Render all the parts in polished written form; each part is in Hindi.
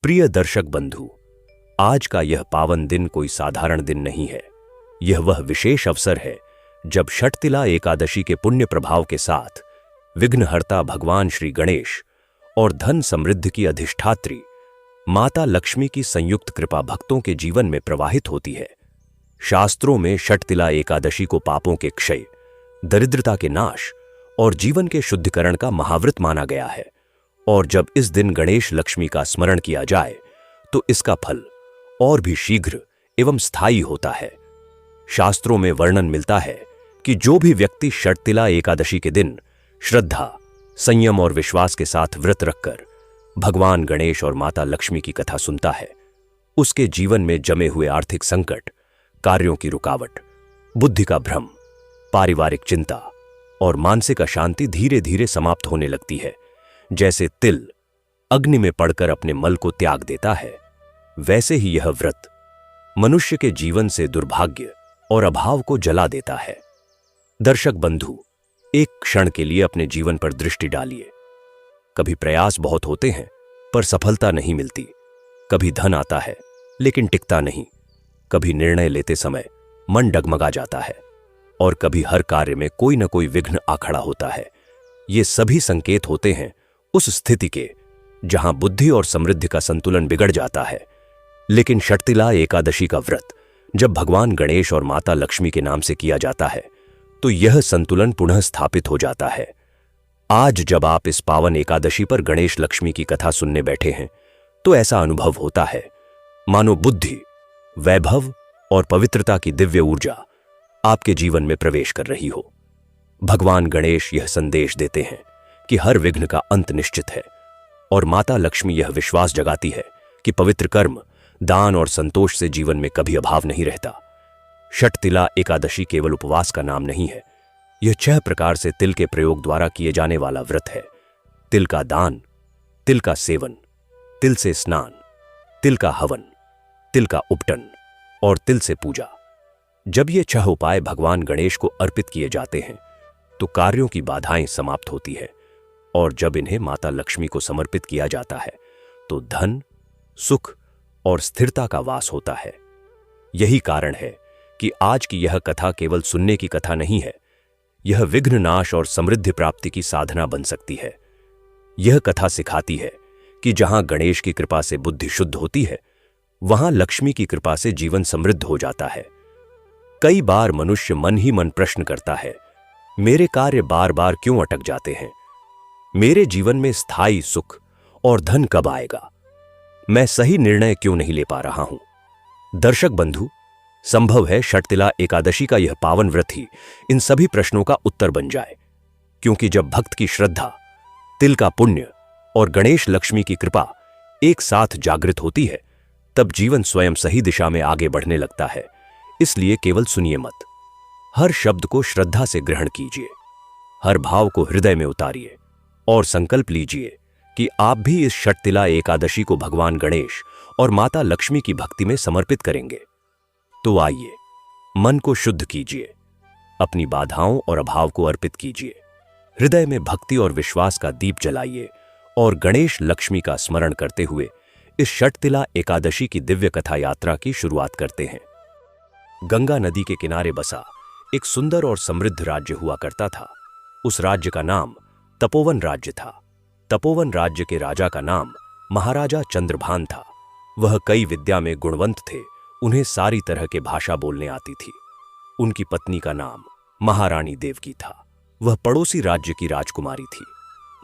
प्रिय दर्शक बंधु, आज का यह पावन दिन कोई साधारण दिन नहीं है। यह वह विशेष अवसर है जब षटतिला एकादशी के पुण्य प्रभाव के साथ विघ्नहर्ता भगवान श्री गणेश और धन समृद्धि की अधिष्ठात्री माता लक्ष्मी की संयुक्त कृपा भक्तों के जीवन में प्रवाहित होती है। शास्त्रों में षटतिला एकादशी को पापों के क्षय, दरिद्रता के नाश और जीवन के शुद्धिकरण का महाव्रत माना गया है। और जब इस दिन गणेश लक्ष्मी का स्मरण किया जाए तो इसका फल और भी शीघ्र एवं स्थायी होता है। शास्त्रों में वर्णन मिलता है कि जो भी व्यक्ति षटतिला एकादशी के दिन श्रद्धा, संयम और विश्वास के साथ व्रत रखकर भगवान गणेश और माता लक्ष्मी की कथा सुनता है, उसके जीवन में जमे हुए आर्थिक संकट, कार्यों की रुकावट, बुद्धि का भ्रम, पारिवारिक चिंता और मानसिक अशांति धीरे धीरे समाप्त होने लगती है। जैसे तिल अग्नि में पड़कर अपने मल को त्याग देता है, वैसे ही यह व्रत मनुष्य के जीवन से दुर्भाग्य और अभाव को जला देता है। दर्शक बंधु, एक क्षण के लिए अपने जीवन पर दृष्टि डालिए। कभी प्रयास बहुत होते हैं पर सफलता नहीं मिलती, कभी धन आता है लेकिन टिकता नहीं, कभी निर्णय लेते समय मन डगमगा जाता है और कभी हर कार्य में कोई न कोई विघ्न आ खड़ा होता है। ये सभी संकेत होते हैं उस स्थिति के जहां बुद्धि और समृद्धि का संतुलन बिगड़ जाता है। लेकिन षटतिला एकादशी का व्रत जब भगवान गणेश और माता लक्ष्मी के नाम से किया जाता है तो यह संतुलन पुनः स्थापित हो जाता है। आज जब आप इस पावन एकादशी पर गणेश लक्ष्मी की कथा सुनने बैठे हैं तो ऐसा अनुभव होता है मानो बुद्धि, वैभव और पवित्रता की दिव्य ऊर्जा आपके जीवन में प्रवेश कर रही हो। भगवान गणेश यह संदेश देते हैं कि हर विघ्न का अंत निश्चित है और माता लक्ष्मी यह विश्वास जगाती है कि पवित्र कर्म, दान और संतोष से जीवन में कभी अभाव नहीं रहता। षटतिला एकादशी केवल उपवास का नाम नहीं है, यह 6 प्रकार से तिल के प्रयोग द्वारा किए जाने वाला व्रत है। तिल का दान, तिल का सेवन, तिल से स्नान, तिल का हवन, तिल का उपटन और तिल से पूजा। जब ये 6 उपाय भगवान गणेश को अर्पित किए जाते हैं तो कार्यों की बाधाएं समाप्त होती है और जब इन्हें माता लक्ष्मी को समर्पित किया जाता है तो धन, सुख और स्थिरता का वास होता है। यही कारण है कि आज की यह कथा केवल सुनने की कथा नहीं है, यह विघ्न नाश और समृद्धि प्राप्ति की साधना बन सकती है। यह कथा सिखाती है कि जहां गणेश की कृपा से बुद्धि शुद्ध होती है, वहां लक्ष्मी की कृपा से जीवन समृद्ध हो जाता है। कई बार मनुष्य मन ही मन प्रश्न करता है, मेरे कार्य बार बार क्यों अटक जाते हैं? मेरे जीवन में स्थायी सुख और धन कब आएगा? मैं सही निर्णय क्यों नहीं ले पा रहा हूं? दर्शक बंधु, संभव है षटतिला एकादशी का यह पावन व्रत ही इन सभी प्रश्नों का उत्तर बन जाए, क्योंकि जब भक्त की श्रद्धा, तिल का पुण्य और गणेश लक्ष्मी की कृपा एक साथ जागृत होती है, तब जीवन स्वयं सही दिशा में आगे बढ़ने लगता है। इसलिए केवल सुनिए मत, हर शब्द को श्रद्धा से ग्रहण कीजिए, हर भाव को हृदय में उतारिए और संकल्प लीजिए कि आप भी इस षटतिला एकादशी को भगवान गणेश और माता लक्ष्मी की भक्ति में समर्पित करेंगे। तो आइए, मन को शुद्ध कीजिए, अपनी बाधाओं और अभाव को अर्पित कीजिए, हृदय में भक्ति और विश्वास का दीप जलाइए और गणेश लक्ष्मी का स्मरण करते हुए इस षटतिला एकादशी की दिव्य कथा यात्रा की शुरुआत करते हैं। गंगा नदी के किनारे बसा एक सुंदर और समृद्ध राज्य हुआ करता था। उस राज्य का नाम तपोवन राज्य था। तपोवन राज्य के राजा का नाम महाराजा चंद्रभान था। वह कई विद्या में गुणवंत थे, उन्हें सारी तरह के भाषा बोलने आती थी। उनकी पत्नी का नाम महारानी देवकी था। वह पड़ोसी राज्य की राजकुमारी थी।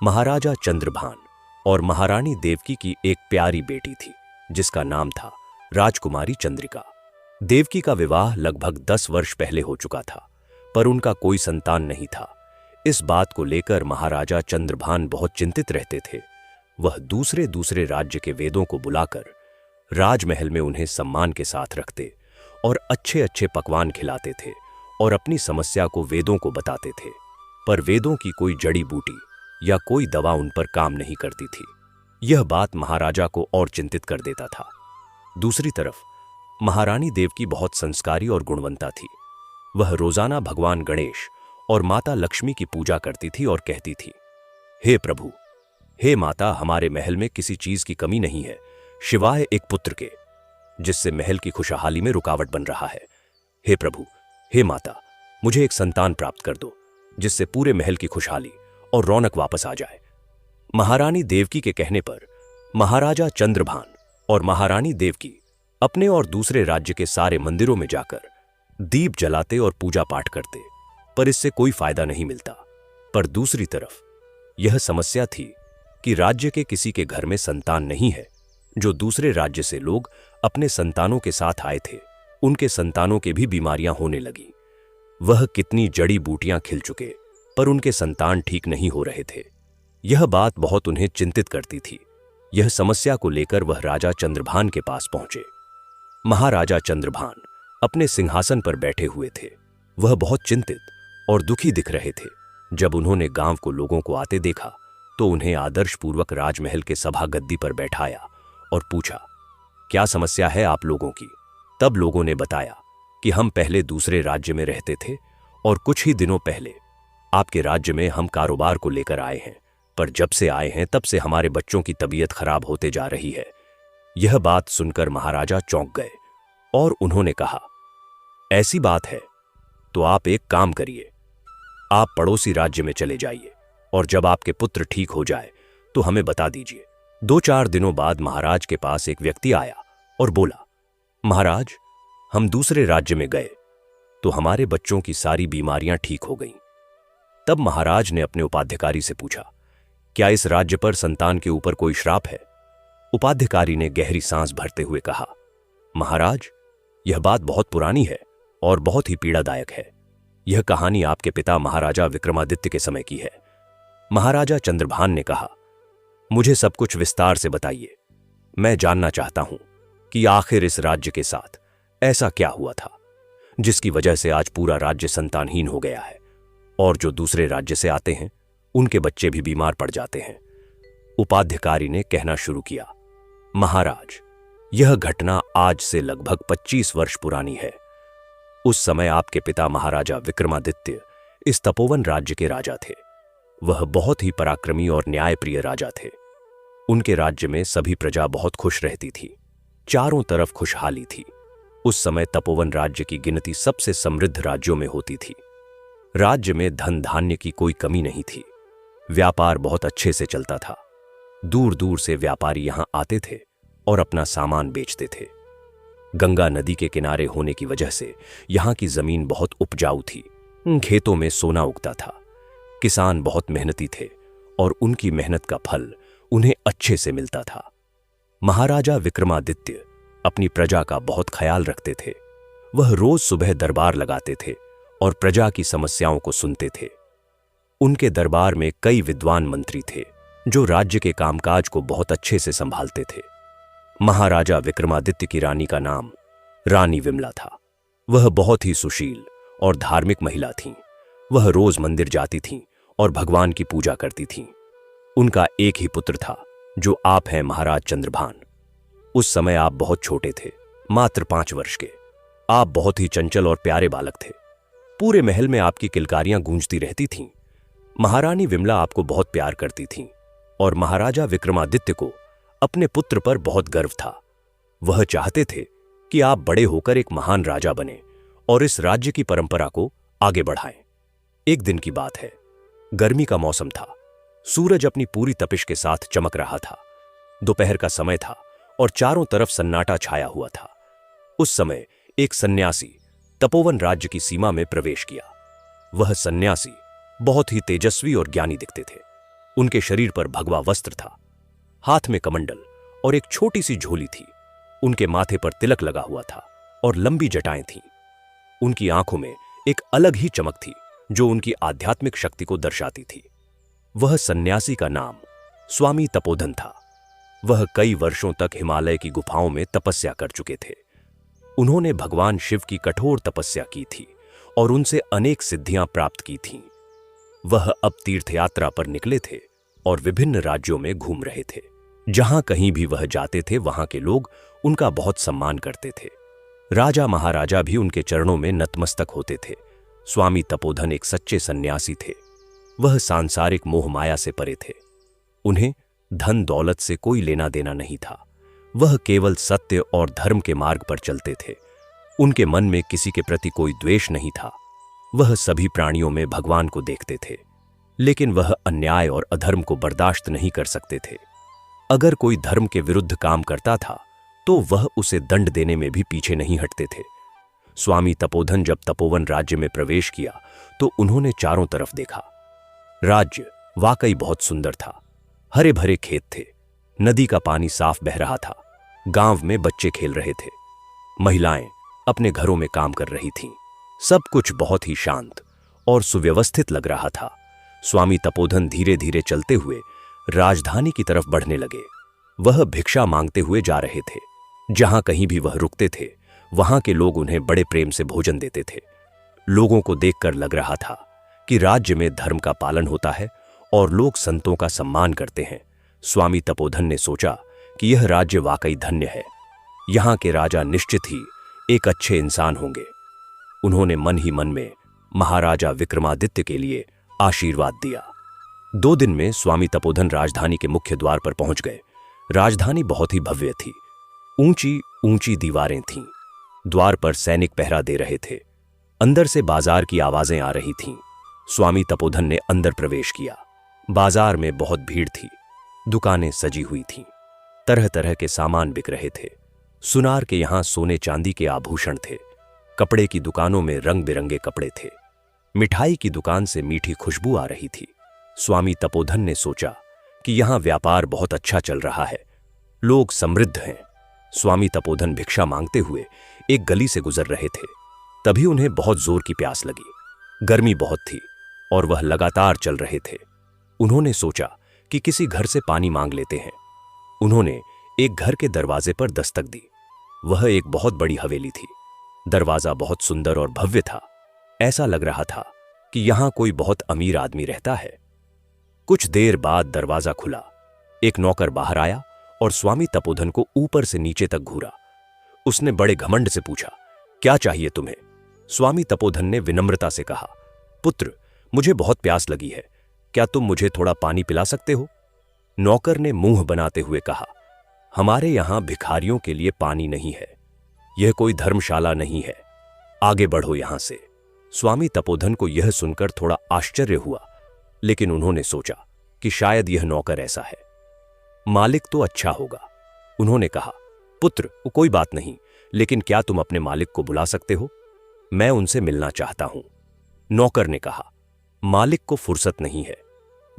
महाराजा चंद्रभान और महारानी देवकी की एक प्यारी बेटी थी जिसका नाम था राजकुमारी चंद्रिका। देवकी का विवाह लगभग 10 वर्ष पहले हो चुका था, पर उनका कोई संतान नहीं था। इस बात को लेकर महाराजा चंद्रभान बहुत चिंतित रहते थे। वह दूसरे दूसरे राज्य के वेदों को बुलाकर राजमहल में उन्हें सम्मान के साथ रखते और अच्छे अच्छे पकवान खिलाते थे और अपनी समस्या को वेदों को बताते थे, पर वेदों की कोई जड़ी बूटी या कोई दवा उन पर काम नहीं करती थी। यह बात महाराजा को और चिंतित कर देता था। दूसरी तरफ महारानी देवकी बहुत संस्कारी और गुणवंता थी। वह रोजाना भगवान गणेश और माता लक्ष्मी की पूजा करती थी और कहती थी, हे प्रभु, हे माता, हमारे महल में किसी चीज की कमी नहीं है, शिवाय एक पुत्र के, जिससे महल की खुशहाली में रुकावट बन रहा है। हे प्रभु, हे माता, मुझे एक संतान प्राप्त कर दो, जिससे पूरे महल की खुशहाली और रौनक वापस आ जाए। महारानी देवकी के कहने पर महाराजा चंद्रभान और महारानी देवकी अपने और दूसरे राज्य के सारे मंदिरों में जाकर दीप जलाते और पूजा पाठ करते, पर इससे कोई फायदा नहीं मिलता। पर दूसरी तरफ यह समस्या थी कि राज्य के किसी के घर में संतान नहीं है। जो दूसरे राज्य से लोग अपने संतानों के साथ आए थे, उनके संतानों के भी बीमारियां होने लगी। वह कितनी जड़ी बूटियां खिल चुके, पर उनके संतान ठीक नहीं हो रहे थे। यह बात बहुत उन्हें चिंतित करती थी। यह समस्या को लेकर वह राजा चंद्रभान के पास पहुंचे। महाराजा चंद्रभान अपने सिंहासन पर बैठे हुए थे। वह बहुत चिंतित और दुखी दिख रहे थे। जब उन्होंने गांव को लोगों को आते देखा तो उन्हें आदर्शपूर्वक राजमहल के सभा गद्दी पर बैठाया और पूछा, क्या समस्या है आप लोगों की? तब लोगों ने बताया कि हम पहले दूसरे राज्य में रहते थे और कुछ ही दिनों पहले आपके राज्य में हम कारोबार को लेकर आए हैं, पर जब से आए हैं तब से हमारे बच्चों की तबीयत खराब होते जा रही है। यह बात सुनकर महाराजा चौंक गए और उन्होंने कहा, ऐसी बात है तो आप एक काम करिए, आप पड़ोसी राज्य में चले जाइए और जब आपके पुत्र ठीक हो जाए तो हमें बता दीजिए। 2-4 दिनों बाद महाराज के पास एक व्यक्ति आया और बोला, महाराज, हम दूसरे राज्य में गए तो हमारे बच्चों की सारी बीमारियां ठीक हो गईं। तब महाराज ने अपने उपाध्यकारी से पूछा, क्या इस राज्य पर संतान के ऊपर कोई श्राप है? उपाध्यकारी ने गहरी सांस भरते हुए कहा, महाराज, यह बात बहुत पुरानी है और बहुत ही पीड़ादायक है। यह कहानी आपके पिता महाराजा विक्रमादित्य के समय की है। महाराजा चंद्रभान ने कहा, मुझे सब कुछ विस्तार से बताइए। मैं जानना चाहता हूं कि आखिर इस राज्य के साथ ऐसा क्या हुआ था जिसकी वजह से आज पूरा राज्य संतानहीन हो गया है और जो दूसरे राज्य से आते हैं उनके बच्चे भी बीमार पड़ जाते हैं। उपाध्यकारी ने कहना शुरू किया, महाराज, यह घटना आज से लगभग 25 वर्ष पुरानी है। उस समय आपके पिता महाराजा विक्रमादित्य इस तपोवन राज्य के राजा थे। वह बहुत ही पराक्रमी और न्यायप्रिय राजा थे। उनके राज्य में सभी प्रजा बहुत खुश रहती थी। चारों तरफ खुशहाली थी। उस समय तपोवन राज्य की गिनती सबसे समृद्ध राज्यों में होती थी। राज्य में धन धान्य की कोई कमी नहीं थी। व्यापार बहुत अच्छे से चलता था। दूर दूर से व्यापारी यहां आते थे और अपना सामान बेचते थे। गंगा नदी के किनारे होने की वजह से यहां की जमीन बहुत उपजाऊ थी। खेतों में सोना उगता था। किसान बहुत मेहनती थे और उनकी मेहनत का फल उन्हें अच्छे से मिलता था। महाराजा विक्रमादित्य अपनी प्रजा का बहुत ख्याल रखते थे। वह रोज सुबह दरबार लगाते थे और प्रजा की समस्याओं को सुनते थे। उनके दरबार में कई विद्वान मंत्री थे जो राज्य के कामकाज को बहुत अच्छे से संभालते थे। महाराजा विक्रमादित्य की रानी का नाम रानी विमला था। वह बहुत ही सुशील और धार्मिक महिला थीं। वह रोज मंदिर जाती थीं और भगवान की पूजा करती थीं। उनका एक ही पुत्र था जो आप हैं महाराज चंद्रभान। उस समय आप बहुत छोटे थे, मात्र 5 वर्ष के। आप बहुत ही चंचल और प्यारे बालक थे। पूरे महल में आपकी किलकारियां गूंजती रहती थीं। महारानी विमला आपको बहुत प्यार करती थीं और महाराजा विक्रमादित्य को अपने पुत्र पर बहुत गर्व था। वह चाहते थे कि आप बड़े होकर एक महान राजा बने और इस राज्य की परंपरा को आगे बढ़ाएं। एक दिन की बात है। गर्मी का मौसम था। सूरज अपनी पूरी तपिश के साथ चमक रहा था। दोपहर का समय था और चारों तरफ सन्नाटा छाया हुआ था। उस समय एक सन्यासी तपोवन राज्य की सीमा में प्रवेश किया। वह सन्यासी बहुत ही तेजस्वी और ज्ञानी दिखते थे। उनके शरीर पर भगवा वस्त्र था, हाथ में कमंडल और एक छोटी सी झोली थी। उनके माथे पर तिलक लगा हुआ था और लंबी जटाएं थीं। उनकी आंखों में एक अलग ही चमक थी जो उनकी आध्यात्मिक शक्ति को दर्शाती थी। वह सन्यासी का नाम स्वामी तपोधन था। वह कई वर्षों तक हिमालय की गुफाओं में तपस्या कर चुके थे। उन्होंने भगवान शिव की कठोर तपस्या की थी और उनसे अनेक सिद्धियां प्राप्त की थीं। वह अब तीर्थयात्रा पर निकले थे और विभिन्न राज्यों में घूम रहे थे। जहां कहीं भी वह जाते थे वहां के लोग उनका बहुत सम्मान करते थे। राजा महाराजा भी उनके चरणों में नतमस्तक होते थे। स्वामी तपोधन एक सच्चे सन्यासी थे। वह सांसारिक मोह माया से परे थे। उन्हें धन दौलत से कोई लेना देना नहीं था। वह केवल सत्य और धर्म के मार्ग पर चलते थे। उनके मन में किसी के प्रति कोई द्वेष नहीं था। वह सभी प्राणियों में भगवान को देखते थे, लेकिन वह अन्याय और अधर्म को बर्दाश्त नहीं कर सकते थे। अगर कोई धर्म के विरुद्ध काम करता था तो वह उसे दंड देने में भी पीछे नहीं हटते थे। स्वामी तपोधन जब तपोवन राज्य में प्रवेश किया तो उन्होंने चारों तरफ देखा। राज्य वाकई बहुत सुंदर था। हरे भरे खेत थे, नदी का पानी साफ बह रहा था, गांव में बच्चे खेल रहे थे, महिलाएं अपने घरों में काम कर रही थीं। सब कुछ बहुत ही शांत और सुव्यवस्थित लग रहा था। स्वामी तपोधन धीरे धीरे चलते हुए राजधानी की तरफ बढ़ने लगे। वह भिक्षा मांगते हुए जा रहे थे। जहां कहीं भी वह रुकते थे वहां के लोग उन्हें बड़े प्रेम से भोजन देते थे। लोगों को देखकर लग रहा था कि राज्य में धर्म का पालन होता है और लोग संतों का सम्मान करते हैं। स्वामी तपोधन ने सोचा कि यह राज्य वाकई धन्य है। यहाँ के राजा निश्चित ही एक अच्छे इंसान होंगे। उन्होंने मन ही मन में महाराजा विक्रमादित्य के लिए आशीर्वाद दिया। 2 दिन में स्वामी तपोधन राजधानी के मुख्य द्वार पर पहुंच गए। राजधानी बहुत ही भव्य थी। ऊंची ऊंची दीवारें थीं। द्वार पर सैनिक पहरा दे रहे थे। अंदर से बाजार की आवाजें आ रही थीं। स्वामी तपोधन ने अंदर प्रवेश किया। बाजार में बहुत भीड़ थी। दुकानें सजी हुई थीं। तरह तरह के सामान बिक रहे थे। सुनार के यहां सोने चांदी के आभूषण थे। कपड़े की दुकानों में रंग बिरंगे कपड़े थे। मिठाई की दुकान से मीठी खुशबू आ रही थी। स्वामी तपोधन ने सोचा कि यहां व्यापार बहुत अच्छा चल रहा है, लोग समृद्ध हैं। स्वामी तपोधन भिक्षा मांगते हुए एक गली से गुजर रहे थे। तभी उन्हें बहुत जोर की प्यास लगी। गर्मी बहुत थी और वह लगातार चल रहे थे। उन्होंने सोचा कि किसी घर से पानी मांग लेते हैं। उन्होंने एक घर के दरवाजे पर दस्तक दी। वह एक बहुत बड़ी हवेली थी। दरवाजा बहुत सुंदर और भव्य था। ऐसा लग रहा था कि यहां कोई बहुत अमीर आदमी रहता है। कुछ देर बाद दरवाजा खुला। एक नौकर बाहर आया और स्वामी तपोधन को ऊपर से नीचे तक घूरा। उसने बड़े घमंड से पूछा, क्या चाहिए तुम्हें? स्वामी तपोधन ने विनम्रता से कहा, पुत्र, मुझे बहुत प्यास लगी है, क्या तुम मुझे थोड़ा पानी पिला सकते हो? नौकर ने मुंह बनाते हुए कहा, हमारे यहां भिखारियों के लिए पानी नहीं है। यह कोई धर्मशाला नहीं है। आगे बढ़ो यहां से। स्वामी तपोधन को यह सुनकर थोड़ा आश्चर्य हुआ, लेकिन उन्होंने सोचा कि शायद यह नौकर ऐसा है। मालिक तो अच्छा होगा। उन्होंने कहा, पुत्र, कोई बात नहीं, लेकिन क्या तुम अपने मालिक को बुला सकते हो? मैं उनसे मिलना चाहता हूं। नौकर ने कहा, मालिक को फुर्सत नहीं है,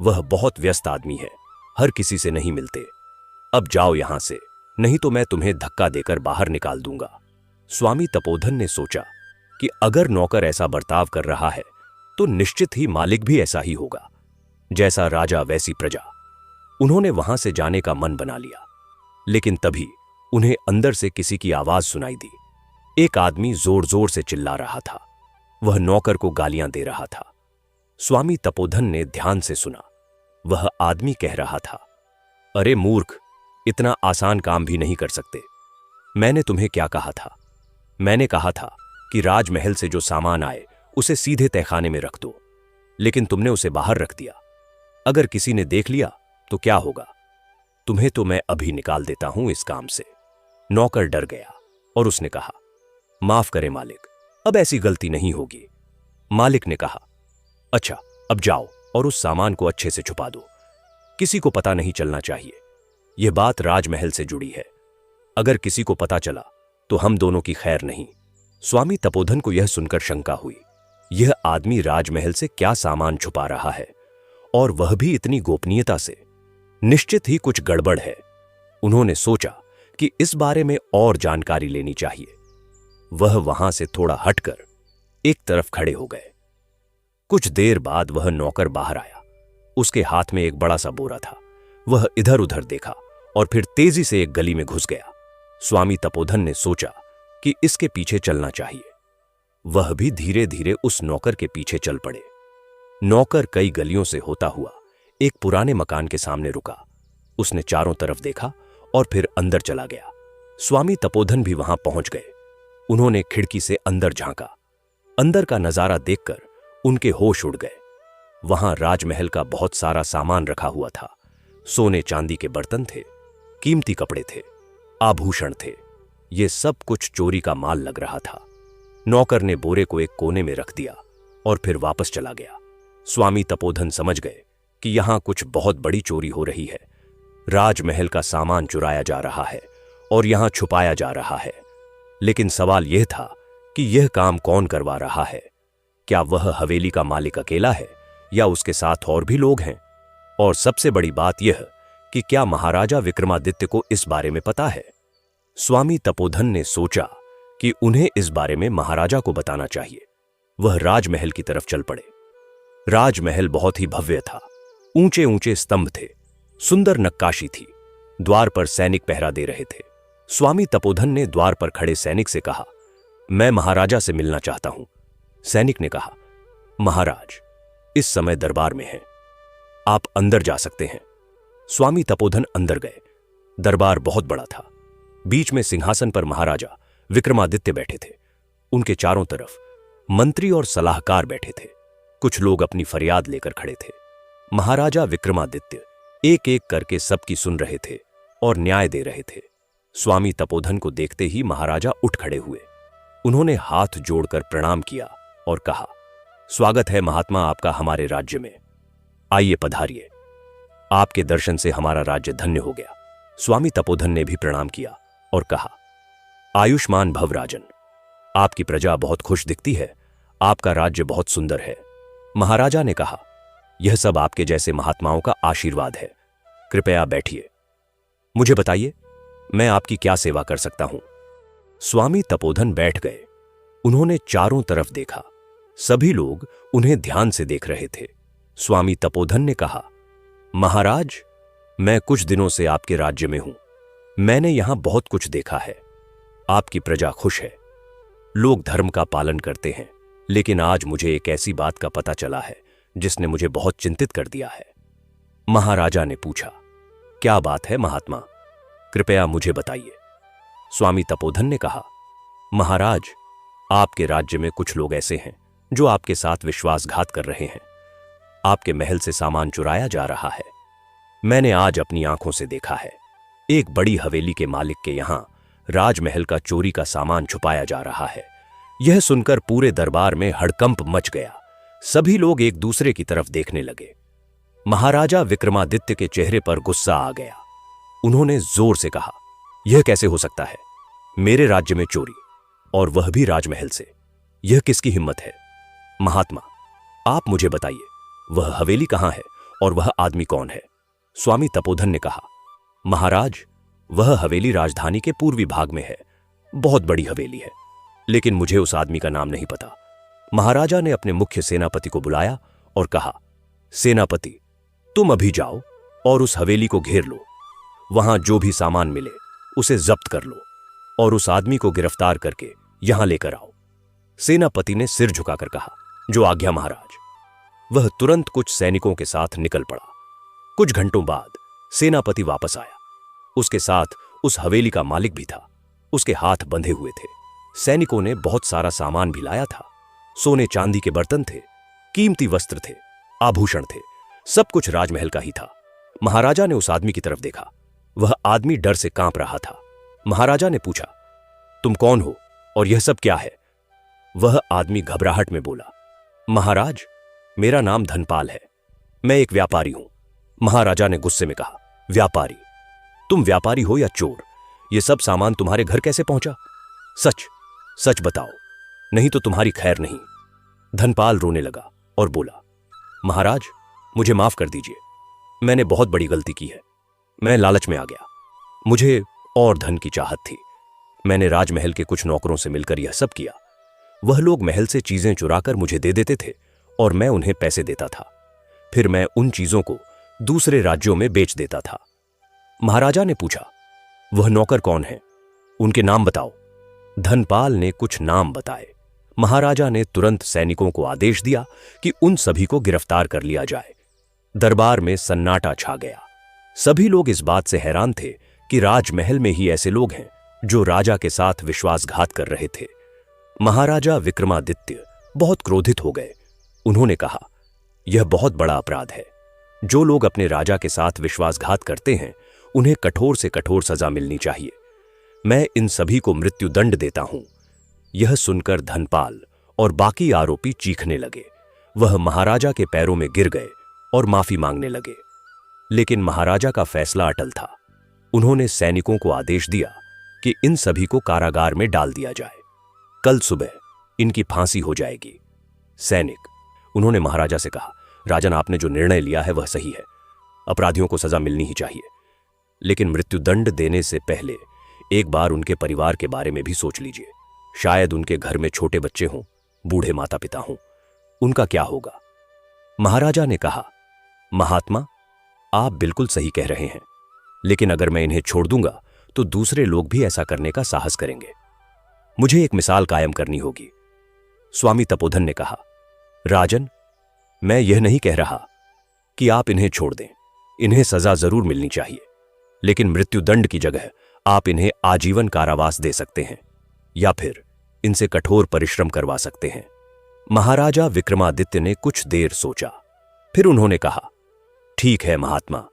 वह बहुत व्यस्त आदमी है, हर किसी से नहीं मिलते। अब जाओ यहां से, नहीं तो मैं तुम्हें धक्का देकर बाहर निकाल दूंगा। स्वामी तपोधन ने सोचा कि अगर नौकर ऐसा बर्ताव कर रहा है तो निश्चित ही मालिक भी ऐसा ही होगा। जैसा राजा वैसी प्रजा। उन्होंने वहां से जाने का मन बना लिया, लेकिन तभी उन्हें अंदर से किसी की आवाज सुनाई दी। एक आदमी जोर जोर से चिल्ला रहा था। वह नौकर को गालियां दे रहा था। स्वामी तपोधन ने ध्यान से सुना। वह आदमी कह रहा था, अरे मूर्ख, इतना आसान काम भी नहीं कर सकते। मैंने तुम्हें क्या कहा था? मैंने कहा था कि राजमहल से जो सामान आए उसे सीधे तहखाने में रख दो, लेकिन तुमने उसे बाहर रख दिया। अगर किसी ने देख लिया तो क्या होगा? तुम्हें तो मैं अभी निकाल देता हूं इस काम से। नौकर डर गया और उसने कहा, माफ करें मालिक, अब ऐसी गलती नहीं होगी। मालिक ने कहा, अच्छा, अब जाओ और उस सामान को अच्छे से छुपा दो, किसी को पता नहीं चलना चाहिए। यह बात राजमहल से जुड़ी है। अगर किसी को पता चला तो हम दोनों की खैर नहीं। स्वामी तपोधन को यह सुनकर शंका हुई, यह आदमी राजमहल से क्या सामान छुपा रहा है, और वह भी इतनी गोपनीयता से? निश्चित ही कुछ गड़बड़ है। उन्होंने सोचा कि इस बारे में और जानकारी लेनी चाहिए। वह वहां से थोड़ा हटकर एक तरफ खड़े हो गए। कुछ देर बाद वह नौकर बाहर आया। उसके हाथ में एक बड़ा सा बोरा था। वह इधर उधर देखा और फिर तेजी से एक गली में घुस गया। स्वामी तपोधन ने सोचा कि इसके पीछे चलना चाहिए। वह भी धीरे धीरे उस नौकर के पीछे चल पड़े। नौकर कई गलियों से होता हुआ एक पुराने मकान के सामने रुका। उसने चारों तरफ देखा और फिर अंदर चला गया। स्वामी तपोधन भी वहां पहुंच गए। उन्होंने खिड़की से अंदर झांका। अंदर का नजारा देखकर उनके होश उड़ गए। वहां राजमहल का बहुत सारा सामान रखा हुआ था। सोने चांदी के बर्तन थे, कीमती कपड़े थे, आभूषण थे। ये सब कुछ चोरी का माल लग रहा था। नौकर ने बोरे को एक कोने में रख दिया और फिर वापस चला गया। स्वामी तपोधन समझ गए कि यहां कुछ बहुत बड़ी चोरी हो रही है। राजमहल का सामान चुराया जा रहा है और यहां छुपाया जा रहा है। लेकिन सवाल यह था कि यह काम कौन करवा रहा है? क्या वह हवेली का मालिक अकेला है या उसके साथ और भी लोग हैं? और सबसे बड़ी बात यह कि क्या महाराजा विक्रमादित्य को इस बारे में पता है? स्वामी तपोधन ने सोचा कि उन्हें इस बारे में महाराजा को बताना चाहिए। वह राजमहल की तरफ चल पड़े। राजमहल बहुत ही भव्य था। ऊंचे ऊंचे स्तंभ थे, सुंदर नक्काशी थी। द्वार पर सैनिक पहरा दे रहे थे। स्वामी तपोधन ने द्वार पर खड़े सैनिक से कहा, मैं महाराजा से मिलना चाहता हूं। सैनिक ने कहा, महाराज इस समय दरबार में हैं, आप अंदर जा सकते हैं। स्वामी तपोधन अंदर गए। दरबार बहुत बड़ा था। बीच में सिंहासन पर महाराजा विक्रमादित्य बैठे थे। उनके चारों तरफ मंत्री और सलाहकार बैठे थे। कुछ लोग अपनी फरियाद लेकर खड़े थे। महाराजा विक्रमादित्य एक एक करके सबकी सुन रहे थे और न्याय दे रहे थे। स्वामी तपोधन को देखते ही महाराजा उठ खड़े हुए। उन्होंने हाथ जोड़कर प्रणाम किया और कहा, स्वागत है महात्मा आपका हमारे राज्य में। आइए पधारिए। आपके दर्शन से हमारा राज्य धन्य हो गया। स्वामी तपोधन ने भी प्रणाम किया और कहा, आयुष्मान भव राजन। आपकी प्रजा बहुत खुश दिखती है। आपका राज्य बहुत सुंदर है। महाराजा ने कहा, यह सब आपके जैसे महात्माओं का आशीर्वाद है। कृपया बैठिए। मुझे बताइए, मैं आपकी क्या सेवा कर सकता हूं? स्वामी तपोधन बैठ गए। उन्होंने चारों तरफ देखा। सभी लोग उन्हें ध्यान से देख रहे थे। स्वामी तपोधन ने कहा, महाराज मैं कुछ दिनों से आपके राज्य में हूं। मैंने यहां बहुत कुछ देखा है। आपकी प्रजा खुश है। लोग धर्म का पालन करते हैं। लेकिन आज मुझे एक ऐसी बात का पता चला है जिसने मुझे बहुत चिंतित कर दिया है। महाराजा ने पूछा, क्या बात है महात्मा? कृपया मुझे बताइए। स्वामी तपोधन ने कहा, महाराज आपके राज्य में कुछ लोग ऐसे हैं जो आपके साथ विश्वासघात कर रहे हैं। आपके महल से सामान चुराया जा रहा है। मैंने आज अपनी आंखों से देखा है। एक बड़ी हवेली के मालिक के यहां राजमहल का चोरी का सामान छुपाया जा रहा है। यह सुनकर पूरे दरबार में हड़कंप मच गया। सभी लोग एक दूसरे की तरफ देखने लगे। महाराजा विक्रमादित्य के चेहरे पर गुस्सा आ गया। उन्होंने जोर से कहा, यह कैसे हो सकता है? मेरे राज्य में चोरी, और वह भी राजमहल से। यह किसकी हिम्मत है? महात्मा आप मुझे बताइए, वह हवेली कहां है और वह आदमी कौन है? स्वामी तपोधन ने कहा, महाराज वह हवेली राजधानी के पूर्वी भाग में है। बहुत बड़ी हवेली है, लेकिन मुझे उस आदमी का नाम नहीं पता। महाराजा ने अपने मुख्य सेनापति को बुलाया और कहा, सेनापति तुम अभी जाओ और उस हवेली को घेर लो। वहां जो भी सामान मिले उसे जब्त कर लो और उस आदमी को गिरफ्तार करके यहां लेकर आओ। सेनापति ने सिर झुकाकर कहा, जो आज्ञा महाराज। वह तुरंत कुछ सैनिकों के साथ निकल पड़ा। कुछ घंटों बाद सेनापति वापस आया। उसके साथ उस हवेली का मालिक भी था। उसके हाथ बंधे हुए थे। सैनिकों ने बहुत सारा सामान भी लाया था। सोने चांदी के बर्तन थे, कीमती वस्त्र थे, आभूषण थे। सब कुछ राजमहल का ही था। महाराजा ने उस आदमी की तरफ देखा। वह आदमी डर से कांप रहा था। महाराजा ने पूछा, तुम कौन हो और यह सब क्या है? वह आदमी घबराहट में बोला, महाराज मेरा नाम धनपाल है। मैं एक व्यापारी हूं। महाराजा ने गुस्से में कहा, व्यापारी? तुम व्यापारी हो या चोर? यह सब सामान तुम्हारे घर कैसे पहुंचा? सच सच बताओ, नहीं तो तुम्हारी खैर नहीं। धनपाल रोने लगा और बोला, महाराज मुझे माफ कर दीजिए। मैंने बहुत बड़ी गलती की है। मैं लालच में आ गया। मुझे और धन की चाहत थी। मैंने राजमहल के कुछ नौकरों से मिलकर यह सब किया। वह लोग महल से चीजें चुराकर मुझे दे देते थे और मैं उन्हें पैसे देता था। फिर मैं उन चीजों को दूसरे राज्यों में बेच देता था। महाराजा ने पूछा, वह नौकर कौन है? उनके नाम बताओ। धनपाल ने कुछ नाम बताए। महाराजा ने तुरंत सैनिकों को आदेश दिया कि उन सभी को गिरफ्तार कर लिया जाए। दरबार में सन्नाटा छा गया। सभी लोग इस बात से हैरान थे कि राजमहल में ही ऐसे लोग हैं जो राजा के साथ विश्वासघात कर रहे थे। महाराजा विक्रमादित्य बहुत क्रोधित हो गए। उन्होंने कहा, यह बहुत बड़ा अपराध है। जो लोग अपने राजा के साथ विश्वासघात करते हैं उन्हें कठोर से कठोर सजा मिलनी चाहिए। मैं इन सभी को मृत्युदंड देता हूं। यह सुनकर धनपाल और बाकी आरोपी चीखने लगे। वह महाराजा के पैरों में गिर गए और माफी मांगने लगे। लेकिन महाराजा का फैसला अटल था। उन्होंने सैनिकों को आदेश दिया कि इन सभी को कारागार में डाल दिया जाए। कल सुबह इनकी फांसी हो जाएगी। सैनिक, उन्होंने महाराजा से कहा, राजन, आपने जो निर्णय लिया है वह सही है। अपराधियों को सजा मिलनी ही चाहिए, लेकिन मृत्युदंड देने से पहले एक बार उनके परिवार के बारे में भी सोच लीजिए। शायद उनके घर में छोटे बच्चे हों, बूढ़े माता पिता हों, उनका क्या होगा? महाराजा ने कहा, महात्मा, आप बिल्कुल सही कह रहे हैं, लेकिन अगर मैं इन्हें छोड़ दूंगा तो दूसरे लोग भी ऐसा करने का साहस करेंगे। मुझे एक मिसाल कायम करनी होगी। स्वामी तपोधन ने कहा, राजन, मैं यह नहीं कह रहा कि आप इन्हें छोड़ दें। इन्हें सजा जरूर मिलनी चाहिए, लेकिन मृत्युदंड की जगह आप इन्हें आजीवन कारावास दे सकते हैं या फिर इनसे कठोर परिश्रम करवा सकते हैं। महाराजा विक्रमादित्य ने कुछ देर सोचा, फिर उन्होंने कहा, ठीक है महात्मा,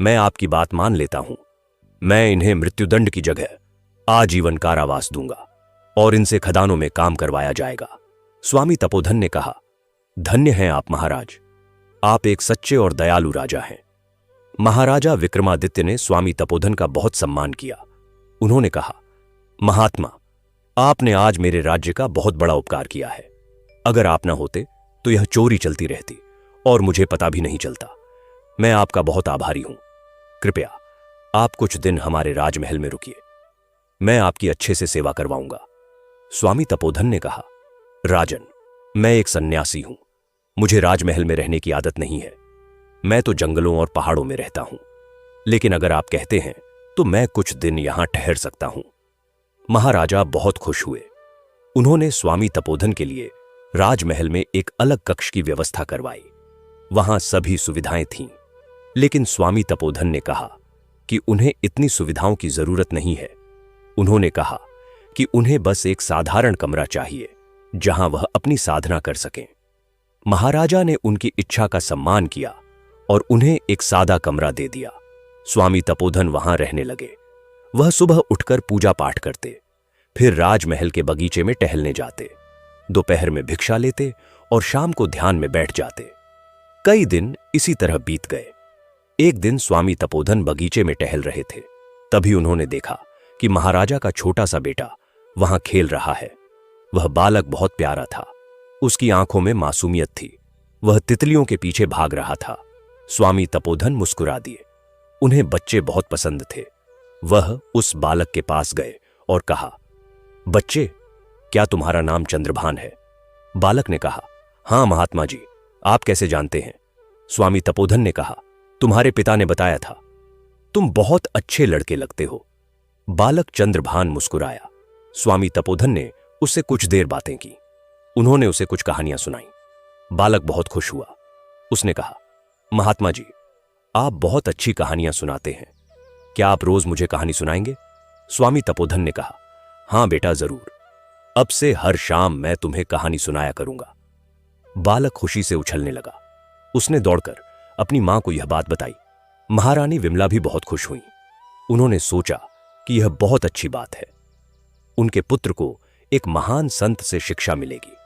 मैं आपकी बात मान लेता हूं। मैं इन्हें मृत्युदंड की जगह आजीवन कारावास दूंगा और इनसे खदानों में काम करवाया जाएगा। स्वामी तपोधन ने कहा, धन्य हैं आप महाराज, आप एक सच्चे और दयालु राजा हैं। महाराजा विक्रमादित्य ने स्वामी तपोधन का बहुत सम्मान किया। उन्होंने कहा, महात्मा, आपने आज मेरे राज्य का बहुत बड़ा उपकार किया है। अगर आप ना होते तो यह चोरी चलती रहती और मुझे पता भी नहीं चलता। मैं आपका बहुत आभारी हूं। कृपया आप कुछ दिन हमारे राजमहल में रुकिए, मैं आपकी अच्छे से सेवा करवाऊंगा। स्वामी तपोधन ने कहा, राजन, मैं एक सन्यासी हूं, मुझे राजमहल में रहने की आदत नहीं है। मैं तो जंगलों और पहाड़ों में रहता हूं, लेकिन अगर आप कहते हैं तो मैं कुछ दिन यहां ठहर सकता हूं। महाराजा बहुत खुश हुए। उन्होंने स्वामी तपोधन के लिए राजमहल में एक अलग कक्ष की व्यवस्था करवाई। वहां सभी सुविधाएं थीं, लेकिन स्वामी तपोधन ने कहा कि उन्हें इतनी सुविधाओं की जरूरत नहीं है। उन्होंने कहा कि उन्हें बस एक साधारण कमरा चाहिए जहां वह अपनी साधना कर सकें। महाराजा ने उनकी इच्छा का सम्मान किया और उन्हें एक सादा कमरा दे दिया। स्वामी तपोधन वहां रहने लगे। वह सुबह उठकर पूजा पाठ करते, फिर राजमहल के बगीचे में टहलने जाते, दोपहर में भिक्षा लेते और शाम को ध्यान में बैठ जाते। कई दिन इसी तरह बीत गए। एक दिन स्वामी तपोधन बगीचे में टहल रहे थे। तभी उन्होंने देखा कि महाराजा का छोटा सा बेटा वहां खेल रहा है। वह बालक बहुत प्यारा था। उसकी आंखों में मासूमियत थी। वह तितलियों के पीछे भाग रहा था। स्वामी तपोधन मुस्कुरा दिए। उन्हें बच्चे बहुत पसंद थे। वह उस बालक के पास गए और कहा, बच्चे, क्या तुम्हारा नाम चंद्रभान है? बालक ने कहा, हां महात्मा जी, आप कैसे जानते हैं? स्वामी तपोधन ने कहा, तुम्हारे पिता ने बताया था। तुम बहुत अच्छे लड़के लगते हो। बालक चंद्रभान मुस्कुराया। स्वामी तपोधन ने उससे कुछ देर बातें की। उन्होंने उसे कुछ कहानियां सुनाई। बालक बहुत खुश हुआ। उसने कहा, महात्मा जी, आप बहुत अच्छी कहानियां सुनाते हैं। क्या आप रोज मुझे कहानी सुनाएंगे? स्वामी तपोधन ने कहा, हां बेटा, जरूर। अब से हर शाम मैं तुम्हें कहानी सुनाया करूंगा। बालक खुशी से उछलने लगा। उसने दौड़कर अपनी मां को यह बात बताई। महारानी विमला भी बहुत खुश हुई। उन्होंने सोचा कि यह बहुत अच्छी बात है। उनके पुत्र को एक महान संत से शिक्षा मिलेगी।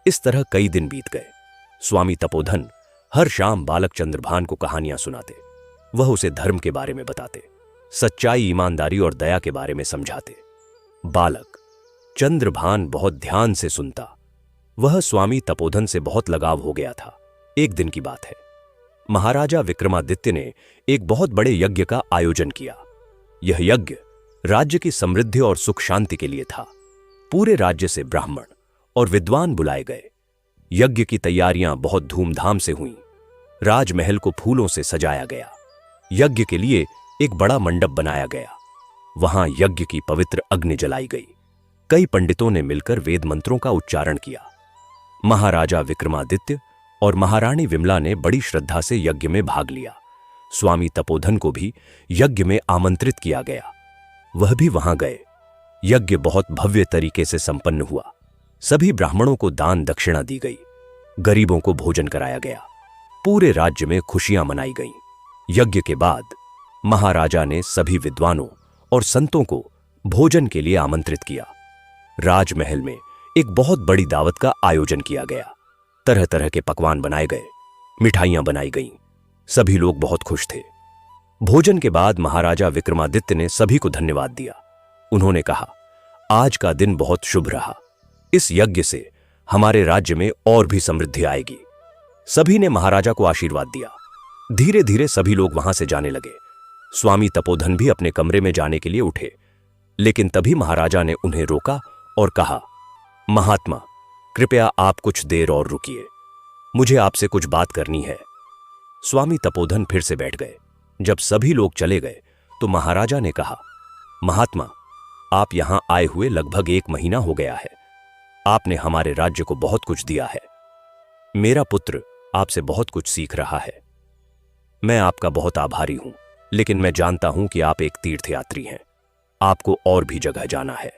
इस तरह कई दिन बीत गए। स्वामी तपोधन हर शाम बालक चंद्रभान को कहानियां सुनाते। वह उसे धर्म के बारे में बताते, सच्चाई, ईमानदारी और दया के बारे में समझाते। बालक चंद्रभान बहुत ध्यान से सुनता। वह स्वामी तपोधन से बहुत लगाव हो गया था। एक दिन की बात है, महाराजा विक्रमादित्य ने एक बहुत बड़े यज्ञ का आयोजन किया। यह यज्ञ राज्य की समृद्धि और सुख शांति के लिए था। पूरे राज्य से ब्राह्मण और विद्वान बुलाए गए। यज्ञ की तैयारियां बहुत धूमधाम से हुईं। राजमहल को फूलों से सजाया गया। यज्ञ के लिए एक बड़ा मंडप बनाया गया। वहां यज्ञ की पवित्र अग्नि जलाई गई। कई पंडितों ने मिलकर वेद मंत्रों का उच्चारण किया। महाराजा विक्रमादित्य और महारानी विमला ने बड़ी श्रद्धा से यज्ञ में भाग लिया। स्वामी तपोधन को भी यज्ञ में आमंत्रित किया गया। वह भी वहां गए। यज्ञ बहुत भव्य तरीके से संपन्न हुआ। सभी ब्राह्मणों को दान दक्षिणा दी गई। गरीबों को भोजन कराया गया। पूरे राज्य में खुशियां मनाई गईं। यज्ञ के बाद महाराजा ने सभी विद्वानों और संतों को भोजन के लिए आमंत्रित किया। राजमहल में एक बहुत बड़ी दावत का आयोजन किया गया। तरह तरह के पकवान बनाए गए, मिठाइयां बनाई गईं। सभी लोग बहुत खुश थे। भोजन के बाद महाराजा विक्रमादित्य ने सभी को धन्यवाद दिया। उन्होंने कहा, आज का दिन बहुत शुभ रहा। इस यज्ञ से हमारे राज्य में और भी समृद्धि आएगी। सभी ने महाराजा को आशीर्वाद दिया। धीरे धीरे सभी लोग वहां से जाने लगे। स्वामी तपोधन भी अपने कमरे में जाने के लिए उठे, लेकिन तभी महाराजा ने उन्हें रोका और कहा, महात्मा, कृपया आप कुछ देर और रुकिए, मुझे आपसे कुछ बात करनी है। स्वामी तपोधन फिर से बैठ गए। जब सभी लोग चले गए तो महाराजा ने कहा, महात्मा, आप यहां आए हुए लगभग 1 महीना हो गया है। आपने हमारे राज्य को बहुत कुछ दिया है। मेरा पुत्र आपसे बहुत कुछ सीख रहा है। मैं आपका बहुत आभारी हूं, लेकिन मैं जानता हूं कि आप एक तीर्थयात्री हैं। आपको और भी जगह जाना है।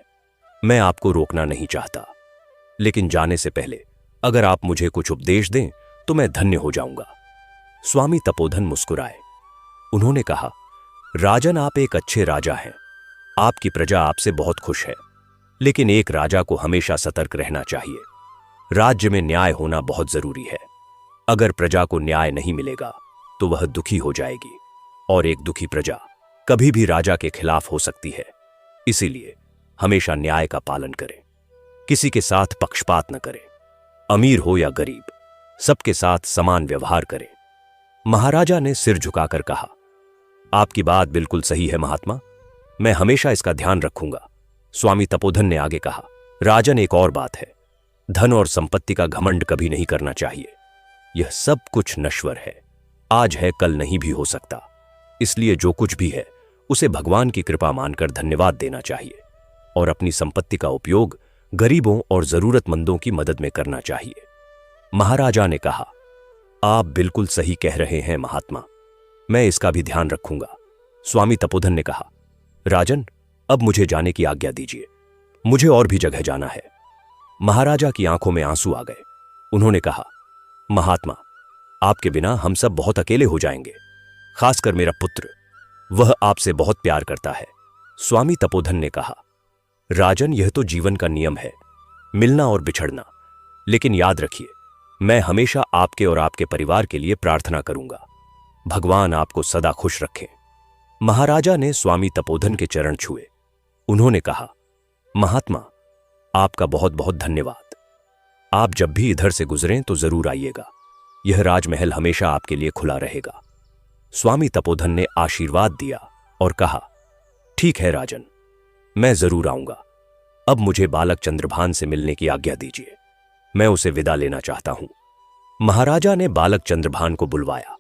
मैं आपको रोकना नहीं चाहता, लेकिन जाने से पहले अगर आप मुझे कुछ उपदेश दें तो मैं धन्य हो जाऊंगा। स्वामी तपोधन मुस्कुराए। उन्होंने कहा, राजन, आप एक अच्छे राजा हैं। आपकी प्रजा आपसे बहुत खुश है, लेकिन एक राजा को हमेशा सतर्क रहना चाहिए। राज्य में न्याय होना बहुत जरूरी है। अगर प्रजा को न्याय नहीं मिलेगा तो वह दुखी हो जाएगी, और एक दुखी प्रजा कभी भी राजा के खिलाफ हो सकती है। इसीलिए हमेशा न्याय का पालन करें। किसी के साथ पक्षपात न करें। अमीर हो या गरीब, सबके साथ समान व्यवहार करें। महाराजा ने सिर झुकाकर कहा, आपकी बात बिल्कुल सही है महात्मा, मैं हमेशा इसका ध्यान रखूंगा। स्वामी तपोधन ने आगे कहा, राजन, एक और बात है। धन और संपत्ति का घमंड कभी नहीं करना चाहिए। यह सब कुछ नश्वर है, आज है कल नहीं भी हो सकता। इसलिए जो कुछ भी है उसे भगवान की कृपा मानकर धन्यवाद देना चाहिए, और अपनी संपत्ति का उपयोग गरीबों और जरूरतमंदों की मदद में करना चाहिए। महाराजा ने कहा, आप बिल्कुल सही कह रहे हैं महात्मा, मैं इसका भी ध्यान रखूंगा। स्वामी तपोधन ने कहा, राजन, अब मुझे जाने की आज्ञा दीजिए, मुझे और भी जगह जाना है। महाराजा की आंखों में आंसू आ गए। उन्होंने कहा, महात्मा, आपके बिना हम सब बहुत अकेले हो जाएंगे, खासकर मेरा पुत्र, वह आपसे बहुत प्यार करता है। स्वामी तपोधन ने कहा, राजन, यह तो जीवन का नियम है, मिलना और बिछड़ना, लेकिन याद रखिए, मैं हमेशा आपके और आपके परिवार के लिए प्रार्थना करूंगा। भगवान आपको सदा खुश रखें। महाराजा ने स्वामी तपोधन के चरण छुए। उन्होंने कहा, महात्मा, आपका बहुत बहुत धन्यवाद। आप जब भी इधर से गुजरें तो जरूर आइएगा। यह राजमहल हमेशा आपके लिए खुला रहेगा। स्वामी तपोधन ने आशीर्वाद दिया और कहा, ठीक है राजन, मैं जरूर आऊंगा। अब मुझे बालक चंद्रभान से मिलने की आज्ञा दीजिए, मैं उसे विदा लेना चाहता हूं। महाराजा ने बालक चंद्रभान को बुलवाया।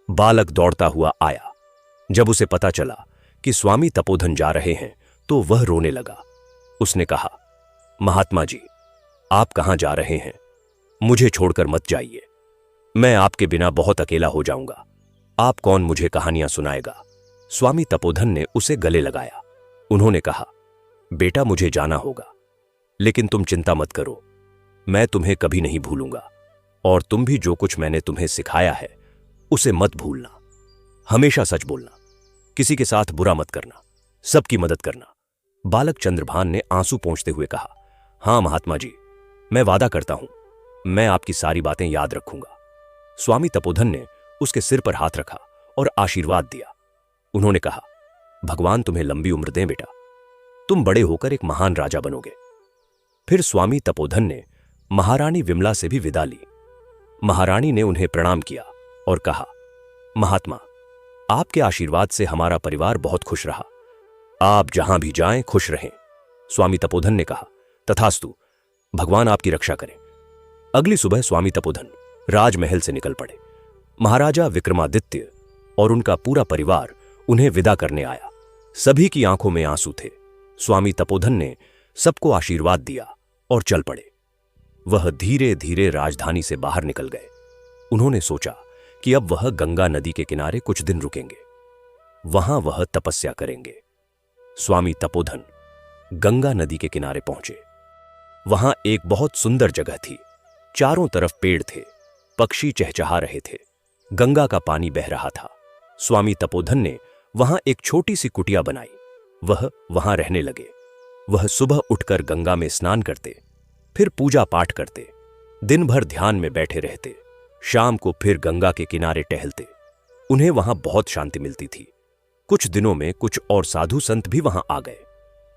बालक दौड़ता हुआ आया। जब उसे पता चला कि स्वामी तपोधन जा रहे हैं तो वह रोने लगा। उसने कहा, महात्मा जी, आप कहां जा रहे हैं? मुझे छोड़कर मत जाइए, मैं आपके बिना बहुत अकेला हो जाऊंगा। आप कौन मुझे कहानियां सुनाएगा? स्वामी तपोधन ने उसे गले लगाया। उन्होंने कहा, बेटा, मुझे जाना होगा, लेकिन तुम चिंता मत करो, मैं तुम्हें कभी नहीं भूलूंगा, और तुम भी जो कुछ मैंने तुम्हें सिखाया है उसे मत भूलना। हमेशा सच बोलना, किसी के साथ बुरा मत करना, सबकी मदद करना। बालक चंद्रभान ने आंसू पोंछते हुए कहा, हां महात्मा जी, मैं वादा करता हूं, मैं आपकी सारी बातें याद रखूंगा। स्वामी तपोधन ने उसके सिर पर हाथ रखा और आशीर्वाद दिया। उन्होंने कहा, भगवान तुम्हें लंबी उम्र दें बेटा, तुम बड़े होकर एक महान राजा बनोगे। फिर स्वामी तपोधन ने महारानी विमला से भी विदा ली। महारानी ने उन्हें प्रणाम किया और कहा, महात्मा, आपके आशीर्वाद से हमारा परिवार बहुत खुश रहा। आप जहां भी जाएं खुश रहें। स्वामी तपोधन ने कहा, तथास्तु, भगवान आपकी रक्षा करें। अगली सुबह स्वामी तपोधन राजमहल से निकल पड़े। महाराजा विक्रमादित्य और उनका पूरा परिवार उन्हें विदा करने आया। सभी की आंखों में आंसू थे। स्वामी तपोधन ने सबको आशीर्वाद दिया और चल पड़े। वह धीरे धीरे राजधानी से बाहर निकल गए। उन्होंने सोचा कि अब वह गंगा नदी के किनारे कुछ दिन रुकेंगे, वहां वह तपस्या करेंगे। स्वामी तपोधन गंगा नदी के किनारे पहुंचे। वहां एक बहुत सुंदर जगह थी। चारों तरफ पेड़ थे, पक्षी चहचहा रहे थे, गंगा का पानी बह रहा था। स्वामी तपोधन ने वहां एक छोटी सी कुटिया बनाई वह वहां रहने लगे। वह सुबह उठकर गंगा में स्नान करते, फिर पूजा पाठ करते, दिन भर ध्यान में बैठे रहते, शाम को फिर गंगा के किनारे टहलते। उन्हें वहां बहुत शांति मिलती थी। कुछ दिनों में कुछ और साधु संत भी वहां आ गए।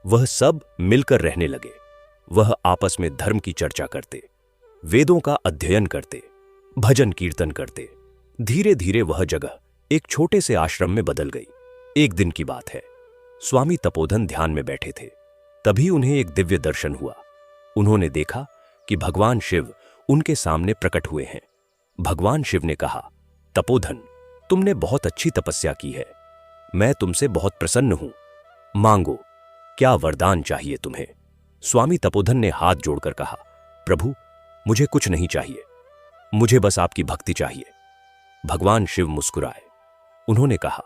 वह सब मिलकर रहने लगे। वह आपस में धर्म की चर्चा करते, वेदों का अध्ययन करते, भजन कीर्तन करते। धीरे धीरे वह जगह एक छोटे से आश्रम में बदल गई। एक दिन की बात है, स्वामी तपोधन ध्यान में बैठे थे। तभी उन्हें एक दिव्य दर्शन हुआ। उन्होंने देखा कि भगवान शिव उनके सामने प्रकट हुए हैं। भगवान शिव ने कहा, तपोधन, तुमने बहुत अच्छी तपस्या की है। मैं तुमसे बहुत प्रसन्न हूं। मांगो, क्या वरदान चाहिए तुम्हें? स्वामी तपोधन ने हाथ जोड़कर कहा, प्रभु, मुझे कुछ नहीं चाहिए, मुझे बस आपकी भक्ति चाहिए। भगवान शिव मुस्कुराए। उन्होंने कहा,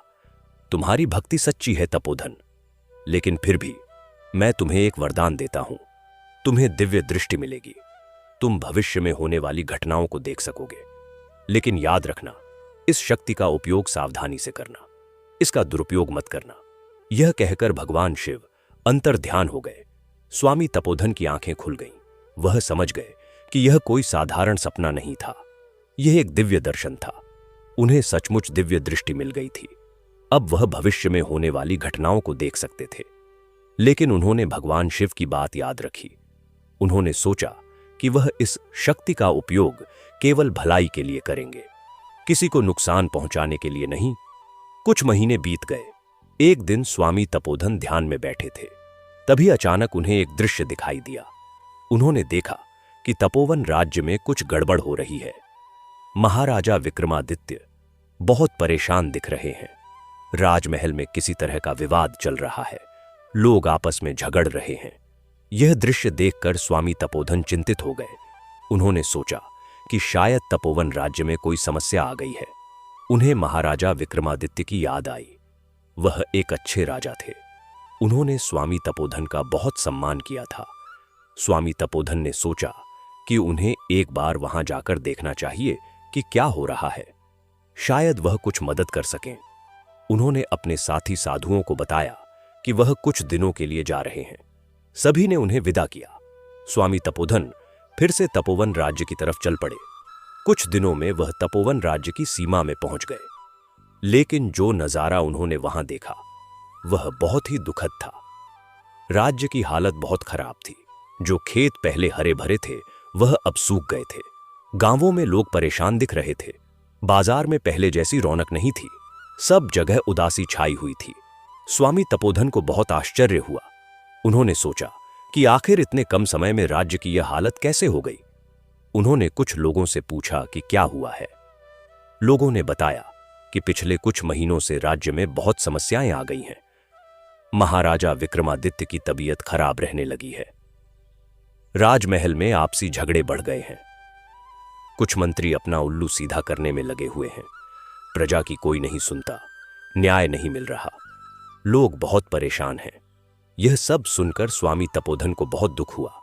तुम्हारी भक्ति सच्ची है तपोधन, लेकिन फिर भी मैं तुम्हें एक वरदान देता हूं। तुम्हें दिव्य दृष्टि मिलेगी। तुम भविष्य में होने वाली घटनाओं को देख सकोगे। लेकिन याद रखना, इस शक्ति का उपयोग सावधानी से करना, इसका दुरुपयोग मत करना। यह कहकर भगवान शिव अंतर ध्यान हो गए। स्वामी तपोधन की आंखें खुल गईं। वह समझ गए कि यह कोई साधारण सपना नहीं था, यह एक दिव्य दर्शन था। उन्हें सचमुच दिव्य दृष्टि मिल गई थी। अब वह भविष्य में होने वाली घटनाओं को देख सकते थे। लेकिन उन्होंने भगवान शिव की बात याद रखी। उन्होंने सोचा कि वह इस शक्ति का उपयोग केवल भलाई के लिए करेंगे, किसी को नुकसान पहुंचाने के लिए नहीं। कुछ महीने बीत गए। एक दिन स्वामी तपोधन ध्यान में बैठे थे। तभी अचानक उन्हें एक दृश्य दिखाई दिया। उन्होंने देखा कि तपोवन राज्य में कुछ गड़बड़ हो रही है। महाराजा विक्रमादित्य बहुत परेशान दिख रहे हैं। राजमहल में किसी तरह का विवाद चल रहा है। लोग आपस में झगड़ रहे हैं। यह दृश्य देखकर स्वामी तपोधन चिंतित हो गए। उन्होंने सोचा कि शायद तपोवन राज्य में कोई समस्या आ गई है। उन्हें महाराजा विक्रमादित्य की याद आई। वह एक अच्छे राजा थे। उन्होंने स्वामी तपोधन का बहुत सम्मान किया था। स्वामी तपोधन ने सोचा कि उन्हें एक बार वहां जाकर देखना चाहिए कि क्या हो रहा है। शायद वह कुछ मदद कर सकें। उन्होंने अपने साथी साधुओं को बताया कि वह कुछ दिनों के लिए जा रहे हैं। सभी ने उन्हें विदा किया। स्वामी तपोधन फिर से तपोवन राज्य की तरफ चल पड़े। कुछ दिनों में वह तपोवन राज्य की सीमा में पहुंच गए। लेकिन जो नजारा उन्होंने वहां देखा वह बहुत ही दुखद था। राज्य की हालत बहुत खराब थी। जो खेत पहले हरे भरे थे वह अब सूख गए थे। गांवों में लोग परेशान दिख रहे थे। बाजार में पहले जैसी रौनक नहीं थी। सब जगह उदासी छाई हुई थी। स्वामी तपोधन को बहुत आश्चर्य हुआ। उन्होंने सोचा कि आखिर इतने कम समय में राज्य की यह हालत कैसे हो गई। उन्होंने कुछ लोगों से पूछा कि क्या हुआ है। लोगों ने बताया कि पिछले कुछ महीनों से राज्य में बहुत समस्याएं आ गई हैं। महाराजा विक्रमादित्य की तबीयत खराब रहने लगी है। राजमहल में आपसी झगड़े बढ़ गए हैं। कुछ मंत्री अपना उल्लू सीधा करने में लगे हुए हैं। प्रजा की कोई नहीं सुनता। न्याय नहीं मिल रहा। लोग बहुत परेशान हैं। यह सब सुनकर स्वामी तपोधन को बहुत दुख हुआ।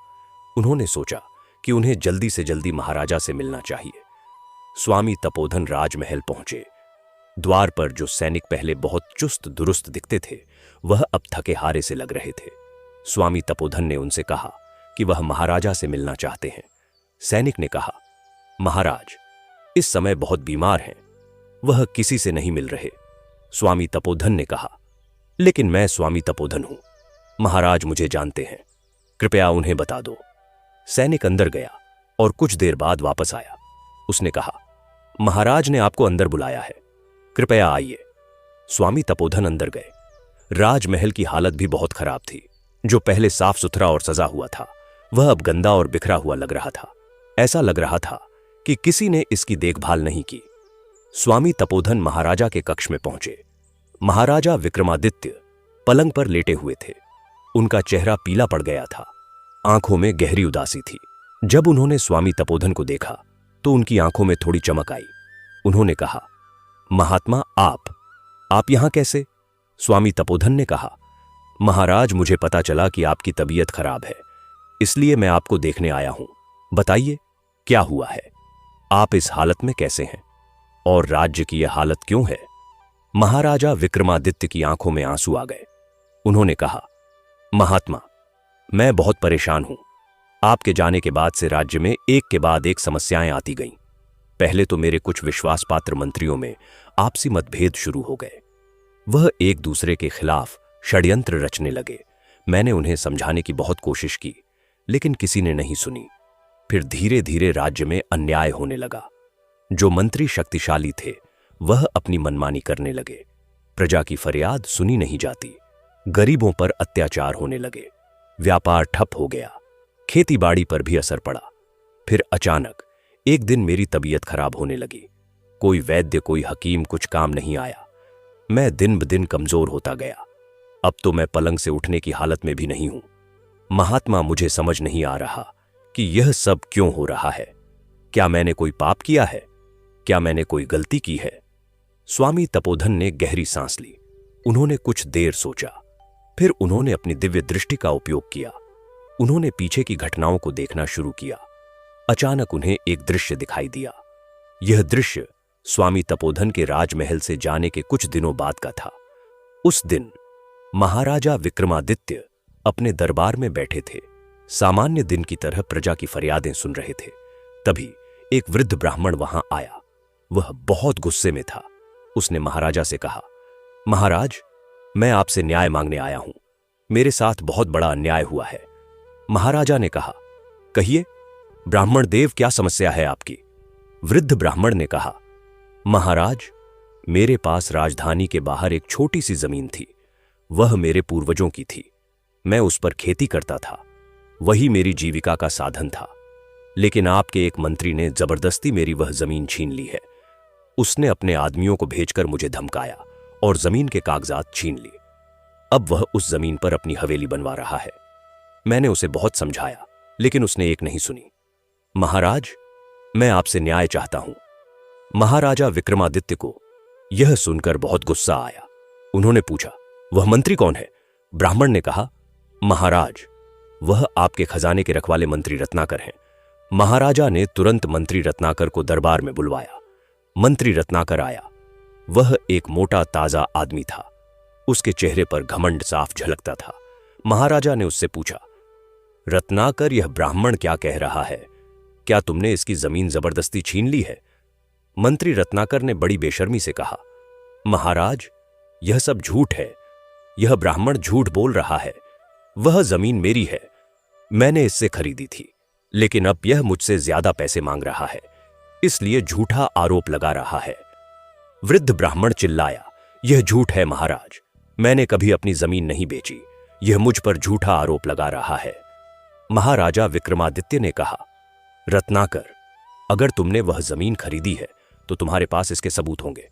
उन्होंने सोचा कि उन्हें जल्दी से जल्दी महाराजा से मिलना चाहिए। स्वामी तपोधन राजमहल पहुंचे। द्वार पर जो सैनिक पहले बहुत चुस्त दुरुस्त दिखते थे वह अब थके हारे से लग रहे थे। स्वामी तपोधन ने उनसे कहा कि वह महाराजा से मिलना चाहते हैं। सैनिक ने कहा, महाराज इस समय बहुत बीमार हैं, वह किसी से नहीं मिल रहे। स्वामी तपोधन ने कहा, लेकिन मैं स्वामी तपोधन हूं, महाराज मुझे जानते हैं, कृपया उन्हें बता दो। सैनिक अंदर गया और कुछ देर बाद वापस आया। उसने कहा, महाराज ने आपको अंदर बुलाया है, कृपया आइए। स्वामी तपोधन अंदर गए। राजमहल की हालत भी बहुत खराब थी। जो पहले साफ सुथरा और सजा हुआ था वह अब गंदा और बिखरा हुआ लग रहा था। ऐसा लग रहा था कि किसी ने इसकी देखभाल नहीं की। स्वामी तपोधन महाराजा के कक्ष में पहुंचे। महाराजा विक्रमादित्य पलंग पर लेटे हुए थे। उनका चेहरा पीला पड़ गया था। आंखों में गहरी उदासी थी। जब उन्होंने स्वामी तपोधन को देखा तो उनकी आंखों में थोड़ी चमक आई। उन्होंने कहा, महात्मा आप यहां कैसे? स्वामी तपोधन ने कहा, महाराज मुझे पता चला कि आपकी तबीयत खराब है, इसलिए मैं आपको देखने आया हूं। बताइए क्या हुआ है? आप इस हालत में कैसे हैं और राज्य की यह हालत क्यों है? महाराजा विक्रमादित्य की आंखों में आंसू आ गए। उन्होंने कहा, महात्मा, मैं बहुत परेशान हूं। आपके जाने के बाद से राज्य में एक के बाद एक समस्याएं आती गईं। पहले तो मेरे कुछ विश्वास पात्र मंत्रियों में आपसी मतभेद शुरू हो गए। वह एक दूसरे के खिलाफ षड्यंत्र रचने लगे। मैंने उन्हें समझाने की बहुत कोशिश की, लेकिन किसी ने नहीं सुनी। फिर धीरे धीरे राज्य में अन्याय होने लगा। जो मंत्री शक्तिशाली थे वह अपनी मनमानी करने लगे। प्रजा की फरियाद सुनी नहीं जाती। गरीबों पर अत्याचार होने लगे। व्यापार ठप हो गया। खेतीबाड़ी पर भी असर पड़ा। फिर अचानक एक दिन मेरी तबीयत खराब होने लगी। कोई वैद्य, कोई हकीम, कुछ काम नहीं आया। मैं दिन ब दिन कमजोर होता गया। अब तो मैं पलंग से उठने की हालत में भी नहीं हूं। महात्मा, मुझे समझ नहीं आ रहा कि यह सब क्यों हो रहा है। क्या मैंने कोई पाप किया है? क्या मैंने कोई गलती की है? स्वामी तपोधन ने गहरी सांस ली। उन्होंने कुछ देर सोचा। फिर उन्होंने अपनी दिव्य दृष्टि का उपयोग किया। उन्होंने पीछे की घटनाओं को देखना शुरू किया। अचानक उन्हें एक दृश्य दिखाई दिया। यह दृश्य स्वामी तपोधन के राजमहल से जाने के कुछ दिनों बाद का था। उस दिन महाराजा विक्रमादित्य अपने दरबार में बैठे थे। सामान्य दिन की तरह प्रजा की फरियादें सुन रहे थे। तभी एक वृद्ध ब्राह्मण वहां आया। वह बहुत गुस्से में था। उसने महाराजा से कहा, महाराज, मैं आपसे न्याय मांगने आया हूं। मेरे साथ बहुत बड़ा अन्याय हुआ है। महाराजा ने कहा, कहिए ब्राह्मण देव, क्या समस्या है आपकी? वृद्ध ब्राह्मण ने कहा, महाराज, मेरे पास राजधानी के बाहर एक छोटी सी जमीन थी। वह मेरे पूर्वजों की थी। मैं उस पर खेती करता था। वही मेरी जीविका का साधन था। लेकिन आपके एक मंत्री ने जबरदस्ती मेरी वह जमीन छीन ली है। उसने अपने आदमियों को भेजकर मुझे धमकाया और जमीन के कागजात छीन लिए। अब वह उस जमीन पर अपनी हवेली बनवा रहा है। मैंने उसे बहुत समझाया, लेकिन उसने एक नहीं सुनी। महाराज, मैं आपसे न्याय चाहता हूं। महाराजा विक्रमादित्य को यह सुनकर बहुत गुस्सा आया। उन्होंने पूछा, वह मंत्री कौन है? ब्राह्मण ने कहा, महाराज, वह आपके खजाने के रखवाले मंत्री रत्नाकर हैं। महाराजा ने तुरंत मंत्री रत्नाकर को दरबार में बुलवाया। मंत्री रत्नाकर आया। वह एक मोटा ताजा आदमी था। उसके चेहरे पर घमंड साफ झलकता था। महाराजा ने उससे पूछा, रत्नाकर, यह ब्राह्मण क्या कह रहा है? क्या तुमने इसकी जमीन जबरदस्ती छीन ली है? मंत्री रत्नाकर ने बड़ी बेशर्मी से कहा, महाराज, यह सब झूठ है। यह ब्राह्मण झूठ बोल रहा है। वह जमीन मेरी है। मैंने इससे खरीदी थी, लेकिन अब यह मुझसे ज्यादा पैसे मांग रहा है, इसलिए झूठा आरोप लगा रहा है। वृद्ध ब्राह्मण चिल्लाया, यह झूठ है महाराज। मैंने कभी अपनी जमीन नहीं बेची। यह मुझ पर झूठा आरोप लगा रहा है। महाराजा विक्रमादित्य ने कहा, रत्नाकर, अगर तुमने वह जमीन खरीदी है तो तुम्हारे पास इसके सबूत होंगे।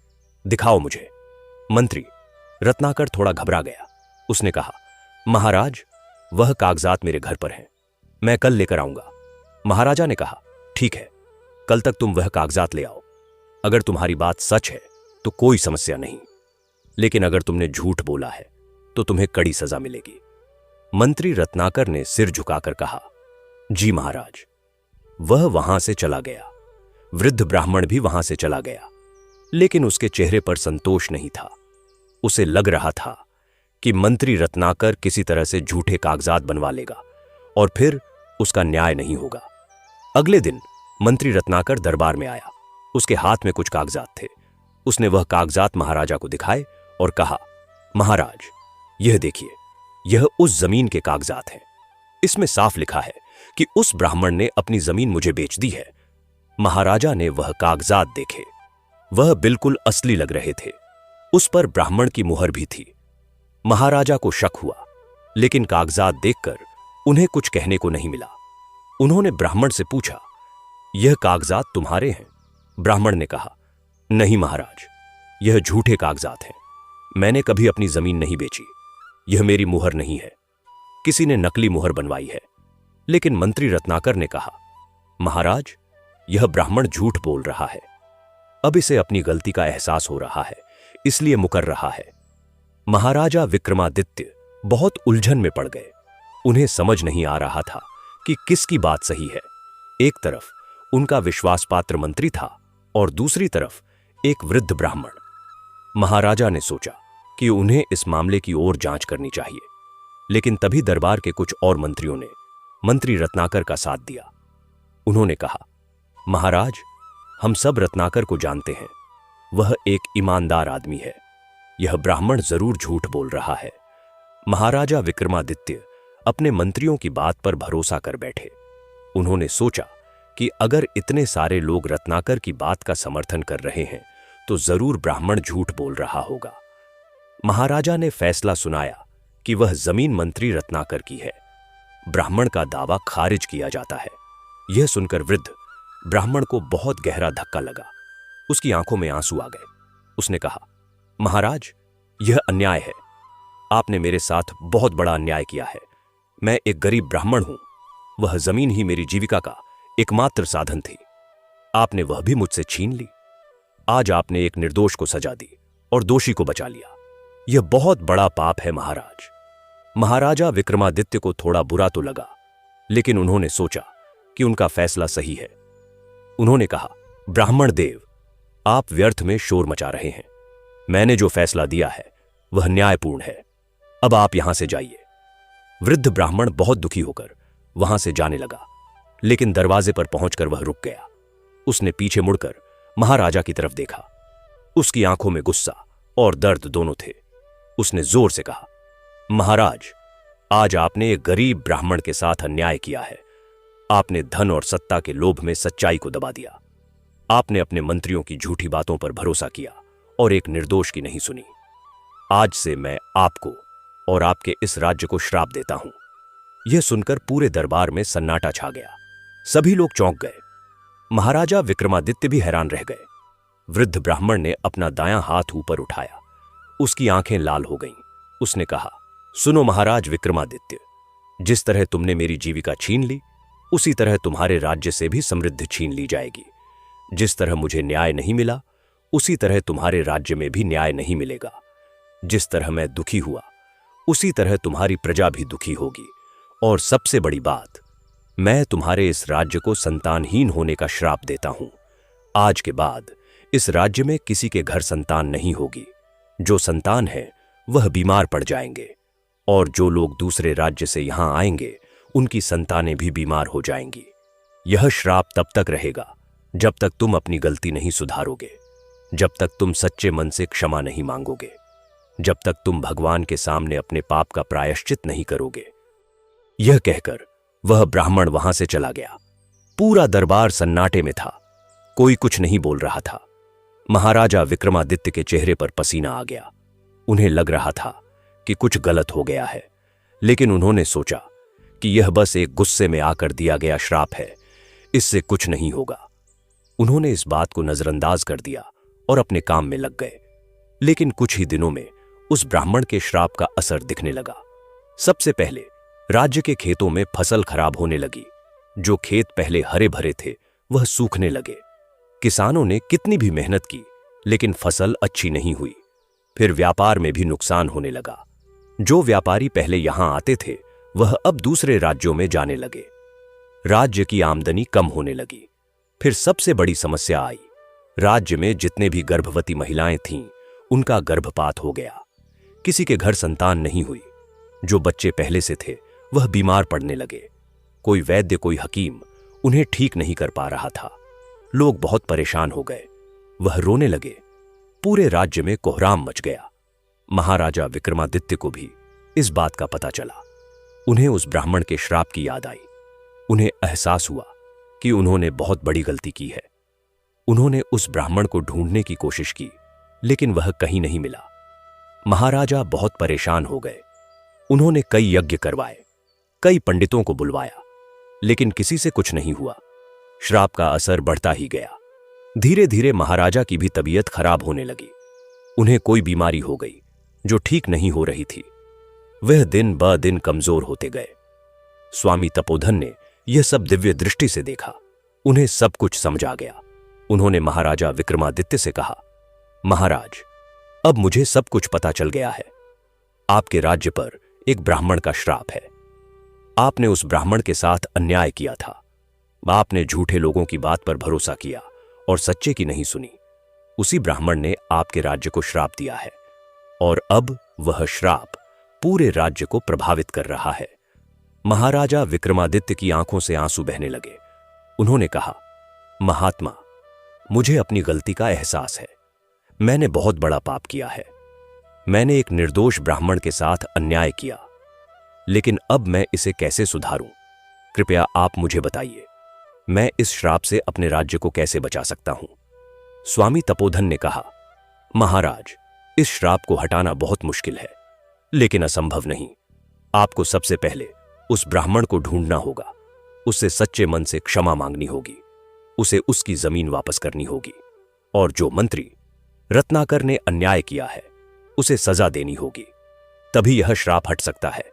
दिखाओ मुझे। मंत्री रत्नाकर थोड़ा घबरा गया। उसने कहा, महाराज, वह कागजात मेरे घर पर हैं। मैं कल लेकर आऊंगा। महाराजा ने कहा, ठीक है, कल तक तुम वह कागजात ले आओ। अगर तुम्हारी बात सच है तो कोई समस्या नहीं, लेकिन अगर तुमने झूठ बोला है तो तुम्हें कड़ी सजा मिलेगी। मंत्री रत्नाकर ने सिर झुकाकर कहा, जी महाराज। वह वहां से चला गया। वृद्ध ब्राह्मण भी वहां से चला गया, लेकिन उसके चेहरे पर संतोष नहीं था। उसे लग रहा था कि मंत्री रत्नाकर किसी तरह से झूठे कागजात बनवा लेगा और फिर उसका न्याय नहीं होगा। अगले दिन मंत्री रत्नाकर दरबार में आया। उसके हाथ में कुछ कागजात थे। उसने वह कागजात महाराजा को दिखाए और कहा, महाराज, यह देखिए, यह उस जमीन के कागजात हैं। इसमें साफ लिखा है कि उस ब्राह्मण ने अपनी जमीन मुझे बेच दी है। महाराजा ने वह कागजात देखे। वह बिल्कुल असली लग रहे थे। उस पर ब्राह्मण की मुहर भी थी। महाराजा को शक हुआ, लेकिन कागजात देखकर उन्हें कुछ कहने को नहीं मिला। उन्होंने ब्राह्मण से पूछा, यह कागजात तुम्हारे हैं? ब्राह्मण ने कहा, नहीं महाराज, यह झूठे कागजात हैं। मैंने कभी अपनी जमीन नहीं बेची। यह मेरी मुहर नहीं है। किसी ने नकली मुहर बनवाई है। लेकिन मंत्री रत्नाकर ने कहा, महाराज, यह ब्राह्मण झूठ बोल रहा है। अब इसे अपनी गलती का एहसास हो रहा है, इसलिए मुकर रहा है। महाराजा विक्रमादित्य बहुत उलझन में पड़ गए। उन्हें समझ नहीं आ रहा था कि किसकी बात सही है। एक तरफ उनका विश्वासपात्र मंत्री था और दूसरी तरफ एक वृद्ध ब्राह्मण। महाराजा ने सोचा, कि उन्हें इस मामले की ओर जांच करनी चाहिए। लेकिन तभी दरबार के कुछ और मंत्रियों ने मंत्री रत्नाकर का साथ दिया। उन्होंने कहा, महाराज, हम सब रत्नाकर को जानते हैं। वह एक ईमानदार आदमी है। यह ब्राह्मण जरूर झूठ बोल रहा है। महाराजा विक्रमादित्य अपने मंत्रियों की बात पर भरोसा कर बैठे। उन्होंने सोचा कि अगर इतने सारे लोग रत्नाकर की बात का समर्थन कर रहे हैं तो जरूर ब्राह्मण झूठ बोल रहा होगा। महाराजा ने फैसला सुनाया कि वह जमीन मंत्री रत्नाकर की है। ब्राह्मण का दावा खारिज किया जाता है। यह सुनकर वृद्ध ब्राह्मण को बहुत गहरा धक्का लगा। उसकी आंखों में आंसू आ गए। उसने कहा, महाराज, यह अन्याय है। आपने मेरे साथ बहुत बड़ा अन्याय किया है। मैं एक गरीब ब्राह्मण हूं। वह जमीन ही मेरी जीविका का एकमात्र साधन थी। आपने वह भी मुझसे छीन ली। आज आपने एक निर्दोष को सजा दी और दोषी को बचा लिया। यह बहुत बड़ा पाप है महाराज। महाराजा विक्रमादित्य को थोड़ा बुरा तो लगा, लेकिन उन्होंने सोचा कि उनका फैसला सही है। उन्होंने कहा, ब्राह्मण देव, आप व्यर्थ में शोर मचा रहे हैं। मैंने जो फैसला दिया है वह न्यायपूर्ण है। अब आप यहां से जाइए। वृद्ध ब्राह्मण बहुत दुखी होकर वहां से जाने लगा, लेकिन दरवाजे पर पहुंचकर वह रुक गया। उसने पीछे मुड़कर महाराजा की तरफ देखा। उसकी आंखों में गुस्सा और दर्द दोनों थे। उसने जोर से कहा, महाराज, आज आपने एक गरीब ब्राह्मण के साथ अन्याय किया है। आपने धन और सत्ता के लोभ में सच्चाई को दबा दिया। आपने अपने मंत्रियों की झूठी बातों पर भरोसा किया और एक निर्दोष की नहीं सुनी। आज से मैं आपको और आपके इस राज्य को श्राप देता हूं। यह सुनकर पूरे दरबार में सन्नाटा छा गया। सभी लोग चौंक गए। महाराजा विक्रमादित्य भी हैरान रह गए। वृद्ध ब्राह्मण ने अपना दायां हाथ ऊपर उठाया। उसकी आंखें लाल हो गईं। उसने कहा, सुनो महाराज विक्रमादित्य, जिस तरह तुमने मेरी जीविका छीन ली, उसी तरह तुम्हारे राज्य से भी समृद्धि छीन ली जाएगी। जिस तरह मुझे न्याय नहीं मिला, उसी तरह तुम्हारे राज्य में भी न्याय नहीं मिलेगा। जिस तरह मैं दुखी हुआ, उसी तरह तुम्हारी प्रजा भी दुखी होगी। और सबसे बड़ी बात, मैं तुम्हारे इस राज्य को संतानहीन होने का श्राप देता हूं। आज के बाद इस राज्य में किसी के घर संतान नहीं होगी। जो संतान है वह बीमार पड़ जाएंगे, और जो लोग दूसरे राज्य से यहां आएंगे उनकी संतानें भी बीमार हो जाएंगी। यह श्राप तब तक रहेगा जब तक तुम अपनी गलती नहीं सुधारोगे, जब तक तुम सच्चे मन से क्षमा नहीं मांगोगे, जब तक तुम भगवान के सामने अपने पाप का प्रायश्चित नहीं करोगे। यह कहकर वह ब्राह्मण वहां से चला गया। पूरा दरबार सन्नाटे में था। कोई कुछ नहीं बोल रहा था। महाराजा विक्रमादित्य के चेहरे पर पसीना आ गया। उन्हें लग रहा था कि कुछ गलत हो गया है, लेकिन उन्होंने सोचा कि यह बस एक गुस्से में आकर दिया गया श्राप है, इससे कुछ नहीं होगा। उन्होंने इस बात को नजरअंदाज कर दिया और अपने काम में लग गए। लेकिन कुछ ही दिनों में उस ब्राह्मण के श्राप का असर दिखने लगा। सबसे पहले राज्य के खेतों में फसल खराब होने लगी। जो खेत पहले हरे भरे थे वह सूखने लगे। किसानों ने कितनी भी मेहनत की, लेकिन फसल अच्छी नहीं हुई। फिर व्यापार में भी नुकसान होने लगा। जो व्यापारी पहले यहां आते थे वह अब दूसरे राज्यों में जाने लगे। राज्य की आमदनी कम होने लगी। फिर सबसे बड़ी समस्या आई। राज्य में जितने भी गर्भवती महिलाएं थीं, उनका गर्भपात हो गया। किसी के घर संतान नहीं हुई। जो बच्चे पहले से थे वह बीमार पड़ने लगे। कोई वैद्य, कोई हकीम उन्हें ठीक नहीं कर पा रहा था। लोग बहुत परेशान हो गए। वह रोने लगे। पूरे राज्य में कोहराम मच गया। महाराजा विक्रमादित्य को भी इस बात का पता चला। उन्हें उस ब्राह्मण के श्राप की याद आई। उन्हें एहसास हुआ कि उन्होंने बहुत बड़ी गलती की है। उन्होंने उस ब्राह्मण को ढूंढने की कोशिश की, लेकिन वह कहीं नहीं मिला। महाराजा बहुत परेशान हो गए। उन्होंने कई यज्ञ करवाए, कई पंडितों को बुलवाया, लेकिन किसी से कुछ नहीं हुआ। श्राप का असर बढ़ता ही गया। धीरे धीरे महाराजा की भी तबीयत खराब होने लगी। उन्हें कोई बीमारी हो गई जो ठीक नहीं हो रही थी। वह दिन ब दिन कमजोर होते गए। स्वामी तपोधन ने यह सब दिव्य दृष्टि से देखा। उन्हें सब कुछ समझ आ गया। उन्होंने महाराजा विक्रमादित्य से कहा, महाराज, अब मुझे सब कुछ पता चल गया है। आपके राज्य पर एक ब्राह्मण का श्राप है। आपने उस ब्राह्मण के साथ अन्याय किया था। आपने झूठे लोगों की बात पर भरोसा किया और सच्चे की नहीं सुनी। उसी ब्राह्मण ने आपके राज्य को श्राप दिया है और अब वह श्राप पूरे राज्य को प्रभावित कर रहा है। महाराजा विक्रमादित्य की आंखों से आंसू बहने लगे। उन्होंने कहा, महात्मा, मुझे अपनी गलती का एहसास है। मैंने बहुत बड़ा पाप किया है। मैंने एक निर्दोष ब्राह्मण के साथ अन्याय किया, लेकिन अब मैं इसे कैसे सुधारूं? कृपया आप मुझे बताइए, मैं इस श्राप से अपने राज्य को कैसे बचा सकता हूं? स्वामी तपोधन ने कहा, महाराज, इस श्राप को हटाना बहुत मुश्किल है, लेकिन असंभव नहीं। आपको सबसे पहले उस ब्राह्मण को ढूंढना होगा, उससे सच्चे मन से क्षमा मांगनी होगी, उसे उसकी जमीन वापस करनी होगी, और जो मंत्री रत्नाकर ने अन्याय किया है उसे सजा देनी होगी, तभी यह श्राप हट सकता है।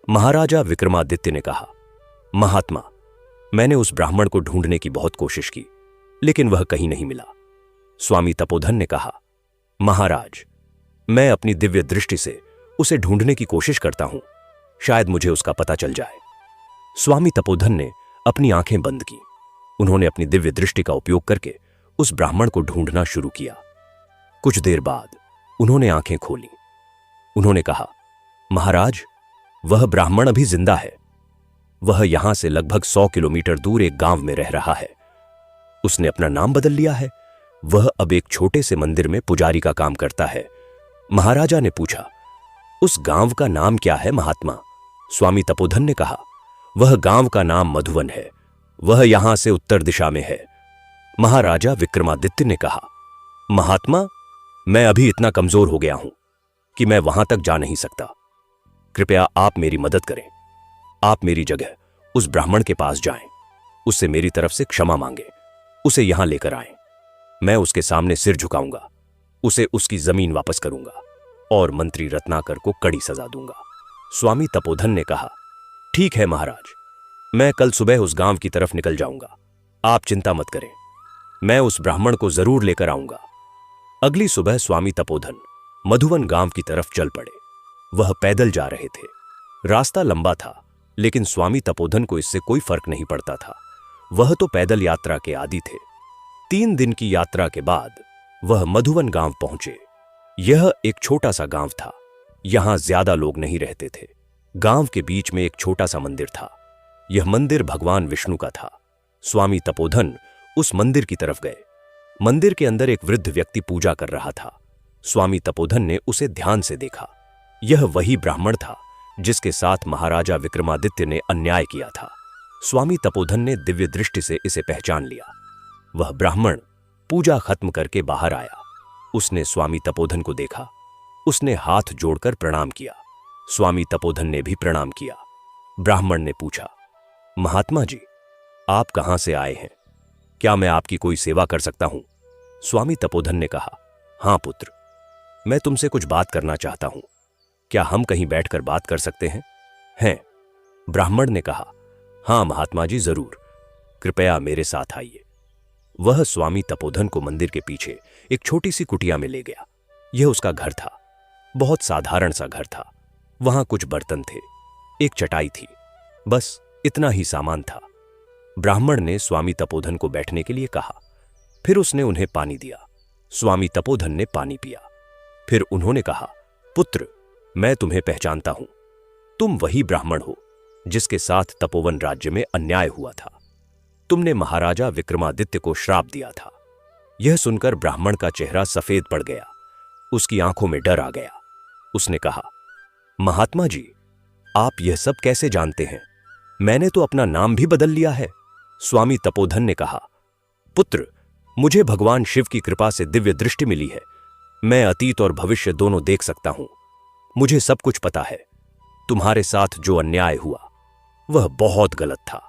महाराजा विक्रमादित्य ने कहा, महात्मा, मैंने उस ब्राह्मण को ढूंढने की बहुत कोशिश की, लेकिन वह कहीं नहीं मिला। स्वामी तपोधन ने कहा, महाराज, मैं अपनी दिव्य दृष्टि से उसे ढूंढने की कोशिश करता हूं, शायद मुझे उसका पता चल जाए। स्वामी तपोधन ने अपनी आंखें बंद की। उन्होंने अपनी दिव्य दृष्टि का उपयोग करके उस ब्राह्मण को ढूंढना शुरू किया। कुछ देर बाद उन्होंने आंखें खोली। उन्होंने कहा, महाराज, वह ब्राह्मण अभी जिंदा है। वह यहां से लगभग 100 किलोमीटर दूर एक गांव में रह रहा है। उसने अपना नाम बदल लिया है। वह अब एक छोटे से मंदिर में पुजारी का काम करता है। महाराजा ने पूछा, उस गांव का नाम क्या है महात्मा? स्वामी तपोधन ने कहा, वह गांव का नाम मधुवन है। वह यहां से उत्तर दिशा में है। महाराजा विक्रमादित्य ने कहा, महात्मा, मैं अभी इतना कमजोर हो गया हूं कि मैं वहां तक जा नहीं सकता। कृपया आप मेरी मदद करें। आप मेरी जगह उस ब्राह्मण के पास जाएं, उससे मेरी तरफ से क्षमा मांगे, उसे यहां लेकर आएं। मैं उसके सामने सिर झुकाऊंगा, उसे उसकी जमीन वापस करूंगा और मंत्री रत्नाकर को कड़ी सजा दूंगा। स्वामी तपोधन ने कहा, ठीक है महाराज, मैं कल सुबह उस गांव की तरफ निकल जाऊंगा। आप चिंता मत करें, मैं उस ब्राह्मण को जरूर लेकर आऊंगा। अगली सुबह स्वामी तपोधन मधुवन गांव की तरफ चल पड़े। वह पैदल जा रहे थे। रास्ता लंबा था, लेकिन स्वामी तपोधन को इससे कोई फर्क नहीं पड़ता था। वह तो पैदल यात्रा के आदी थे। 3 दिन की यात्रा के बाद वह मधुवन गांव पहुंचे। यह एक छोटा सा गांव था। यहां ज्यादा लोग नहीं रहते थे। गांव के बीच में एक छोटा सा मंदिर था। यह मंदिर भगवान विष्णु का था। स्वामी तपोधन उस मंदिर की तरफ गए। मंदिर के अंदर एक वृद्ध व्यक्ति पूजा कर रहा था। स्वामी तपोधन ने उसे ध्यान से देखा। यह वही ब्राह्मण था जिसके साथ महाराजा विक्रमादित्य ने अन्याय किया था। स्वामी तपोधन ने दिव्य दृष्टि से इसे पहचान लिया। वह ब्राह्मण पूजा खत्म करके बाहर आया। उसने स्वामी तपोधन को देखा। उसने हाथ जोड़कर प्रणाम किया। स्वामी तपोधन ने भी प्रणाम किया। ब्राह्मण ने पूछा, महात्मा जी, आप कहां से आए हैं? क्या मैं आपकी कोई सेवा कर सकता हूं? स्वामी तपोधन ने कहा, हां पुत्र, मैं तुमसे कुछ बात करना चाहता हूं। क्या हम कहीं बैठकर बात कर सकते हैं? हैं? ब्राह्मण ने कहा, हां महात्मा जी, जरूर, कृपया मेरे साथ आइए। वह स्वामी तपोधन को मंदिर के पीछे एक छोटी सी कुटिया में ले गया। यह उसका घर था। बहुत साधारण सा घर था। वहां कुछ बर्तन थे, एक चटाई थी, बस इतना ही सामान था। ब्राह्मण ने स्वामी तपोधन को बैठने के लिए कहा। फिर उसने उन्हें पानी दिया। स्वामी तपोधन ने पानी पिया। फिर उन्होंने कहा, पुत्र, मैं तुम्हें पहचानता हूं। तुम वही ब्राह्मण हो जिसके साथ तपोवन राज्य में अन्याय हुआ था। तुमने महाराजा विक्रमादित्य को श्राप दिया था। यह सुनकर ब्राह्मण का चेहरा सफेद पड़ गया। उसकी आंखों में डर आ गया। उसने कहा, महात्मा जी, आप यह सब कैसे जानते हैं? मैंने तो अपना नाम भी बदल लिया है। स्वामी तपोधन ने कहा, पुत्र, मुझे भगवान शिव की कृपा से दिव्य दृष्टि मिली है। मैं अतीत और भविष्य दोनों देख सकता हूं। मुझे सब कुछ पता है। तुम्हारे साथ जो अन्याय हुआ वह बहुत गलत था।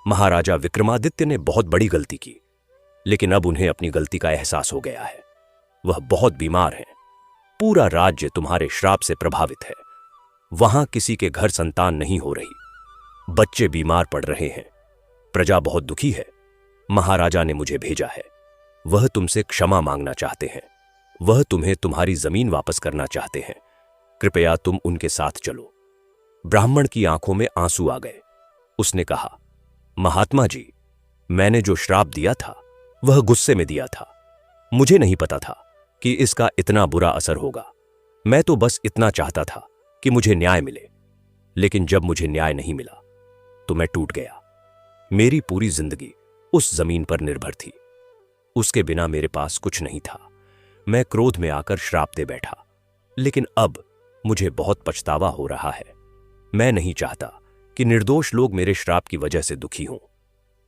महाराजा विक्रमादित्य ने बहुत बड़ी गलती की, लेकिन अब उन्हें अपनी गलती का एहसास हो गया है। वह बहुत बीमार हैं। पूरा राज्य तुम्हारे श्राप से प्रभावित है। वहां किसी के घर संतान नहीं हो रही। बच्चे बीमार पड़ रहे हैं। प्रजा बहुत दुखी है। महाराजा ने मुझे भेजा है। वह तुमसे क्षमा मांगना चाहते हैं। वह तुम्हें तुम्हारी जमीन वापस करना चाहते हैं। कृपया तुम उनके साथ चलो। ब्राह्मण की आंखों में आंसू आ गए। उसने कहा, महात्मा जी, मैंने जो श्राप दिया था वह गुस्से में दिया था। मुझे नहीं पता था कि इसका इतना बुरा असर होगा। मैं तो बस इतना चाहता था कि मुझे न्याय मिले, लेकिन जब मुझे न्याय नहीं मिला तो मैं टूट गया। मेरी पूरी जिंदगी उस जमीन पर निर्भर थी। उसके बिना मेरे पास कुछ नहीं था। मैं क्रोध में आकर श्राप दे बैठा, लेकिन अब मुझे बहुत पछतावा हो रहा है। मैं नहीं चाहता कि निर्दोष लोग मेरे श्राप की वजह से दुखी हों।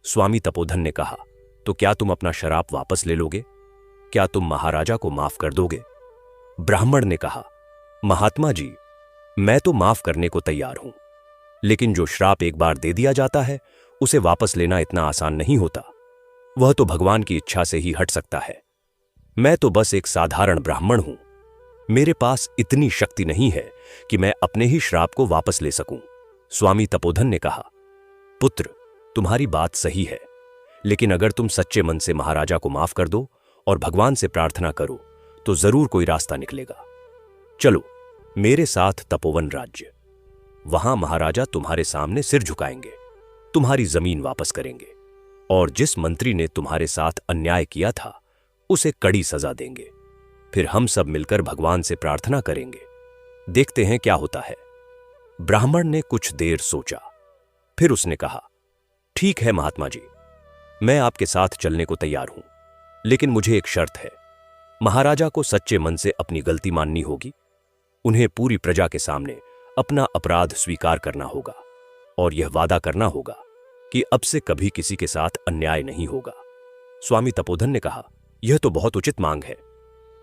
स्वामी तपोधन ने कहा, तो क्या तुम अपना श्राप वापस ले लोगे? क्या तुम महाराजा को माफ कर दोगे? ब्राह्मण ने कहा, महात्मा जी, मैं तो माफ करने को तैयार हूं, लेकिन जो श्राप एक बार दे दिया जाता है उसे वापस लेना इतना आसान नहीं होता। वह तो भगवान की इच्छा से ही हट सकता है। मैं तो बस एक साधारण ब्राह्मण हूं। मेरे पास इतनी शक्ति नहीं है कि मैं अपने ही श्राप को वापस ले सकूं। स्वामी तपोधन ने कहा, पुत्र, तुम्हारी बात सही है, लेकिन अगर तुम सच्चे मन से महाराजा को माफ कर दो और भगवान से प्रार्थना करो तो जरूर कोई रास्ता निकलेगा। चलो मेरे साथ तपोवन राज्य। वहां महाराजा तुम्हारे सामने सिर झुकाएंगे, तुम्हारी जमीन वापस करेंगे और जिस मंत्री ने तुम्हारे साथ अन्याय किया था उसे कड़ी सजा देंगे। फिर हम सब मिलकर भगवान से प्रार्थना करेंगे, देखते हैं क्या होता है। ब्राह्मण ने कुछ देर सोचा, फिर उसने कहा, ठीक है महात्मा जी, मैं आपके साथ चलने को तैयार हूं, लेकिन मुझे एक शर्त है। महाराजा को सच्चे मन से अपनी गलती माननी होगी। उन्हें पूरी प्रजा के सामने अपना अपराध स्वीकार करना होगा और यह वादा करना होगा कि अब से कभी किसी के साथ अन्याय नहीं होगा। स्वामी तपोधन ने कहा, यह तो बहुत उचित मांग है।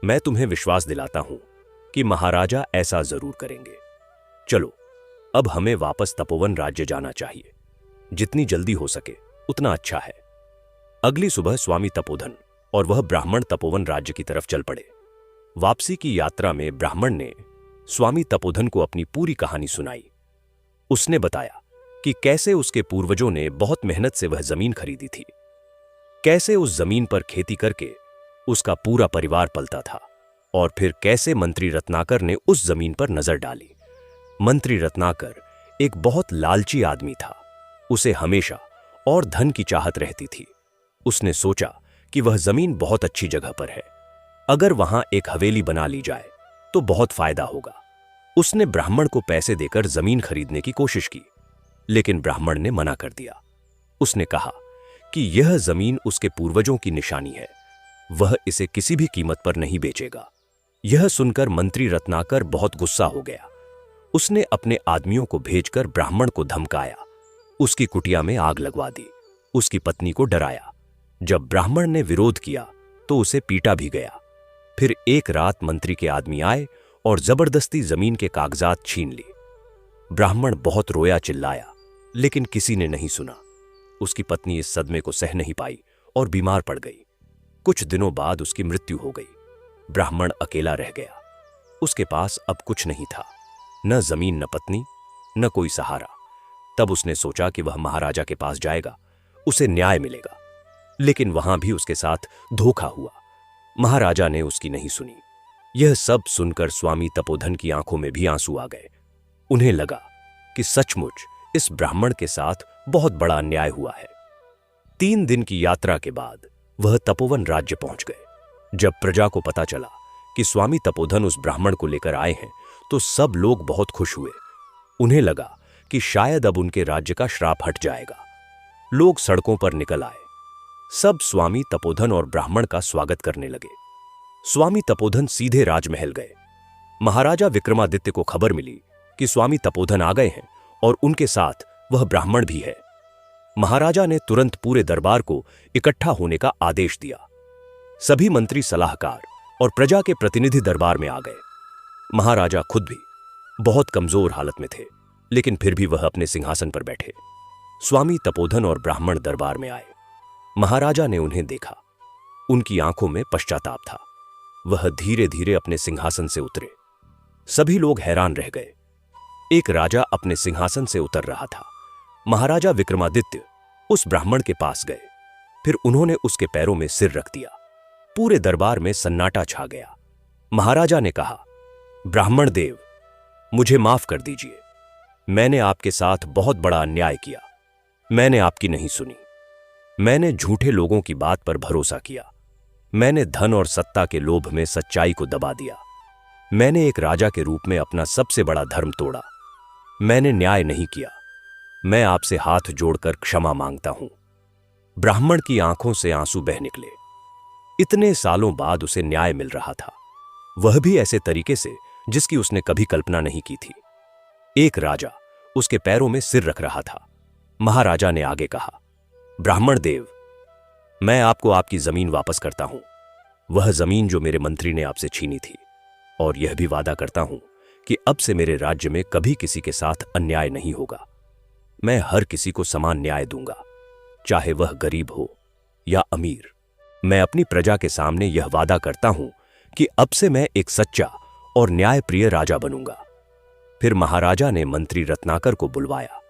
मैं तुम्हें विश्वास दिलाता हूं कि महाराजा ऐसा जरूर करेंगे। चलो अब हमें वापस तपोवन राज्य जाना चाहिए। जितनी जल्दी हो सके उतना अच्छा है। अगली सुबह स्वामी तपोधन और वह ब्राह्मण तपोवन राज्य की तरफ चल पड़े। वापसी की यात्रा में ब्राह्मण ने स्वामी तपोधन को अपनी पूरी कहानी सुनाई। उसने बताया कि कैसे उसके पूर्वजों ने बहुत मेहनत से वह जमीन खरीदी थी, कैसे उस जमीन पर खेती करके उसका पूरा परिवार पलता था, और फिर कैसे मंत्री रत्नाकर ने उस जमीन पर नजर डाली। मंत्री रत्नाकर एक बहुत लालची आदमी था। उसे हमेशा और धन की चाहत रहती थी। उसने सोचा कि वह जमीन बहुत अच्छी जगह पर है, अगर वहां एक हवेली बना ली जाए तो बहुत फायदा होगा। उसने ब्राह्मण को पैसे देकर जमीन खरीदने की कोशिश की, लेकिन ब्राह्मण ने मना कर दिया। उसने कहा कि यह जमीन उसके पूर्वजों की निशानी है, वह इसे किसी भी कीमत पर नहीं बेचेगा। यह सुनकर मंत्री रत्नाकर बहुत गुस्सा हो गया। उसने अपने आदमियों को भेजकर ब्राह्मण को धमकाया, उसकी कुटिया में आग लगवा दी, उसकी पत्नी को डराया। जब ब्राह्मण ने विरोध किया तो उसे पीटा भी गया। फिर एक रात मंत्री के आदमी आए और जबरदस्ती जमीन के कागजात छीन ली। ब्राह्मण बहुत रोया चिल्लाया, लेकिन किसी ने नहीं सुना। उसकी पत्नी इस सदमे को सह नहीं पाई और बीमार पड़ गई। कुछ दिनों बाद उसकी मृत्यु हो गई। ब्राह्मण अकेला रह गया। उसके पास अब कुछ नहीं था, न जमीन, न पत्नी, न कोई सहारा। तब उसने सोचा कि वह महाराजा के पास जाएगा, उसे न्याय मिलेगा। लेकिन वहां भी उसके साथ धोखा हुआ। महाराजा ने उसकी नहीं सुनी। यह सब सुनकर स्वामी तपोधन की आंखों में भी आंसू आ गए। उन्हें लगा कि सचमुच इस ब्राह्मण के साथ बहुत बड़ा अन्याय हुआ है। 3 दिन की यात्रा के बाद वह तपोवन राज्य पहुंच गए। जब प्रजा को पता चला कि स्वामी तपोधन उस ब्राह्मण को लेकर आए हैं तो सब लोग बहुत खुश हुए। उन्हें लगा कि शायद अब उनके राज्य का श्राप हट जाएगा। लोग सड़कों पर निकल आए। सब स्वामी तपोधन और ब्राह्मण का स्वागत करने लगे। स्वामी तपोधन सीधे राजमहल गए। महाराजा विक्रमादित्य को खबर मिली कि स्वामी तपोधन आ गए हैं और उनके साथ वह ब्राह्मण भी है। महाराजा ने तुरंत पूरे दरबार को इकट्ठा होने का आदेश दिया। सभी मंत्री, सलाहकार और प्रजा के प्रतिनिधि दरबार में आ गए। महाराजा खुद भी बहुत कमजोर हालत में थे, लेकिन फिर भी वह अपने सिंहासन पर बैठे। स्वामी तपोधन और ब्राह्मण दरबार में आए। महाराजा ने उन्हें देखा। उनकी आंखों में पश्चाताप था। वह धीरे धीरे अपने सिंहासन से उतरे। सभी लोग हैरान रह गए। एक राजा अपने सिंहासन से उतर रहा था। महाराजा विक्रमादित्य उस ब्राह्मण के पास गए। फिर उन्होंने उसके पैरों में सिर रख दिया। पूरे दरबार में सन्नाटा छा गया। महाराजा ने कहा, ब्राह्मण देव, मुझे माफ कर दीजिए। मैंने आपके साथ बहुत बड़ा अन्याय किया। मैंने आपकी नहीं सुनी। मैंने झूठे लोगों की बात पर भरोसा किया। मैंने धन और सत्ता के लोभ में सच्चाई को दबा दिया। मैंने एक राजा के रूप में अपना सबसे बड़ा धर्म तोड़ा। मैंने न्याय नहीं किया। मैं आपसे हाथ जोड़कर क्षमा मांगता हूं। ब्राह्मण की आंखों से आंसू बह निकले। इतने सालों बाद उसे न्याय मिल रहा था, वह भी ऐसे तरीके से जिसकी उसने कभी कल्पना नहीं की थी। एक राजा उसके पैरों में सिर रख रहा था। महाराजा ने आगे कहा, ब्राह्मण देव, मैं आपको आपकी जमीन वापस करता हूं, वह जमीन जो मेरे मंत्री ने आपसे छीनी थी, और यह भी वादा करता हूं कि अब से मेरे राज्य में कभी किसी के साथ अन्याय नहीं होगा। मैं हर किसी को समान न्याय दूंगा, चाहे वह गरीब हो या अमीर। मैं अपनी प्रजा के सामने यह वादा करता हूं कि अब से मैं एक सच्चा और न्यायप्रिय राजा बनूंगा। फिर महाराजा ने मंत्री रत्नाकर को बुलवाया।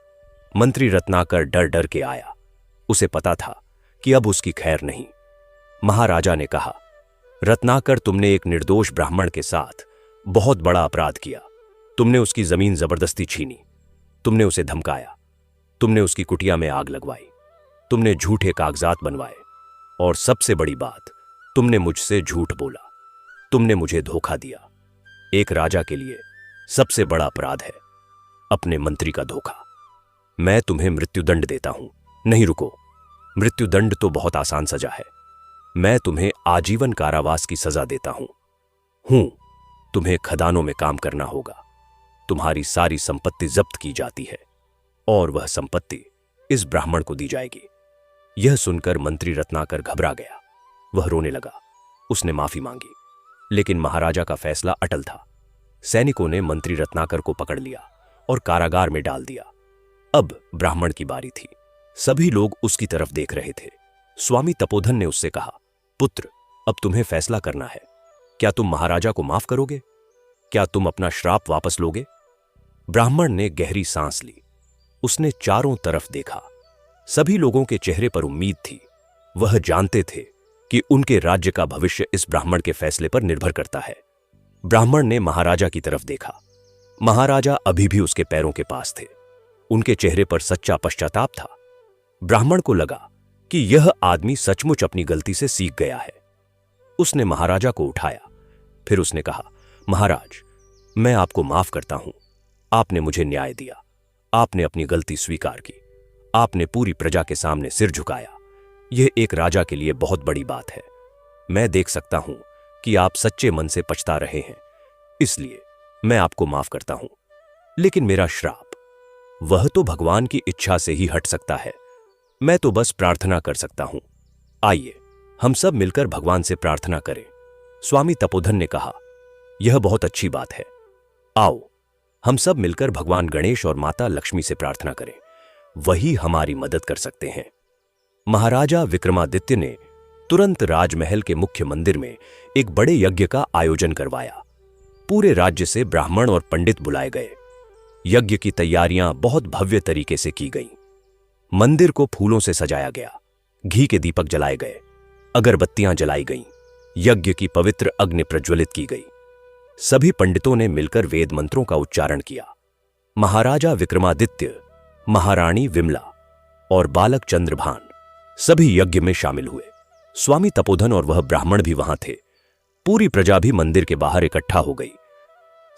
मंत्री रत्नाकर डर डर के आया। उसे पता था कि अब उसकी खैर नहीं। महाराजा ने कहा, रत्नाकर, तुमने एक निर्दोष ब्राह्मण के साथ बहुत बड़ा अपराध किया। तुमने उसकी जमीन जबरदस्ती छीनी, तुमने उसे धमकाया, तुमने उसकी कुटिया में आग लगवाई, तुमने झूठे कागजात बनवाए, और सबसे बड़ी बात, तुमने मुझसे झूठ बोला, तुमने मुझे धोखा दिया। एक राजा के लिए सबसे बड़ा अपराध है अपने मंत्री का धोखा। मैं तुम्हें मृत्युदंड देता हूं। नहीं, रुको, मृत्युदंड तो बहुत आसान सजा है। मैं तुम्हें आजीवन कारावास की सजा देता हूं। तुम्हें खदानों में काम करना होगा। तुम्हारी सारी संपत्ति जब्त की जाती है और वह संपत्ति इस ब्राह्मण को दी जाएगी। यह सुनकर मंत्री रत्नाकर घबरा गया। वह रोने लगा। उसने माफी मांगी, लेकिन महाराजा का फैसला अटल था। सैनिकों ने मंत्री रत्नाकर को पकड़ लिया और कारागार में डाल दिया। अब ब्राह्मण की बारी थी। सभी लोग उसकी तरफ देख रहे थे। स्वामी तपोधन ने उससे कहा, पुत्र, अब तुम्हें फैसला करना है। क्या तुम महाराजा को माफ करोगे? क्या तुम अपना श्राप वापस लोगे? ब्राह्मण ने गहरी सांस ली। उसने चारों तरफ देखा। सभी लोगों के चेहरे पर उम्मीद थी। वह जानते थे कि उनके राज्य का भविष्य इस ब्राह्मण के फैसले पर निर्भर करता है। ब्राह्मण ने महाराजा की तरफ देखा। महाराजा अभी भी उसके पैरों के पास थे। उनके चेहरे पर सच्चा पश्चाताप था। ब्राह्मण को लगा कि यह आदमी सचमुच अपनी गलती से सीख गया है। उसने महाराजा को उठाया। फिर उसने कहा, महाराज, मैं आपको माफ करता हूं। आपने मुझे न्याय दिया। आपने अपनी गलती स्वीकार की। आपने पूरी प्रजा के सामने सिर झुकाया। यह एक राजा के लिए बहुत बड़ी बात है। मैं देख सकता हूं कि आप सच्चे मन से पछता रहे हैं, इसलिए मैं आपको माफ करता हूं। लेकिन मेरा श्राप, वह तो भगवान की इच्छा से ही हट सकता है। मैं तो बस प्रार्थना कर सकता हूं। आइए हम सब मिलकर भगवान से प्रार्थना करें। स्वामी तपोधन ने कहा, यह बहुत अच्छी बात है। आओ हम सब मिलकर भगवान गणेश और माता लक्ष्मी से प्रार्थना करें। वही हमारी मदद कर सकते हैं। महाराजा विक्रमादित्य ने तुरंत राजमहल के मुख्य मंदिर में एक बड़े यज्ञ का आयोजन करवाया। पूरे राज्य से ब्राह्मण और पंडित बुलाए गए। यज्ञ की तैयारियां बहुत भव्य तरीके से की गईं। मंदिर को फूलों से सजाया गया। घी के दीपक जलाए गए। अगरबत्तियां जलाई गईं। यज्ञ की पवित्र अग्नि प्रज्वलित की गई। सभी पंडितों ने मिलकर वेद मंत्रों का उच्चारण किया। महाराजा विक्रमादित्य, महारानी विमला और बालक चंद्रभान सभी यज्ञ में शामिल हुए। स्वामी तपोधन और वह ब्राह्मण भी वहां थे। पूरी प्रजा भी मंदिर के बाहर इकट्ठा हो गई।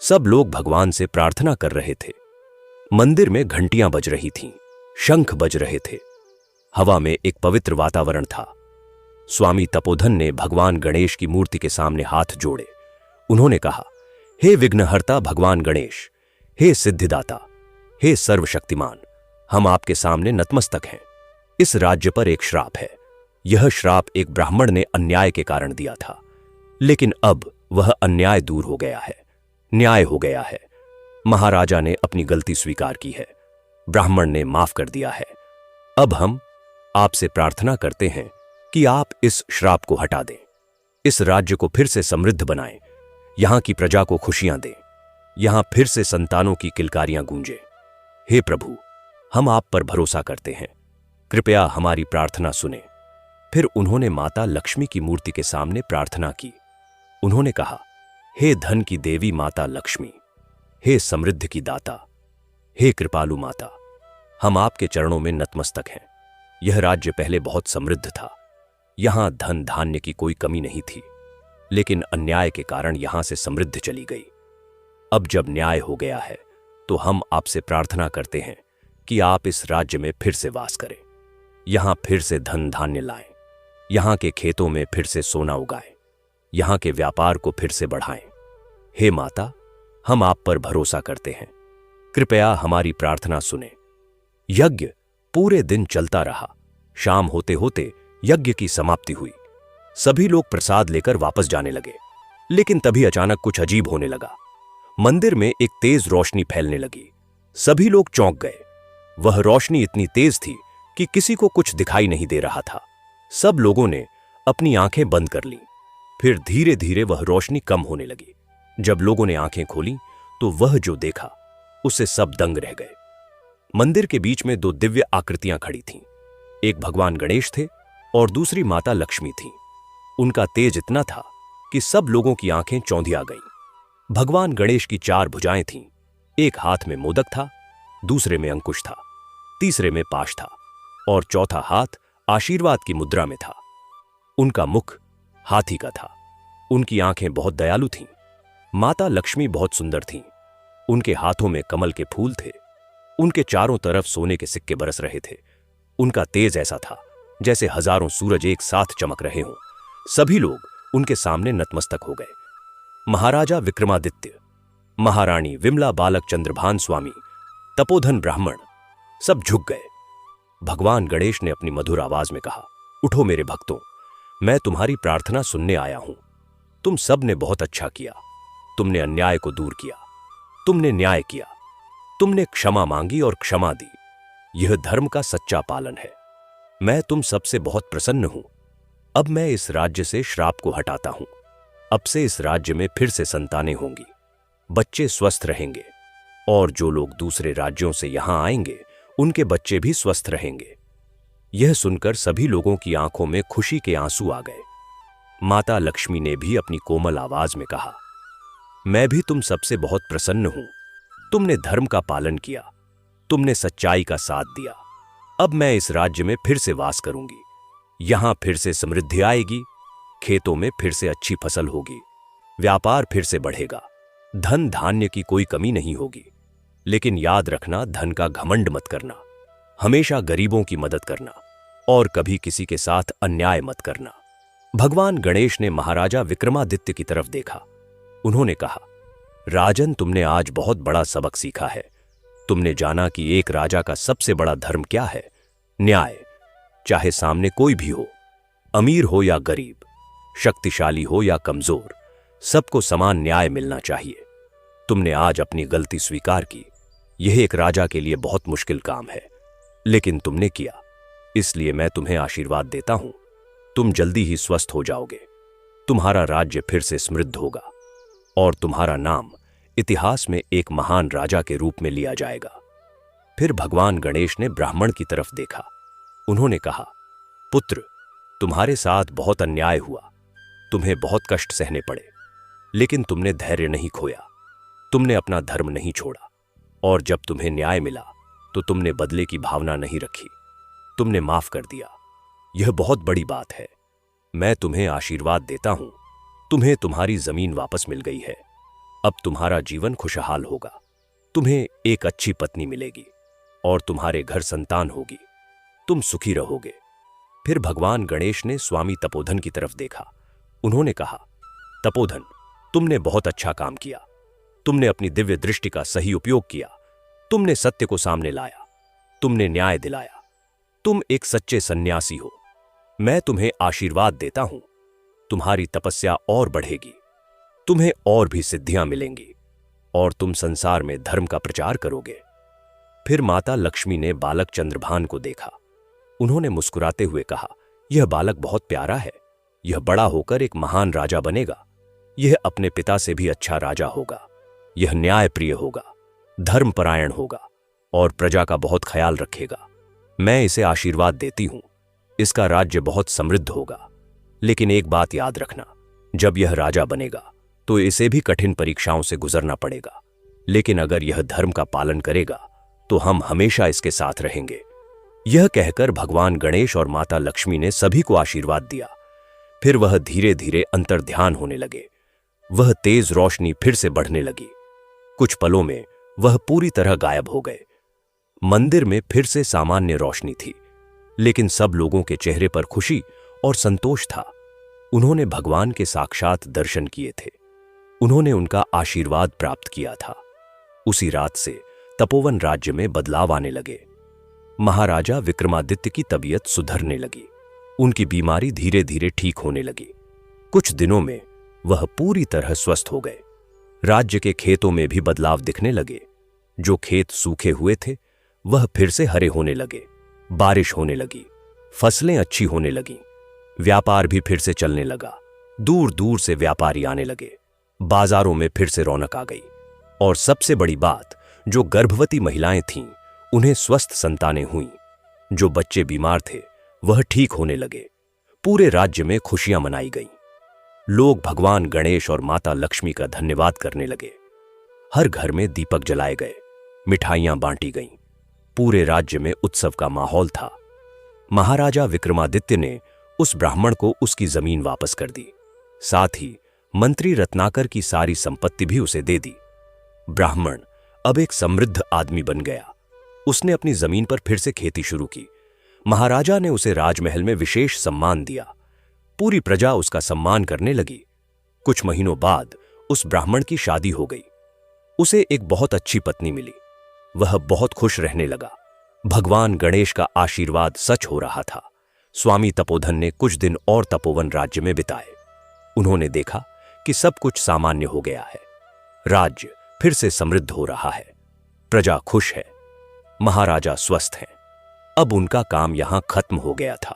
सब लोग भगवान से प्रार्थना कर रहे थे। मंदिर में घंटियां बज रही थीं, शंख बज रहे थे। हवा में एक पवित्र वातावरण था। स्वामी तपोधन ने भगवान गणेश की मूर्ति के सामने हाथ जोड़े। उन्होंने कहा, हे विघ्नहर्ता भगवान गणेश, हे सिद्धिदाता, हे सर्वशक्तिमान, हम आपके सामने नतमस्तक हैं। इस राज्य पर एक श्राप है। यह श्राप एक ब्राह्मण ने अन्याय के कारण दिया था, लेकिन अब वह अन्याय दूर हो गया है, न्याय हो गया है। महाराजा ने अपनी गलती स्वीकार की है। ब्राह्मण ने माफ कर दिया है। अब हम आपसे प्रार्थना करते हैं कि आप इस श्राप को हटा दें, इस राज्य को फिर से समृद्ध बनाएं, यहां की प्रजा को खुशियां दें, यहां फिर से संतानों की किलकारियां गूंजें। हे प्रभु, हम आप पर भरोसा करते हैं, कृपया हमारी प्रार्थना सुने। फिर उन्होंने माता लक्ष्मी की मूर्ति के सामने प्रार्थना की। उन्होंने कहा, हे धन की देवी माता लक्ष्मी, हे समृद्धि की दाता, हे कृपालु माता, हम आपके चरणों में नतमस्तक हैं। यह राज्य पहले बहुत समृद्ध था। यहां धन धान्य की कोई कमी नहीं थी, लेकिन अन्याय के कारण यहां से समृद्धि चली गई। अब जब न्याय हो गया है तो हम आपसे प्रार्थना करते हैं कि आप इस राज्य में फिर से वास करें, यहां फिर से धन धान्य लाएं, यहां के खेतों में फिर से सोना उगाएं, यहां के व्यापार को फिर से बढ़ाएं। हे माता, हम आप पर भरोसा करते हैं, कृपया हमारी प्रार्थना सुने। यज्ञ पूरे दिन चलता रहा। शाम होते होते यज्ञ की समाप्ति हुई। सभी लोग प्रसाद लेकर वापस जाने लगे, लेकिन तभी अचानक कुछ अजीब होने लगा। मंदिर में एक तेज रोशनी फैलने लगी। सभी लोग चौंक गए। वह रोशनी इतनी तेज थी कि किसी को कुछ दिखाई नहीं दे रहा था। सब लोगों ने अपनी आंखें बंद कर लीं। फिर धीरे धीरे वह रोशनी कम होने लगी। जब लोगों ने आंखें खोली तो वह जो देखा उससे सब दंग रह गए। मंदिर के बीच में दो दिव्य आकृतियां खड़ी थीं। एक भगवान गणेश थे और दूसरी माता लक्ष्मी थीं। उनका तेज इतना था कि सब लोगों की आंखें चौंधिया गईं। भगवान गणेश की 4 भुजाएं थीं। एक हाथ में मोदक था, दूसरे में अंकुश था, तीसरे में पाश था और चौथा हाथ आशीर्वाद की मुद्रा में था। उनका मुख हाथी का था। उनकी आंखें बहुत दयालु थीं। माता लक्ष्मी बहुत सुंदर थीं। उनके हाथों में कमल के फूल थे। उनके चारों तरफ सोने के सिक्के बरस रहे थे। उनका तेज ऐसा था जैसे हजारों सूरज एक साथ चमक रहे हों। सभी लोग उनके सामने नतमस्तक हो गए। महाराजा विक्रमादित्य, महारानी विमला बालक चंद्रभान स्वामी, तपोधन ब्राह्मण सब झुक गए। भगवान गणेश ने अपनी मधुर आवाज में कहा, उठो मेरे भक्तों, मैं तुम्हारी प्रार्थना सुनने आया हूं। तुम सब ने बहुत अच्छा किया। तुमने अन्याय को दूर किया, तुमने न्याय किया, तुमने क्षमा मांगी और क्षमा दी। यह धर्म का सच्चा पालन है। मैं तुम सबसे बहुत प्रसन्न हूं। अब मैं इस राज्य से श्राप को हटाता हूं। अब से इस राज्य में फिर से संतानें होंगी, बच्चे स्वस्थ रहेंगे और जो लोग दूसरे राज्यों से यहां आएंगे उनके बच्चे भी स्वस्थ रहेंगे। यह सुनकर सभी लोगों की आंखों में खुशी के आंसू आ गए। माता लक्ष्मी ने भी अपनी कोमल आवाज में कहा, मैं भी तुम सबसे बहुत प्रसन्न हूं। तुमने धर्म का पालन किया, तुमने सच्चाई का साथ दिया। अब मैं इस राज्य में फिर से वास करूंगी। यहां फिर से समृद्धि आएगी, खेतों में फिर से अच्छी फसल होगी, व्यापार फिर से बढ़ेगा, धन धान्य की कोई कमी नहीं होगी। लेकिन याद रखना, धन का घमंड मत करना, हमेशा गरीबों की मदद करना और कभी किसी के साथ अन्याय मत करना। भगवान गणेश ने महाराजा विक्रमादित्य की तरफ देखा। उन्होंने कहा, राजन, तुमने आज बहुत बड़ा सबक सीखा है। तुमने जाना कि एक राजा का सबसे बड़ा धर्म क्या है? न्याय। चाहे सामने कोई भी हो, अमीर हो या गरीब, शक्तिशाली हो या कमजोर, सबको समान न्याय मिलना चाहिए। तुमने आज अपनी गलती स्वीकार की। यह एक राजा के लिए बहुत मुश्किल काम है, लेकिन तुमने किया, इसलिए मैं तुम्हें आशीर्वाद देता हूं। तुम जल्दी ही स्वस्थ हो जाओगे। तुम्हारा राज्य फिर से समृद्ध होगा और तुम्हारा नाम इतिहास में एक महान राजा के रूप में लिया जाएगा। फिर भगवान गणेश ने ब्राह्मण की तरफ देखा। उन्होंने कहा, पुत्र, तुम्हारे साथ बहुत अन्याय हुआ, तुम्हें बहुत कष्ट सहने पड़े, लेकिन तुमने धैर्य नहीं खोया, तुमने अपना धर्म नहीं छोड़ा और जब तुम्हें न्याय मिला तो तुमने बदले की भावना नहीं रखी, तुमने माफ कर दिया। यह बहुत बड़ी बात है। मैं तुम्हें आशीर्वाद देता हूं। तुम्हें तुम्हारी जमीन वापस मिल गई है। अब तुम्हारा जीवन खुशहाल होगा। तुम्हें एक अच्छी पत्नी मिलेगी और तुम्हारे घर संतान होगी। तुम सुखी रहोगे। फिर भगवान गणेश ने स्वामी तपोधन की तरफ देखा। उन्होंने कहा, तपोधन, तुमने बहुत अच्छा काम किया। तुमने अपनी दिव्य दृष्टि का सही उपयोग किया। तुमने सत्य को सामने लाया। तुमने न्याय दिलाया। तुम एक सच्चे सन्यासी हो। मैं तुम्हें आशीर्वाद देता हूं। तुम्हारी तपस्या और बढ़ेगी। तुम्हें और भी सिद्धियां मिलेंगी और तुम संसार में धर्म का प्रचार करोगे। फिर माता लक्ष्मी ने बालक चंद्रभान को देखा। उन्होंने मुस्कुराते हुए कहा, यह बालक बहुत प्यारा है। यह बड़ा होकर एक महान राजा बनेगा। यह अपने पिता से भी अच्छा राजा होगा। यह न्यायप्रिय होगा, धर्मपरायण होगा और प्रजा का बहुत ख्याल रखेगा। मैं इसे आशीर्वाद देती हूं। इसका राज्य बहुत समृद्ध होगा। लेकिन एक बात याद रखना, जब यह राजा बनेगा तो इसे भी कठिन परीक्षाओं से गुजरना पड़ेगा। लेकिन अगर यह धर्म का पालन करेगा तो हम हमेशा इसके साथ रहेंगे। यह कहकर भगवान गणेश और माता लक्ष्मी ने सभी को आशीर्वाद दिया। फिर वह धीरे धीरे अंतर्ध्यान होने लगे। वह तेज रोशनी फिर से बढ़ने लगी। कुछ पलों में वह पूरी तरह गायब हो गए। मंदिर में फिर से सामान्य रोशनी थी, लेकिन सब लोगों के चेहरे पर खुशी और संतोष था। उन्होंने भगवान के साक्षात दर्शन किए थे। उन्होंने उनका आशीर्वाद प्राप्त किया था। उसी रात से तपोवन राज्य में बदलाव आने लगे। महाराजा विक्रमादित्य की तबीयत सुधरने लगी। उनकी बीमारी धीरे धीरे ठीक होने लगी। कुछ दिनों में वह पूरी तरह स्वस्थ हो गए। राज्य के खेतों में भी बदलाव दिखने लगे। जो खेत सूखे हुए थे वह फिर से हरे होने लगे। बारिश होने लगी, फसलें अच्छी होने लगीं। व्यापार भी फिर से चलने लगा। दूर दूर से व्यापारी आने लगे। बाजारों में फिर से रौनक आ गई। और सबसे बड़ी बात, जो गर्भवती महिलाएं थीं उन्हें स्वस्थ संतानें हुईं। जो बच्चे बीमार थे वह ठीक होने लगे। पूरे राज्य में खुशियां मनाई गईं। लोग भगवान गणेश और माता लक्ष्मी का धन्यवाद करने लगे। हर घर में दीपक जलाए गए, मिठाइयां बांटी गईं। पूरे राज्य में उत्सव का माहौल था। महाराजा विक्रमादित्य ने उस ब्राह्मण को उसकी जमीन वापस कर दी। साथ ही मंत्री रत्नाकर की सारी संपत्ति भी उसे दे दी। ब्राह्मण अब एक समृद्ध आदमी बन गया। उसने अपनी जमीन पर फिर से खेती शुरू की। महाराजा ने उसे राजमहल में विशेष सम्मान दिया। पूरी प्रजा उसका सम्मान करने लगी। कुछ महीनों बाद उस ब्राह्मण की शादी हो गई। उसे एक बहुत अच्छी पत्नी मिली। वह बहुत खुश रहने लगा। भगवान गणेश का आशीर्वाद सच हो रहा था। स्वामी तपोधन ने कुछ दिन और तपोवन राज्य में बिताए। उन्होंने देखा कि सब कुछ सामान्य हो गया है। राज्य फिर से समृद्ध हो रहा है। प्रजा खुश है। महाराजा स्वस्थ हैं। अब उनका काम यहां खत्म हो गया था।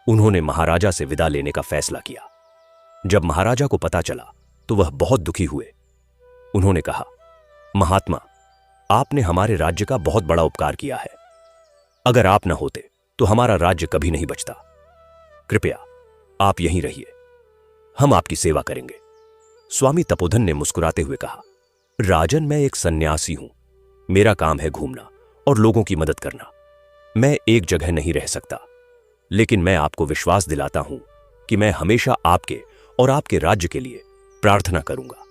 उन्होंने महाराजा से विदा लेने का फैसला किया। जब महाराजा को पता चला तो वह बहुत दुखी हुए। उन्होंने कहा, महात्मा, आपने हमारे राज्य का बहुत बड़ा उपकार किया है। अगर आप न होते तो हमारा राज्य कभी नहीं बचता। कृपया आप यहीं रहिए, हम आपकी सेवा करेंगे। स्वामी तपोधन ने मुस्कुराते हुए कहा, राजन, मैं एक सन्यासी हूं। मेरा काम है घूमना और लोगों की मदद करना। मैं एक जगह नहीं रह सकता, लेकिन मैं आपको विश्वास दिलाता हूं कि मैं हमेशा आपके और आपके राज्य के लिए प्रार्थना करूंगा,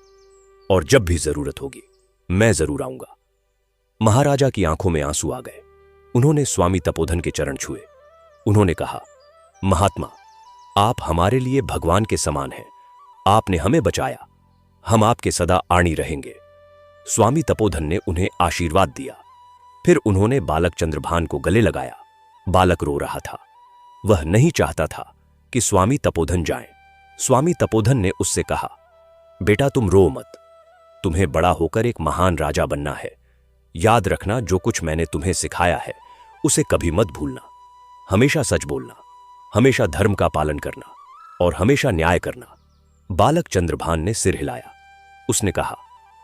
और जब भी जरूरत होगी मैं जरूर आऊंगा। महाराजा की आंखों में आंसू आ गए। उन्होंने स्वामी तपोधन के चरण छुए। उन्होंने कहा, महात्मा, आप हमारे लिए भगवान के समान हैं। आपने हमें बचाया। हम आपके सदा आनी रहेंगे। स्वामी तपोधन ने उन्हें आशीर्वाद दिया। फिर उन्होंने बालक चंद्रभान को गले लगाया। बालक रो रहा था। वह नहीं चाहता था कि स्वामी तपोधन जाएं। स्वामी तपोधन ने उससे कहा, बेटा, तुम रो मत। तुम्हें बड़ा होकर एक महान राजा बनना है। याद रखना, जो कुछ मैंने तुम्हें सिखाया है उसे कभी मत भूलना। हमेशा सच बोलना, हमेशा धर्म का पालन करना और हमेशा न्याय करना। बालक चंद्रभान ने सिर हिलाया। उसने कहा,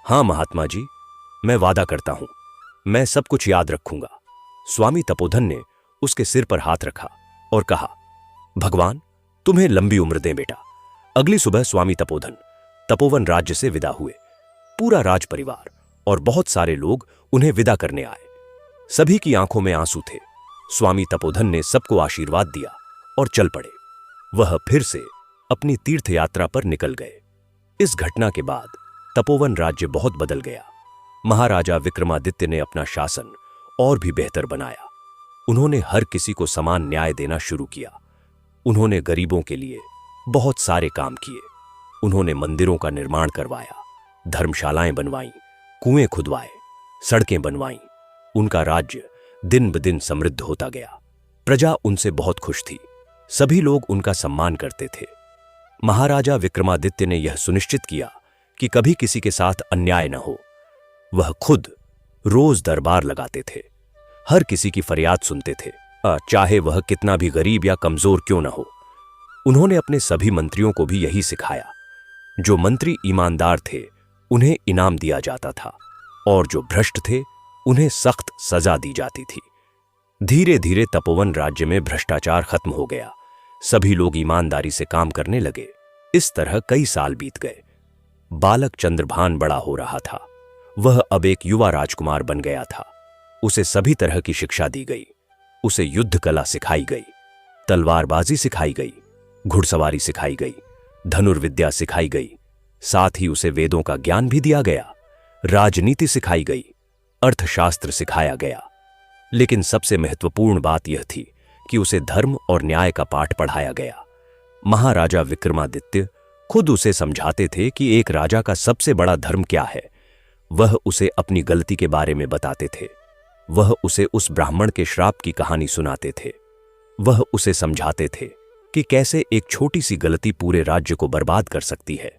हां महात्मा जी, मैं वादा करता हूं, मैं सब कुछ याद रखूंगा। स्वामी तपोधन ने उसके सिर पर हाथ रखा और कहा, भगवान तुम्हें लंबी उम्र दें बेटा। अगली सुबह स्वामी तपोधन तपोवन राज्य से विदा हुए। पूरा राज परिवार और बहुत सारे लोग उन्हें विदा करने आए। सभी की आंखों में आंसू थे। स्वामी तपोधन ने सबको आशीर्वाद दिया और चल पड़े। वह फिर से अपनी तीर्थ यात्रा पर निकल गए। इस घटना के बाद तपोवन राज्य बहुत बदल गया। महाराजा विक्रमादित्य ने अपना शासन और भी बेहतर बनाया। उन्होंने हर किसी को समान न्याय देना शुरू किया। उन्होंने गरीबों के लिए बहुत सारे काम किए। उन्होंने मंदिरों का निर्माण करवाया, धर्मशालाएं बनवाईं, कुएं खुदवाए, सड़कें बनवाईं। उनका राज्य दिन ब दिन समृद्ध होता गया। प्रजा उनसे बहुत खुश थी। सभी लोग उनका सम्मान करते थे। महाराजा विक्रमादित्य ने यह सुनिश्चित किया कि कभी किसी के साथ अन्याय न हो। वह खुद रोज दरबार लगाते थे। हर किसी की फरियाद सुनते थे, चाहे वह कितना भी गरीब या कमजोर क्यों न हो। उन्होंने अपने सभी मंत्रियों को भी यही सिखाया। जो मंत्री ईमानदार थे उन्हें इनाम दिया जाता था, और जो भ्रष्ट थे उन्हें सख्त सजा दी जाती थी। धीरे धीरे तपोवन राज्य में भ्रष्टाचार खत्म हो गया। सभी लोग ईमानदारी से काम करने लगे। इस तरह कई साल बीत गए। बालक चंद्रभान बड़ा हो रहा था। वह अब एक युवा राजकुमार बन गया था। उसे सभी तरह की शिक्षा दी गई। उसे युद्ध कला सिखाई गई, तलवारबाजी सिखाई गई, घुड़सवारी सिखाई गई, धनुर्विद्या सिखाई गई। साथ ही उसे वेदों का ज्ञान भी दिया गया। राजनीति सिखाई गई, अर्थशास्त्र सिखाया गया, लेकिन सबसे महत्वपूर्ण बात यह थी कि उसे धर्म और न्याय का पाठ पढ़ाया गया। महाराजा विक्रमादित्य खुद उसे समझाते थे कि एक राजा का सबसे बड़ा धर्म क्या है। वह उसे अपनी गलती के बारे में बताते थे। वह उसे उस ब्राह्मण के श्राप की कहानी सुनाते थे। वह उसे समझाते थे कि कैसे एक छोटी सी गलती पूरे राज्य को बर्बाद कर सकती है।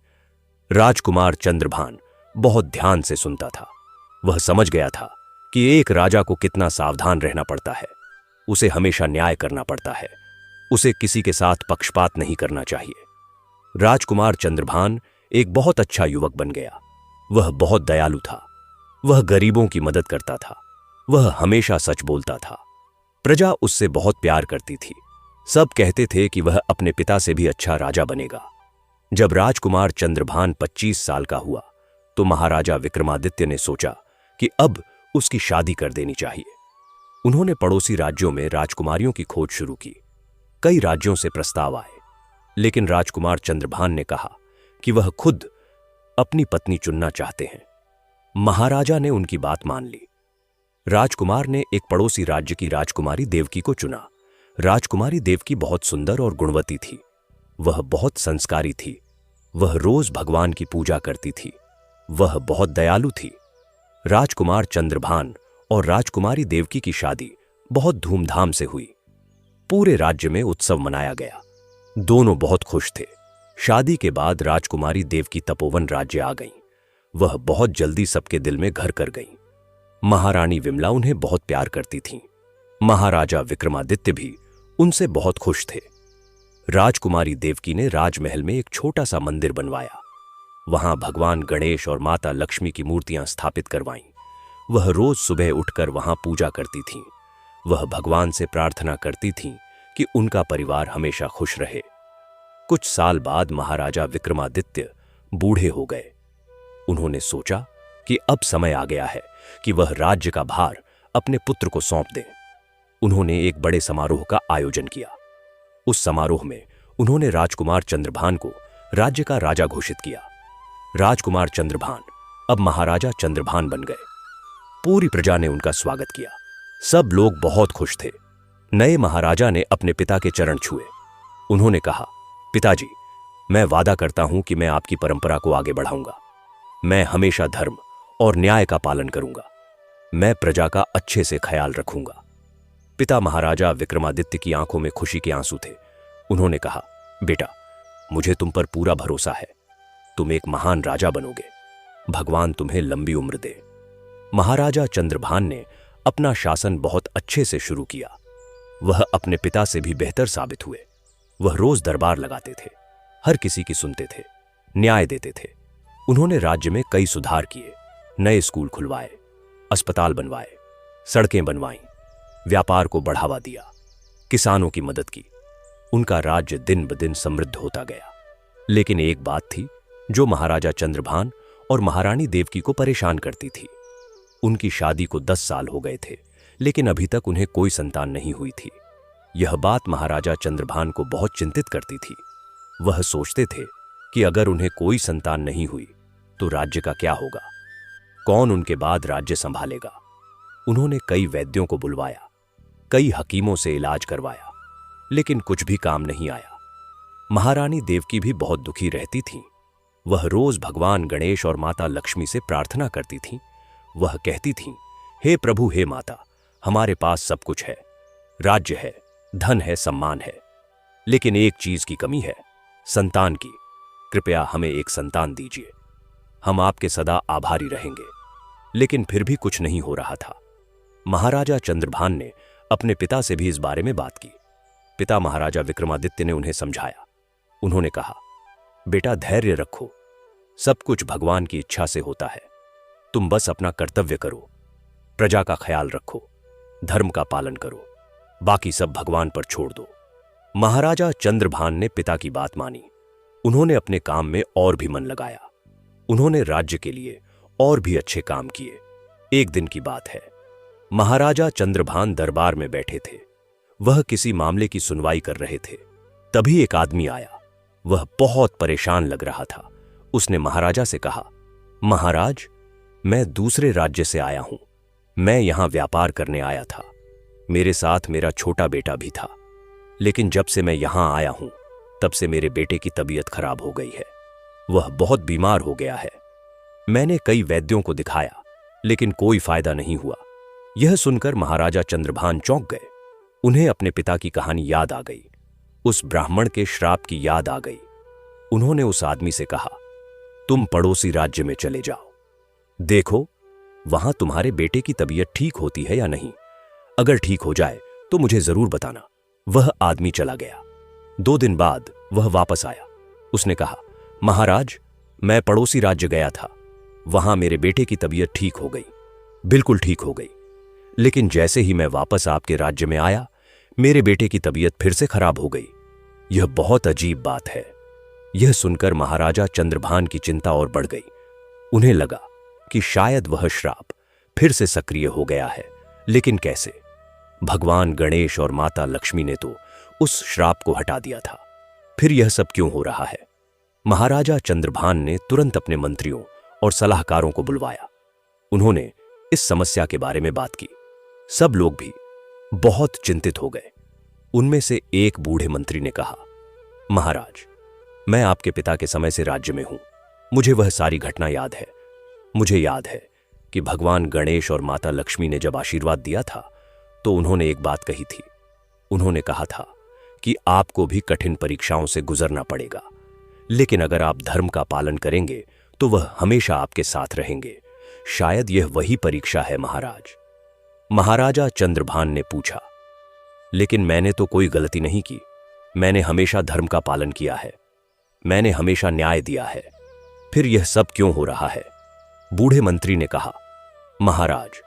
राजकुमार चंद्रभान बहुत ध्यान से सुनता था। वह समझ गया था कि एक राजा को कितना सावधान रहना पड़ता है। उसे हमेशा न्याय करना पड़ता है। उसे किसी के साथ पक्षपात नहीं करना चाहिए। राजकुमार चंद्रभान एक बहुत अच्छा युवक बन गया। वह बहुत दयालु था। वह गरीबों की मदद करता था। वह हमेशा सच बोलता था। प्रजा उससे बहुत प्यार करती थी। सब कहते थे कि वह अपने पिता से भी अच्छा राजा बनेगा। जब राजकुमार चंद्रभान 25 साल का हुआ तो महाराजा विक्रमादित्य ने सोचा कि अब उसकी शादी कर देनी चाहिए। उन्होंने पड़ोसी राज्यों में राजकुमारियों की खोज शुरू की। कई राज्यों से प्रस्ताव आए, लेकिन राजकुमार चंद्रभान ने कहा कि वह खुद अपनी पत्नी चुनना चाहते हैं। महाराजा ने उनकी बात मान ली। राजकुमार ने एक पड़ोसी राज्य की राजकुमारी देवकी को चुना। राजकुमारी देवकी बहुत सुंदर और गुणवती थी। वह बहुत संस्कारी थी। वह रोज भगवान की पूजा करती थी। वह बहुत दयालु थी। राजकुमार चंद्रभान और राजकुमारी देवकी की शादी बहुत धूमधाम से हुई। पूरे राज्य में उत्सव मनाया गया। दोनों बहुत खुश थे। शादी के बाद राजकुमारी देवकी तपोवन राज्य आ गईं। वह बहुत जल्दी सबके दिल में घर कर गईं। महारानी विमला उन्हें बहुत प्यार करती थीं। महाराजा विक्रमादित्य भी उनसे बहुत खुश थे। राजकुमारी देवकी ने राजमहल में एक छोटा सा मंदिर बनवाया। वहां भगवान गणेश और माता लक्ष्मी की मूर्तियां स्थापित करवाईं। वह रोज सुबह उठकर वहां पूजा करती थीं। वह भगवान से प्रार्थना करती थीं कि उनका परिवार हमेशा खुश रहे। कुछ साल बाद महाराजा विक्रमादित्य बूढ़े हो गए। उन्होंने सोचा कि अब समय आ गया है कि वह राज्य का भार अपने पुत्र को सौंप दें। उन्होंने एक बड़े समारोह का आयोजन किया। उस समारोह में उन्होंने राजकुमार चंद्रभान को राज्य का राजा घोषित किया। राजकुमार चंद्रभान अब महाराजा चंद्रभान बन गए। पूरी प्रजा ने उनका स्वागत किया। सब लोग बहुत खुश थे। नए महाराजा ने अपने पिता के चरण छुए। उन्होंने कहा, पिताजी, मैं वादा करता हूं कि मैं आपकी परंपरा को आगे बढ़ाऊंगा। मैं हमेशा धर्म और न्याय का पालन करूंगा। मैं प्रजा का अच्छे से ख्याल रखूंगा। पिता महाराजा विक्रमादित्य की आंखों में खुशी के आंसू थे। उन्होंने कहा, बेटा, मुझे तुम पर पूरा भरोसा है। तुम एक महान राजा बनोगे। भगवान तुम्हें लंबी उम्र दे। महाराजा चंद्रभान ने अपना शासन बहुत अच्छे से शुरू किया। वह अपने पिता से भी बेहतर साबित हुए। वह रोज दरबार लगाते थे, हर किसी की सुनते थे, न्याय देते थे। उन्होंने राज्य में कई सुधार किए, नए स्कूल खुलवाए, अस्पताल बनवाए, सड़कें बनवाईं, व्यापार को बढ़ावा दिया, किसानों की मदद की। उनका राज्य दिन ब दिन समृद्ध होता गया। लेकिन एक बात थी जो महाराजा चंद्रभान और महारानी देवकी को परेशान करती थी। उनकी शादी को 10 साल हो गए थे, लेकिन अभी तक उन्हें कोई संतान नहीं हुई थी। यह बात महाराजा चंद्रभान को बहुत चिंतित करती थी। वह सोचते थे कि अगर उन्हें कोई संतान नहीं हुई तो राज्य का क्या होगा? कौन उनके बाद राज्य संभालेगा? उन्होंने कई वैद्यों को बुलवाया, कई हकीमों से इलाज करवाया, लेकिन कुछ भी काम नहीं आया। महारानी देवकी भी बहुत दुखी रहती थीं। वह रोज भगवान गणेश और माता लक्ष्मी से प्रार्थना करती थीं। वह कहती थीं, हे प्रभु, हे माता, हमारे पास सब कुछ है, राज्य है, धन है, सम्मान है, लेकिन एक चीज की कमी है, संतान की। कृपया हमें एक संतान दीजिए। हम आपके सदा आभारी रहेंगे। लेकिन फिर भी कुछ नहीं हो रहा था। महाराजा चंद्रभान ने अपने पिता से भी इस बारे में बात की। पिता महाराजा विक्रमादित्य ने उन्हें समझाया। उन्होंने कहा, बेटा, धैर्य रखो, सब कुछ भगवान की इच्छा से होता है। तुम बस अपना कर्तव्य करो, प्रजा का ख्याल रखो, धर्म का पालन करो, बाकी सब भगवान पर छोड़ दो। महाराजा चंद्रभान ने पिता की बात मानी। उन्होंने अपने काम में और भी मन लगाया। उन्होंने राज्य के लिए और भी अच्छे काम किए। एक दिन की बात है, महाराजा चंद्रभान दरबार में बैठे थे। वह किसी मामले की सुनवाई कर रहे थे। तभी एक आदमी आया। वह बहुत परेशान लग रहा था। उसने महाराजा से कहा, महाराज, मैं दूसरे राज्य से आया हूं। मैं यहां व्यापार करने आया था। मेरे साथ मेरा छोटा बेटा भी था। लेकिन जब से मैं यहां आया हूं, तब से मेरे बेटे की तबीयत खराब हो गई है। वह बहुत बीमार हो गया है। मैंने कई वैद्यों को दिखाया, लेकिन कोई फायदा नहीं हुआ। यह सुनकर महाराजा चंद्रभान चौंक गए। उन्हें अपने पिता की कहानी याद आ गई। उस ब्राह्मण के श्राप की याद आ गई। उन्होंने उस आदमी से कहा, तुम पड़ोसी राज्य में चले जाओ। देखो, वहां तुम्हारे बेटे की तबीयत ठीक होती है या नहीं। अगर ठीक हो जाए तो मुझे जरूर बताना। वह आदमी चला गया। 2 दिन बाद वह वापस आया। उसने कहा, महाराज, मैं पड़ोसी राज्य गया था। वहां मेरे बेटे की तबीयत ठीक हो गई, बिल्कुल ठीक हो गई। लेकिन जैसे ही मैं वापस आपके राज्य में आया, मेरे बेटे की तबीयत फिर से खराब हो गई। यह बहुत अजीब बात है। यह सुनकर महाराजा चंद्रभान की चिंता और बढ़ गई। उन्हें लगा कि शायद वह श्राप फिर से सक्रिय हो गया है, लेकिन कैसे? भगवान गणेश और माता लक्ष्मी ने तो उस श्राप को हटा दिया था। फिर यह सब क्यों हो रहा है? महाराजा चंद्रभान ने तुरंत अपने मंत्रियों और सलाहकारों को बुलवाया। उन्होंने इस समस्या के बारे में बात की। सब लोग भी बहुत चिंतित हो गए। उनमें से एक बूढ़े मंत्री ने कहा, महाराज, मैं आपके पिता के समय से राज्य में हूं। मुझे वह सारी घटना याद है। मुझे याद है कि भगवान गणेश और माता लक्ष्मी ने जब आशीर्वाद दिया था, तो उन्होंने एक बात कही थी। उन्होंने कहा था कि आपको भी कठिन परीक्षाओं से गुजरना पड़ेगा, लेकिन अगर आप धर्म का पालन करेंगे तो वह हमेशा आपके साथ रहेंगे। शायद यह वही परीक्षा है महाराज। महाराजा चंद्रभान ने पूछा, लेकिन मैंने तो कोई गलती नहीं की। मैंने हमेशा धर्म का पालन किया है। मैंने हमेशा न्याय दिया है। फिर यह सब क्यों हो रहा है? बूढ़े मंत्री ने कहा, महाराज,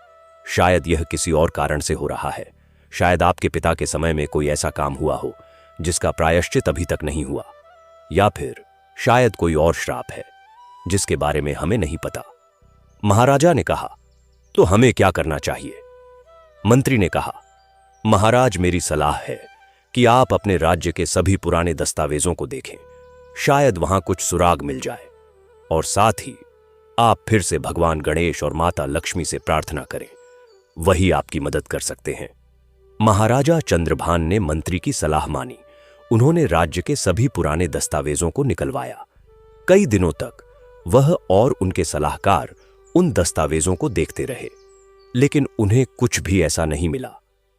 शायद यह किसी और कारण से हो रहा है। शायद आपके पिता के समय में कोई ऐसा काम हुआ हो जिसका प्रायश्चित अभी तक नहीं हुआ, या फिर शायद कोई और श्राप है जिसके बारे में हमें नहीं पता। महाराजा ने कहा, तो हमें क्या करना चाहिए? मंत्री ने कहा, महाराज, मेरी सलाह है कि आप अपने राज्य के सभी पुराने दस्तावेजों को देखें। शायद वहां कुछ सुराग मिल जाए, और साथ ही आप फिर से भगवान गणेश और माता लक्ष्मी से प्रार्थना करें। वही आपकी मदद कर सकते हैं। महाराजा चंद्रभान ने मंत्री की सलाह मानी। उन्होंने राज्य के सभी पुराने दस्तावेजों को निकलवाया। कई दिनों तक वह और उनके सलाहकार उन दस्तावेजों को देखते रहे, लेकिन उन्हें कुछ भी ऐसा नहीं मिला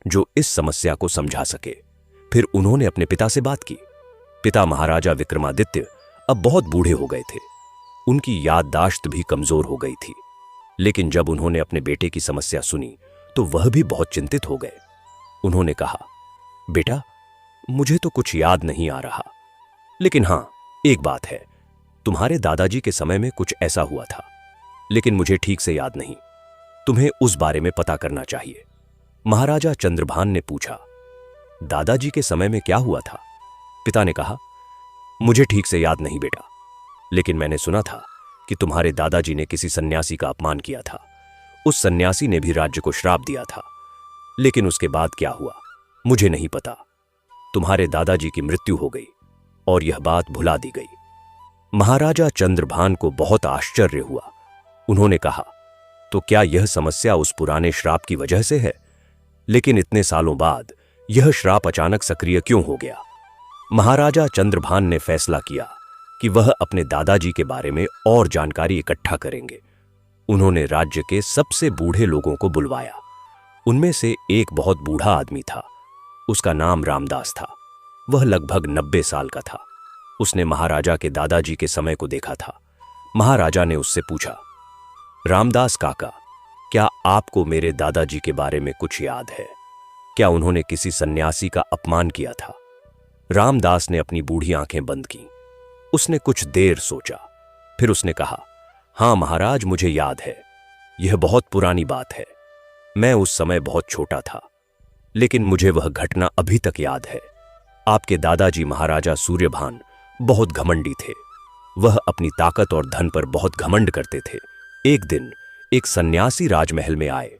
जो इस समस्या को समझा सके। फिर उन्होंने अपने पिता से बात की। पिता महाराजा विक्रमादित्य अब बहुत बूढ़े हो गए थे। उनकी याददाश्त भी कमजोर हो गई थी। लेकिन जब उन्होंने अपने बेटे की समस्या सुनी तो वह भी बहुत चिंतित हो गए। उन्होंने कहा, बेटा, मुझे तो कुछ याद नहीं आ रहा, लेकिन हां, एक बात है, तुम्हारे दादाजी के समय में कुछ ऐसा हुआ था, लेकिन मुझे ठीक से याद नहीं। तुम्हें उस बारे में पता करना चाहिए। महाराजा चंद्रभान ने पूछा, दादाजी के समय में क्या हुआ था? पिता ने कहा, मुझे ठीक से याद नहीं बेटा, लेकिन मैंने सुना था कि तुम्हारे दादाजी ने किसी सन्यासी का अपमान किया था। उस सन्यासी ने भी राज्य को श्राप दिया था, लेकिन उसके बाद क्या हुआ मुझे नहीं पता। तुम्हारे दादाजी की मृत्यु हो गई और यह बात भुला दी गई। महाराजा चंद्रभान को बहुत आश्चर्य हुआ। उन्होंने कहा, तो क्या यह समस्या उस पुराने श्राप की वजह से है? लेकिन इतने सालों बाद यह श्राप अचानक सक्रिय क्यों हो गया? महाराजा चंद्रभान ने फैसला किया कि वह अपने दादाजी के बारे में और जानकारी इकट्ठा करेंगे। उन्होंने राज्य के सबसे बूढ़े लोगों को बुलवाया। उनमें से एक बहुत बूढ़ा आदमी था। उसका नाम रामदास था। वह लगभग 90 साल का था। उसने महाराजा के दादाजी के समय को देखा था। महाराजा ने उससे पूछा, रामदास काका, क्या आपको मेरे दादाजी के बारे में कुछ याद है? क्या उन्होंने किसी सन्यासी का अपमान किया था? रामदास ने अपनी बूढ़ी आंखें बंद की। उसने कुछ देर सोचा, फिर उसने कहा, हां महाराज, मुझे याद है। यह बहुत पुरानी बात है। मैं उस समय बहुत छोटा था, लेकिन मुझे वह घटना अभी तक याद है। आपके दादाजी महाराजा सूर्यभान बहुत घमंडी थे। वह अपनी ताकत और धन पर बहुत घमंड करते थे। एक दिन एक सन्यासी राजमहल में आए।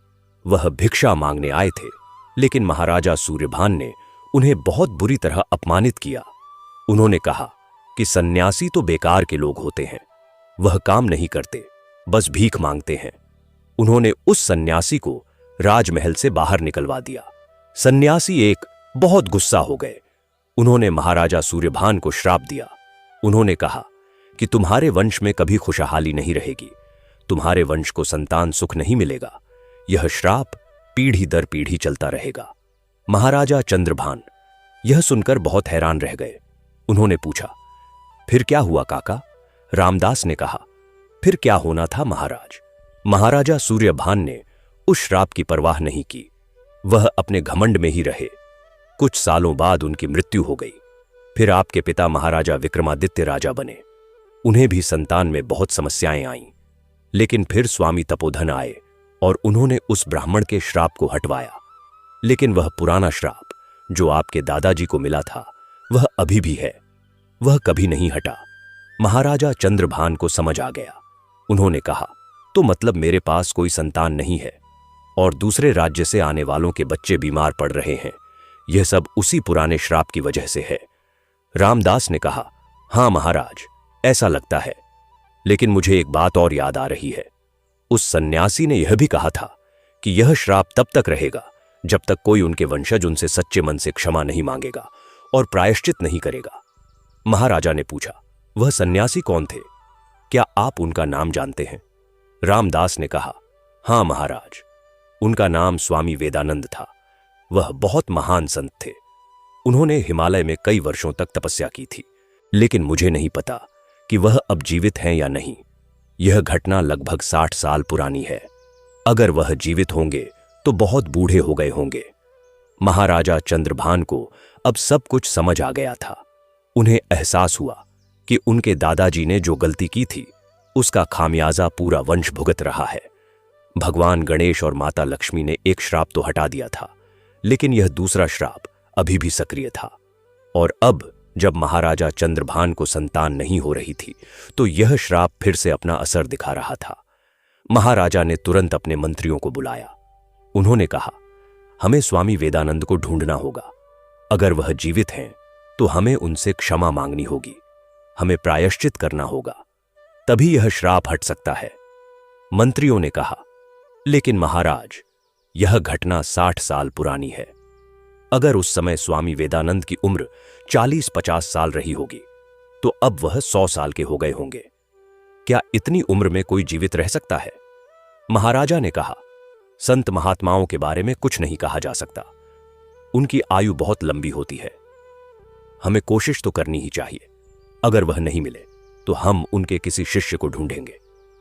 वह भिक्षा मांगने आए थे, लेकिन महाराजा सूर्यभान ने उन्हें बहुत बुरी तरह अपमानित किया। उन्होंने कहा कि सन्यासी तो बेकार के लोग होते हैं, वह काम नहीं करते, बस भीख मांगते हैं। उन्होंने उस सन्यासी को राजमहल से बाहर निकलवा दिया। सन्यासी एक बहुत गुस्सा हो गए। उन्होंने महाराजा सूर्यभान को श्राप दिया। उन्होंने कहा कि तुम्हारे वंश में कभी खुशहाली नहीं रहेगी, तुम्हारे वंश को संतान सुख नहीं मिलेगा, यह श्राप पीढ़ी दर पीढ़ी चलता रहेगा। महाराजा चंद्रभान यह सुनकर बहुत हैरान रह गए। उन्होंने पूछा, फिर क्या हुआ काका? रामदास ने कहा, फिर क्या होना था महाराज। महाराजा सूर्यभान ने उस श्राप की परवाह नहीं की। वह अपने घमंड में ही रहे। कुछ सालों बाद उनकी मृत्यु हो गई। फिर आपके पिता महाराजा विक्रमादित्य राजा बने। उन्हें भी संतान में बहुत समस्याएं आईं, लेकिन फिर स्वामी तपोधन आए और उन्होंने उस ब्राह्मण के श्राप को हटवाया। लेकिन वह पुराना श्राप जो आपके दादाजी को मिला था वह अभी भी है, वह कभी नहीं हटा। महाराजा चंद्रभान को समझ आ गया। उन्होंने कहा, तो मतलब मेरे पास कोई संतान नहीं है और दूसरे राज्य से आने वालों के बच्चे बीमार पड़ रहे हैं, यह सब उसी पुराने श्राप की वजह से है। रामदास ने कहा, हां महाराज, ऐसा लगता है, लेकिन मुझे एक बात और याद आ रही है। उस सन्यासी ने यह भी कहा था कि यह श्राप तब तक रहेगा जब तक कोई उनके वंशज उनसे सच्चे मन से क्षमा नहीं मांगेगा और प्रायश्चित नहीं करेगा। महाराजा ने पूछा, वह सन्यासी कौन थे? क्या आप उनका नाम जानते हैं? रामदास ने कहा, हां महाराज, उनका नाम स्वामी वेदानंद था। वह बहुत महान संत थे। उन्होंने हिमालय में कई वर्षों तक तपस्या की थी, लेकिन मुझे नहीं पता कि वह अब जीवित हैं या नहीं। यह घटना लगभग 60 साल पुरानी है। अगर वह जीवित होंगे तो बहुत बूढ़े हो गए होंगे। महाराजा चंद्रभान को अब सब कुछ समझ आ गया था। उन्हें एहसास हुआ कि उनके दादाजी ने जो गलती की थी उसका खामियाजा पूरा वंश भुगत रहा है। भगवान गणेश और माता लक्ष्मी ने एक श्राप तो हटा दिया था, लेकिन यह दूसरा श्राप अभी भी सक्रिय था। और अब जब महाराजा चंद्रभान को संतान नहीं हो रही थी तो यह श्राप फिर से अपना असर दिखा रहा था। महाराजा ने तुरंत अपने मंत्रियों को बुलाया। उन्होंने कहा, हमें स्वामी वेदानंद को ढूंढना होगा। अगर वह जीवित हैं तो हमें उनसे क्षमा मांगनी होगी, हमें प्रायश्चित करना होगा, तभी यह श्राप हट सकता है। मंत्रियों ने कहा, लेकिन महाराज, यह घटना 60 साल पुरानी है। अगर उस समय स्वामी वेदानंद की उम्र 40-50 साल रही होगी तो अब वह 100 साल के हो गए होंगे। क्या इतनी उम्र में कोई जीवित रह सकता है? महाराजा ने कहा, संत महात्माओं के बारे में कुछ नहीं कहा जा सकता। उनकी आयु बहुत लंबी होती है। हमें कोशिश तो करनी ही चाहिए। अगर वह नहीं मिले तो हम उनके किसी शिष्य को ढूंढेंगे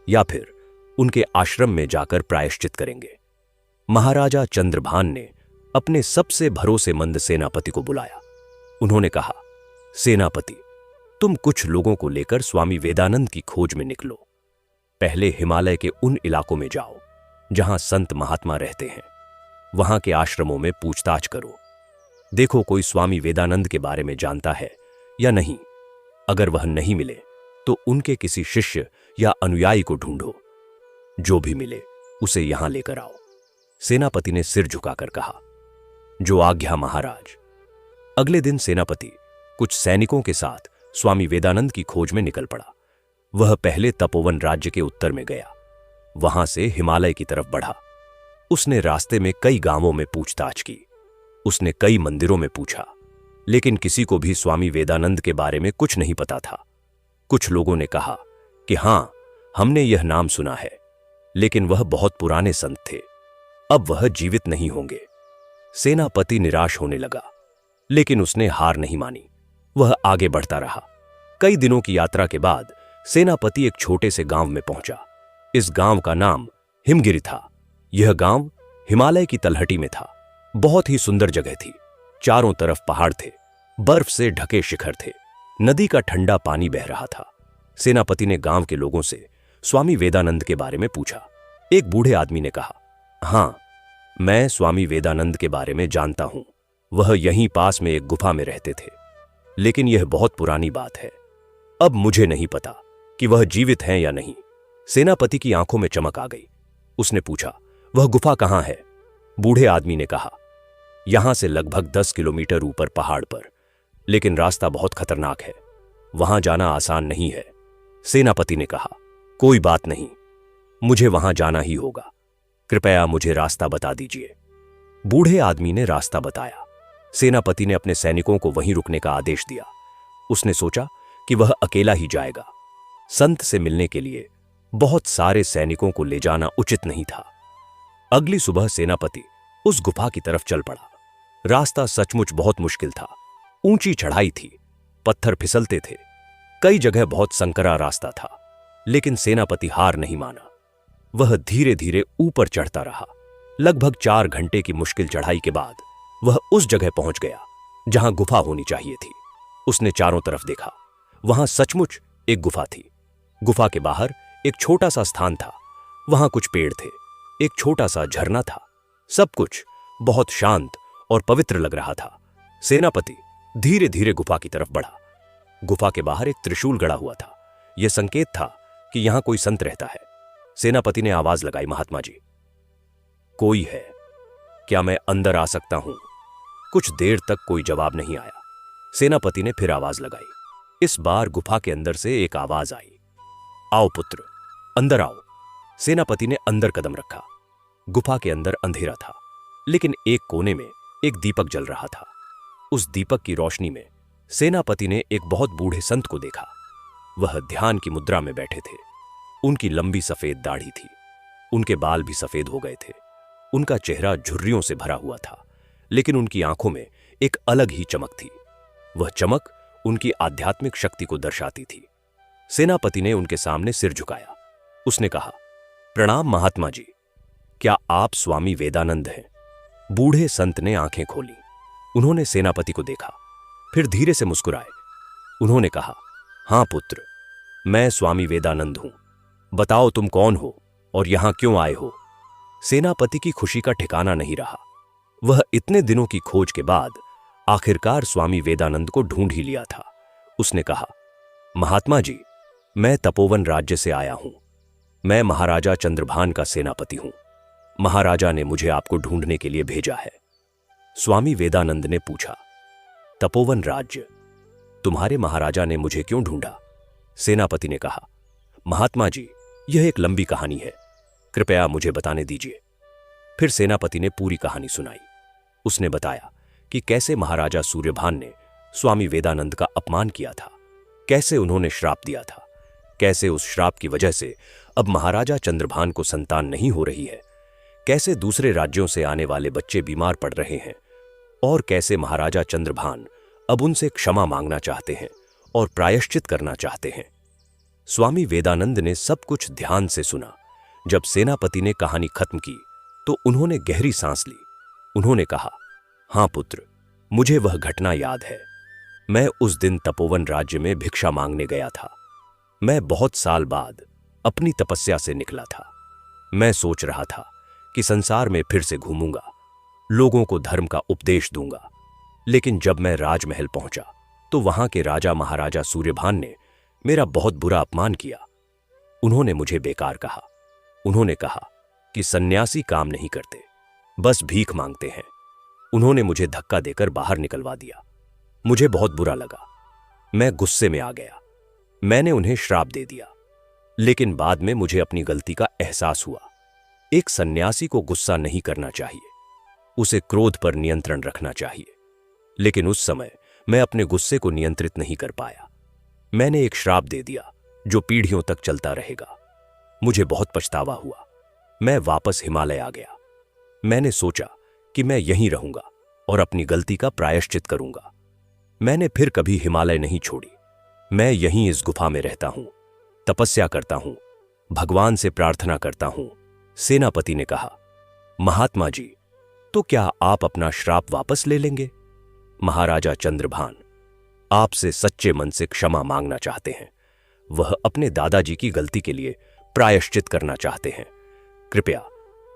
या फिर उनके आश्रम में जाकर प्रायश्चित करेंगे। महाराजा चंद्रभान ने अपने सबसे भरोसेमंद सेनापति को बुलाया। उन्होंने कहा, सेनापति, तुम कुछ लोगों को लेकर स्वामी वेदानंद की खोज में निकलो। पहले हिमालय के उन इलाकों में जाओ जहां संत महात्मा रहते हैं। वहां के आश्रमों में पूछताछ करो। देखो कोई स्वामी वेदानंद के बारे में जानता है या नहीं। अगर वह नहीं मिले तो उनके किसी शिष्य या अनुयायी को ढूंढो। जो भी मिले उसे यहां लेकर आओ। सेनापति ने सिर झुकाकर कहा, जो आज्ञा महाराज। अगले दिन सेनापति कुछ सैनिकों के साथ स्वामी वेदानंद की खोज में निकल पड़ा। वह पहले तपोवन राज्य के उत्तर में गया, वहां से हिमालय की तरफ बढ़ा। उसने रास्ते में कई गांवों में पूछताछ की। उसने कई मंदिरों में पूछा, लेकिन किसी को भी स्वामी वेदानंद के बारे में कुछ नहीं पता था। कुछ लोगों ने कहा कि हां, हमने यह नाम सुना है, लेकिन वह बहुत पुराने संत थे, अब वह जीवित नहीं होंगे। सेनापति निराश होने लगा, लेकिन उसने हार नहीं मानी। वह आगे बढ़ता रहा। कई दिनों की यात्रा के बाद सेनापति एक छोटे से गांव में पहुंचा। इस गांव का नाम हिमगिरी था। यह गांव हिमालय की तलहटी में था। बहुत ही सुंदर जगह थी। चारों तरफ पहाड़ थे, बर्फ से ढके शिखर थे, नदी का ठंडा पानी बह रहा था। सेनापति ने गांव के लोगों से स्वामी वेदानंद के बारे में पूछा। एक बूढ़े आदमी ने कहा, हां, मैं स्वामी वेदानंद के बारे में जानता हूं। वह यहीं पास में एक गुफा में रहते थे, लेकिन यह बहुत पुरानी बात है। अब मुझे नहीं पता कि वह जीवित हैं या नहीं। सेनापति की आंखों में चमक आ गई। उसने पूछा, वह गुफा कहां है? बूढ़े आदमी ने कहा, यहां से लगभग 10 किलोमीटर ऊपर पहाड़ पर, लेकिन रास्ता बहुत खतरनाक है, वहां जाना आसान नहीं है। सेनापति ने कहा, कोई बात नहीं, मुझे वहां जाना ही होगा। कृपया मुझे रास्ता बता दीजिए। बूढ़े आदमी ने रास्ता बताया। सेनापति ने अपने सैनिकों को वहीं रुकने का आदेश दिया। उसने सोचा कि वह अकेला ही जाएगा। संत से मिलने के लिए बहुत सारे सैनिकों को ले जाना उचित नहीं था। अगली सुबह सेनापति उस गुफा की तरफ चल पड़ा। रास्ता सचमुच बहुत मुश्किल था। ऊंची चढ़ाई थी, पत्थर फिसलते थे, कई जगह बहुत संकरा रास्ता था, लेकिन सेनापति हार नहीं माना। वह धीरे धीरे ऊपर चढ़ता रहा। लगभग 4 घंटे की मुश्किल चढ़ाई के बाद वह उस जगह पहुंच गया जहां गुफा होनी चाहिए थी। उसने चारों तरफ देखा। वहां सचमुच एक गुफा थी। गुफा के बाहर एक छोटा सा स्थान था। वहां कुछ पेड़ थे, एक छोटा सा झरना था। सब कुछ बहुत शांत और पवित्र लग रहा था। सेनापति धीरे धीरे गुफा की तरफ बढ़ा। गुफा के बाहर एक त्रिशूल गड़ा हुआ था। यह संकेत था कि यहां कोई संत रहता है। सेनापति ने आवाज लगाई, महात्मा जी, कोई है क्या? मैं अंदर आ सकता हूं? कुछ देर तक कोई जवाब नहीं आया। सेनापति ने फिर आवाज लगाई। इस बार गुफा के अंदर से एक आवाज आई, आओ पुत्र, अंदर आओ। सेनापति ने अंदर कदम रखा। गुफा के अंदर अंधेरा था, लेकिन एक कोने में एक दीपक जल रहा था। उस दीपक की रोशनी में सेनापति ने एक बहुत बूढ़े संत को देखा। वह ध्यान की मुद्रा में बैठे थे। उनकी लंबी सफेद दाढ़ी थी। उनके बाल भी सफेद हो गए थे। उनका चेहरा झुर्रियों से भरा हुआ था, लेकिन उनकी आंखों में एक अलग ही चमक थी। वह चमक उनकी आध्यात्मिक शक्ति को दर्शाती थी। सेनापति ने उनके सामने सिर झुकाया। उसने कहा, प्रणाम महात्मा जी, क्या आप स्वामी वेदानंद हैं? बूढ़े संत ने आंखें खोली। उन्होंने सेनापति को देखा, फिर धीरे से मुस्कुराए। उन्होंने कहा, हां पुत्र, मैं स्वामी वेदानंद हूं। बताओ तुम कौन हो और यहां क्यों आए हो? सेनापति की खुशी का ठिकाना नहीं रहा। वह इतने दिनों की खोज के बाद आखिरकार स्वामी वेदानंद को ढूंढ ही लिया था। उसने कहा, महात्मा जी, मैं तपोवन राज्य से आया हूं। मैं महाराजा चंद्रभान का सेनापति हूं। महाराजा ने मुझे आपको ढूंढने के लिए भेजा है। स्वामी वेदानंद ने पूछा, तपोवन राज्य? तुम्हारे महाराजा ने मुझे क्यों ढूंढा? सेनापति ने कहा, महात्मा जी, यह एक लंबी कहानी है, कृपया मुझे बताने दीजिए। फिर सेनापति ने पूरी कहानी सुनाई। उसने बताया कि कैसे महाराजा सूर्यभान ने स्वामी वेदानंद का अपमान किया था, कैसे उन्होंने श्राप दिया था, कैसे उस श्राप की वजह से अब महाराजा चंद्रभान को संतान नहीं हो रही है, कैसे दूसरे राज्यों से आने वाले बच्चे बीमार पड़ रहे हैं, और कैसे महाराजा चंद्रभान अब उनसे क्षमा मांगना चाहते हैं और प्रायश्चित करना चाहते हैं। स्वामी वेदानंद ने सब कुछ ध्यान से सुना। जब सेनापति ने कहानी खत्म की तो उन्होंने गहरी सांस ली। उन्होंने कहा, हां पुत्र, मुझे वह घटना याद है। मैं उस दिन तपोवन राज्य में भिक्षा मांगने गया था। मैं बहुत साल बाद अपनी तपस्या से निकला था। मैं सोच रहा था कि संसार में फिर से घूमूंगा, लोगों को धर्म का उपदेश दूंगा। लेकिन जब मैं राजमहल पहुंचा तो वहां के राजा महाराजा सूर्यभान ने मेरा बहुत बुरा अपमान किया। उन्होंने मुझे बेकार कहा। उन्होंने कहा कि सन्यासी काम नहीं करते, बस भीख मांगते हैं। उन्होंने मुझे धक्का देकर बाहर निकलवा दिया। मुझे बहुत बुरा लगा। मैं गुस्से में आ गया। मैंने उन्हें श्राप दे दिया। लेकिन बाद में मुझे अपनी गलती का एहसास हुआ। एक सन्यासी को गुस्सा नहीं करना चाहिए, उसे क्रोध पर नियंत्रण रखना चाहिए। लेकिन उस समय मैं अपने गुस्से को नियंत्रित नहीं कर पाया। मैंने एक श्राप दे दिया जो पीढ़ियों तक चलता रहेगा। मुझे बहुत पछतावा हुआ। मैं वापस हिमालय आ गया। मैंने सोचा कि मैं यहीं रहूंगा और अपनी गलती का प्रायश्चित करूंगा। मैंने फिर कभी हिमालय नहीं छोड़ी। मैं यहीं इस गुफा में रहता हूं, तपस्या करता हूं, भगवान से प्रार्थना करता हूं। सेनापति ने कहा, महात्मा जी, तो क्या आप अपना श्राप वापस ले लेंगे? महाराजा चंद्रभान आपसे सच्चे मन से क्षमा मांगना चाहते हैं। वह अपने दादाजी की गलती के लिए प्रायश्चित करना चाहते हैं। कृपया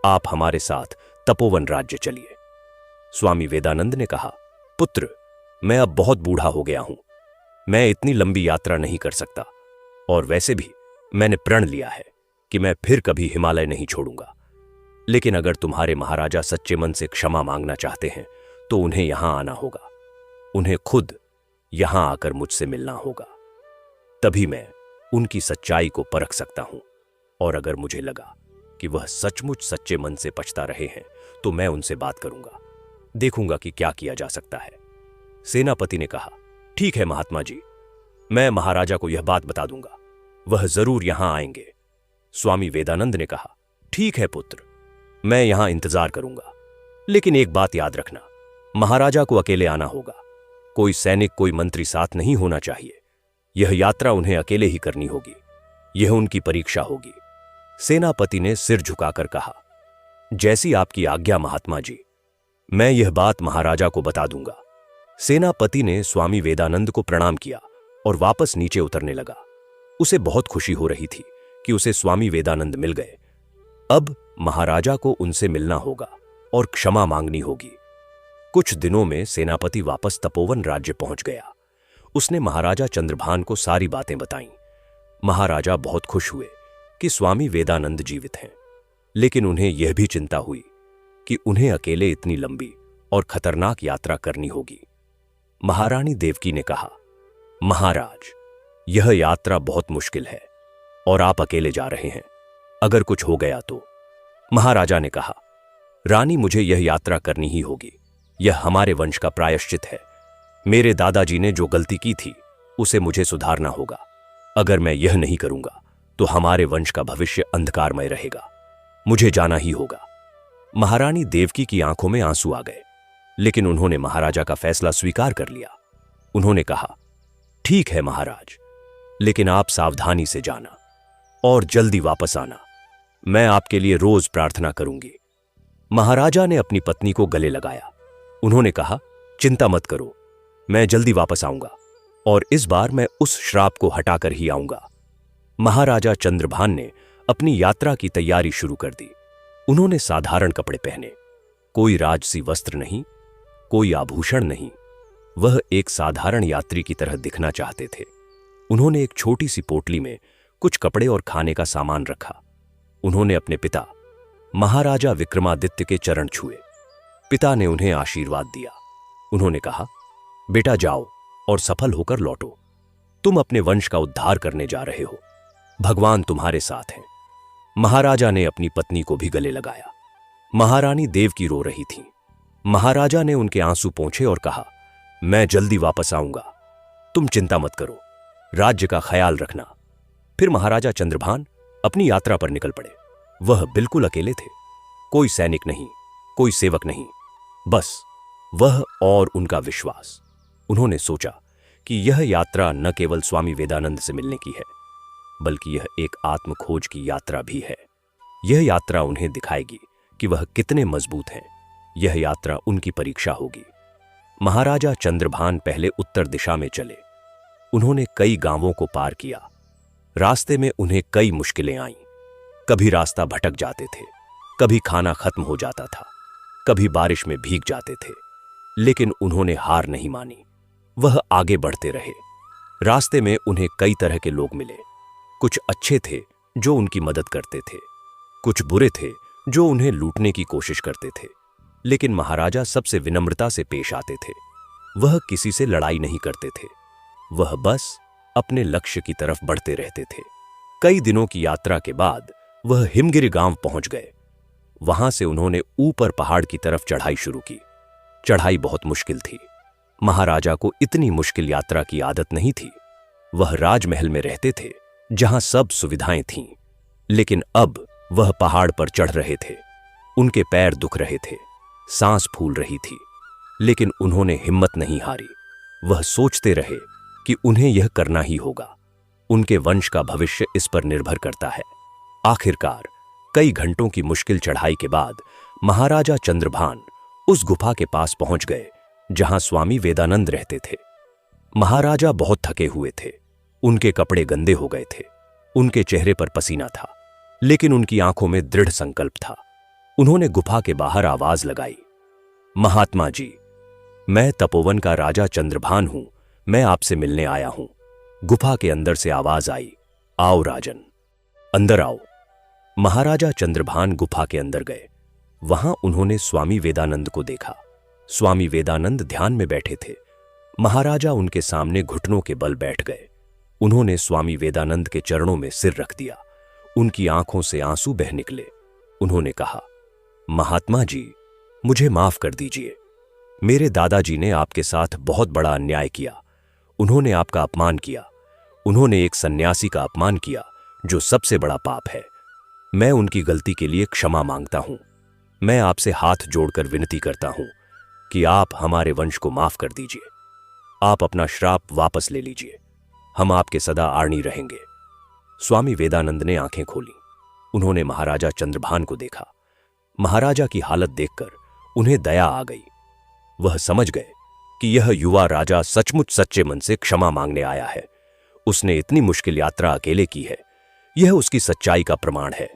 आप हमारे साथ तपोवन राज्य चलिए। स्वामी वेदानंद ने कहा, पुत्र, मैं अब बहुत बूढ़ा हो गया हूं। मैं इतनी लंबी यात्रा नहीं कर सकता, और वैसे भी मैंने प्रण लिया है कि मैं फिर कभी हिमालय नहीं छोड़ूंगा। लेकिन अगर तुम्हारे महाराजा सच्चे मन से क्षमा मांगना चाहते हैं तो उन्हें यहां आना होगा। उन्हें खुद यहां आकर मुझसे मिलना होगा। तभी मैं उनकी सच्चाई को परख सकता हूं, और अगर मुझे लगा कि वह सचमुच सच्चे मन से पछता रहे हैं तो मैं उनसे बात करूंगा, देखूंगा कि क्या किया जा सकता है। सेनापति ने कहा, ठीक है महात्मा जी, मैं महाराजा को यह बात बता दूंगा, वह जरूर यहां आएंगे। स्वामी वेदानंद ने कहा, ठीक है पुत्र, मैं यहां इंतजार करूंगा, लेकिन एक बात याद रखना, महाराजा को अकेले आना होगा, कोई सैनिक कोई मंत्री साथ नहीं होना चाहिए। यह यात्रा उन्हें अकेले ही करनी होगी, यह उनकी परीक्षा होगी। सेनापति ने सिर झुकाकर कहा, जैसी आपकी आज्ञा महात्मा जी, मैं यह बात महाराजा को बता दूंगा। सेनापति ने स्वामी वेदानंद को प्रणाम किया और वापस नीचे उतरने लगा। उसे बहुत खुशी हो रही थी कि उसे स्वामी वेदानंद मिल गए। अब महाराजा को उनसे मिलना होगा और क्षमा मांगनी होगी। कुछ दिनों में सेनापति वापस तपोवन राज्य पहुंच गया। उसने महाराजा चंद्रभान को सारी बातें बताईं। महाराजा बहुत खुश हुए कि स्वामी वेदानंद जीवित हैं, लेकिन उन्हें यह भी चिंता हुई कि उन्हें अकेले इतनी लंबी और खतरनाक यात्रा करनी होगी। महारानी देवकी ने कहा, महाराज, यह यात्रा बहुत मुश्किल है और आप अकेले जा रहे हैं, अगर कुछ हो गया तो। महाराजा ने कहा, रानी, मुझे यह यात्रा करनी ही होगी, यह हमारे वंश का प्रायश्चित है। मेरे दादाजी ने जो गलती की थी उसे मुझे सुधारना होगा। अगर मैं यह नहीं करूंगा तो हमारे वंश का भविष्य अंधकारमय रहेगा। मुझे जाना ही होगा। महारानी देवकी की आंखों में आंसू आ गए, लेकिन उन्होंने महाराजा का फैसला स्वीकार कर लिया। उन्होंने कहा, ठीक है महाराज, लेकिन आप सावधानी से जाना और जल्दी वापस आना। मैं आपके लिए रोज प्रार्थना करूंगी। महाराजा ने अपनी पत्नी को गले लगाया। उन्होंने कहा, चिंता मत करो, मैं जल्दी वापस आऊंगा और इस बार मैं उस श्राप को हटाकर ही आऊंगा। महाराजा चंद्रभान ने अपनी यात्रा की तैयारी शुरू कर दी। उन्होंने साधारण कपड़े पहने, कोई राजसी वस्त्र नहीं, कोई आभूषण नहीं। वह एक साधारण यात्री की तरह दिखना चाहते थे। उन्होंने एक छोटी सी पोटली में कुछ कपड़े और खाने का सामान रखा। उन्होंने अपने पिता महाराजा विक्रमादित्य के चरण छुए। पिता ने उन्हें आशीर्वाद दिया। उन्होंने कहा, बेटा जाओ और सफल होकर लौटो। तुम अपने वंश का उद्धार करने जा रहे हो। भगवान तुम्हारे साथ हैं। महाराजा ने अपनी पत्नी को भी गले लगाया। महारानी देवकी रो रही थी। महाराजा ने उनके आंसू पोंछे और कहा, मैं जल्दी वापस आऊंगा, तुम चिंता मत करो, राज्य का ख्याल रखना। फिर महाराजा चंद्रभान अपनी यात्रा पर निकल पड़े। वह बिल्कुल अकेले थे, कोई सैनिक नहीं, कोई सेवक नहीं, बस वह और उनका विश्वास। उन्होंने सोचा कि यह यात्रा न केवल स्वामी वेदानंद से मिलने की है, बल्कि यह एक आत्मखोज की यात्रा भी है। यह यात्रा उन्हें दिखाएगी कि वह कितने मजबूत हैं। यह यात्रा उनकी परीक्षा होगी। महाराजा चंद्रभान पहले उत्तर दिशा में चले। उन्होंने कई गांवों को पार किया। रास्ते में उन्हें कई मुश्किलें आईं। कभी रास्ता भटक जाते थे, कभी खाना खत्म हो जाता था, कभी बारिश में भीग जाते थे, लेकिन उन्होंने हार नहीं मानी। वह आगे बढ़ते रहे। रास्ते में उन्हें कई तरह के लोग मिले। कुछ अच्छे थे जो उनकी मदद करते थे, कुछ बुरे थे जो उन्हें लूटने की कोशिश करते थे, लेकिन महाराजा सबसे विनम्रता से पेश आते थे। वह किसी से लड़ाई नहीं करते थे, वह बस अपने लक्ष्य की तरफ बढ़ते रहते थे। कई दिनों की यात्रा के बाद वह हिमगिरी गांव पहुंच गए। वहां से उन्होंने ऊपर पहाड़ की तरफ चढ़ाई शुरू की। चढ़ाई बहुत मुश्किल थी। महाराजा को इतनी मुश्किल यात्रा की आदत नहीं थी। वह राजमहल में रहते थे जहां सब सुविधाएं थीं, लेकिन अब वह पहाड़ पर चढ़ रहे थे। उनके पैर दुख रहे थे, सांस फूल रही थी, लेकिन उन्होंने हिम्मत नहीं हारी। वह सोचते रहे कि उन्हें यह करना ही होगा। उनके वंश का भविष्य इस पर निर्भर करता है। आखिरकार कई घंटों की मुश्किल चढ़ाई के बाद महाराजा चंद्रभान उस गुफा के पास पहुंच गए जहां स्वामी वेदानंद रहते थे। महाराजा बहुत थके हुए थे। उनके कपड़े गंदे हो गए थे, उनके चेहरे पर पसीना था, लेकिन उनकी आंखों में दृढ़ संकल्प था। उन्होंने गुफा के बाहर आवाज लगाई, महात्मा जी, मैं तपोवन का राजा चंद्रभान हूं, मैं आपसे मिलने आया हूं। गुफा के अंदर से आवाज आई, आओ राजन, अंदर आओ। महाराजा चंद्रभान गुफा के अंदर गए। वहां उन्होंने स्वामी वेदानंद को देखा। स्वामी वेदानंद ध्यान में बैठे थे। महाराजा उनके सामने घुटनों के बल बैठ गए। उन्होंने स्वामी वेदानंद के चरणों में सिर रख दिया। उनकी आंखों से आंसू बह निकले। उन्होंने कहा, महात्मा जी, मुझे माफ कर दीजिए। मेरे दादाजी ने आपके साथ बहुत बड़ा अन्याय किया। उन्होंने आपका अपमान किया। उन्होंने एक सन्यासी का अपमान किया, जो सबसे बड़ा पाप है। मैं उनकी गलती के लिए क्षमा मांगता हूं। मैं आपसे हाथ जोड़कर विनती करता हूं कि आप हमारे वंश को माफ कर दीजिए। आप अपना श्राप वापस ले लीजिए। हम आपके सदा आड़नी रहेंगे। स्वामी वेदानंद ने आंखें खोली। उन्होंने महाराजा चंद्रभान को देखा। महाराजा की हालत देखकर उन्हें दया आ गई। वह समझ गए कि यह युवा राजा सचमुच सच्चे मन से क्षमा मांगने आया है। उसने इतनी मुश्किल यात्रा अकेले की है, यह उसकी सच्चाई का प्रमाण है।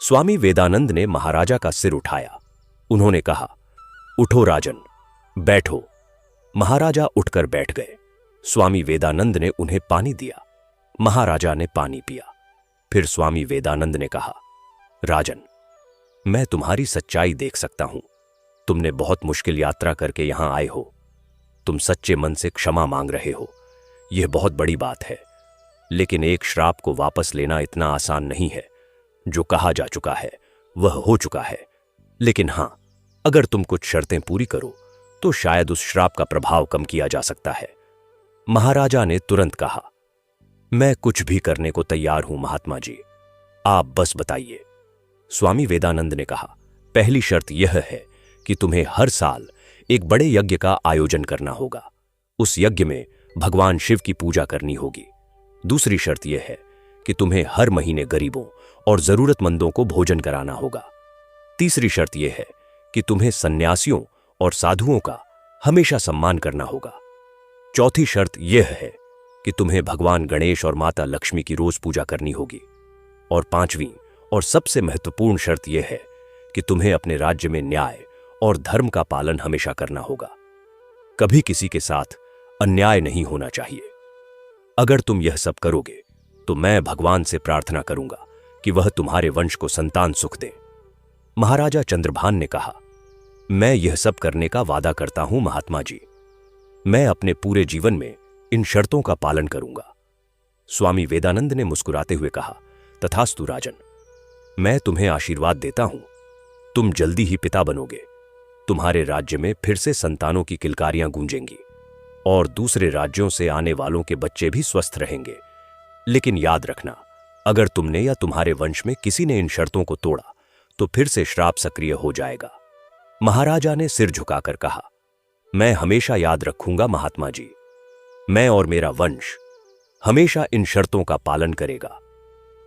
स्वामी वेदानंद ने महाराजा का सिर उठाया। उन्होंने कहा, उठो राजन, बैठो। महाराजा उठकर बैठ गए। स्वामी वेदानंद ने उन्हें पानी दिया। महाराजा ने पानी पिया। फिर स्वामी वेदानंद ने कहा, राजन, मैं तुम्हारी सच्चाई देख सकता हूं। तुमने बहुत मुश्किल यात्रा करके यहां आए हो। तुम सच्चे मन से क्षमा मांग रहे हो। यह बहुत बड़ी बात है। लेकिन एक श्राप को वापस लेना इतना आसान नहीं है। जो कहा जा चुका है वह हो चुका है। लेकिन हां, अगर तुम कुछ शर्तें पूरी करो तो शायद उस श्राप का प्रभाव कम किया जा सकता है। महाराजा ने तुरंत कहा, मैं कुछ भी करने को तैयार हूं महात्मा जी, आप बस बताइए। स्वामी वेदानंद ने कहा, पहली शर्त यह है कि तुम्हें हर साल एक बड़े यज्ञ का आयोजन करना होगा। उस यज्ञ में भगवान शिव की पूजा करनी होगी। दूसरी शर्त यह है कि तुम्हें हर महीने गरीबों और जरूरतमंदों को भोजन कराना होगा। तीसरी शर्त यह है कि तुम्हें सन्यासियों और साधुओं का हमेशा सम्मान करना होगा। चौथी शर्त यह है कि तुम्हें भगवान गणेश और माता लक्ष्मी की रोज पूजा करनी होगी। और पांचवीं और सबसे महत्वपूर्ण शर्त यह है कि तुम्हें अपने राज्य में न्याय और धर्म का पालन हमेशा करना होगा। कभी किसी के साथ अन्याय नहीं होना चाहिए। अगर तुम यह सब करोगे तो मैं भगवान से प्रार्थना करूंगा कि वह तुम्हारे वंश को संतान सुख दे। महाराजा चंद्रभान ने कहा, मैं यह सब करने का वादा करता हूं महात्मा जी। मैं अपने पूरे जीवन में इन शर्तों का पालन करूंगा। स्वामी वेदानंद ने मुस्कुराते हुए कहा, तथास्तु राजन, मैं तुम्हें आशीर्वाद देता हूं। तुम जल्दी ही पिता बनोगे। तुम्हारे राज्य में फिर से संतानों की किलकारियां गूंजेंगी और दूसरे राज्यों से आने वालों के बच्चे भी स्वस्थ रहेंगे। लेकिन याद रखना, अगर तुमने या तुम्हारे वंश में किसी ने इन शर्तों को तोड़ा तो फिर से श्राप सक्रिय हो जाएगा। महाराजा ने सिर झुकाकर कहा, मैं हमेशा याद रखूंगा महात्मा जी। मैं और मेरा वंश हमेशा इन शर्तों का पालन करेगा।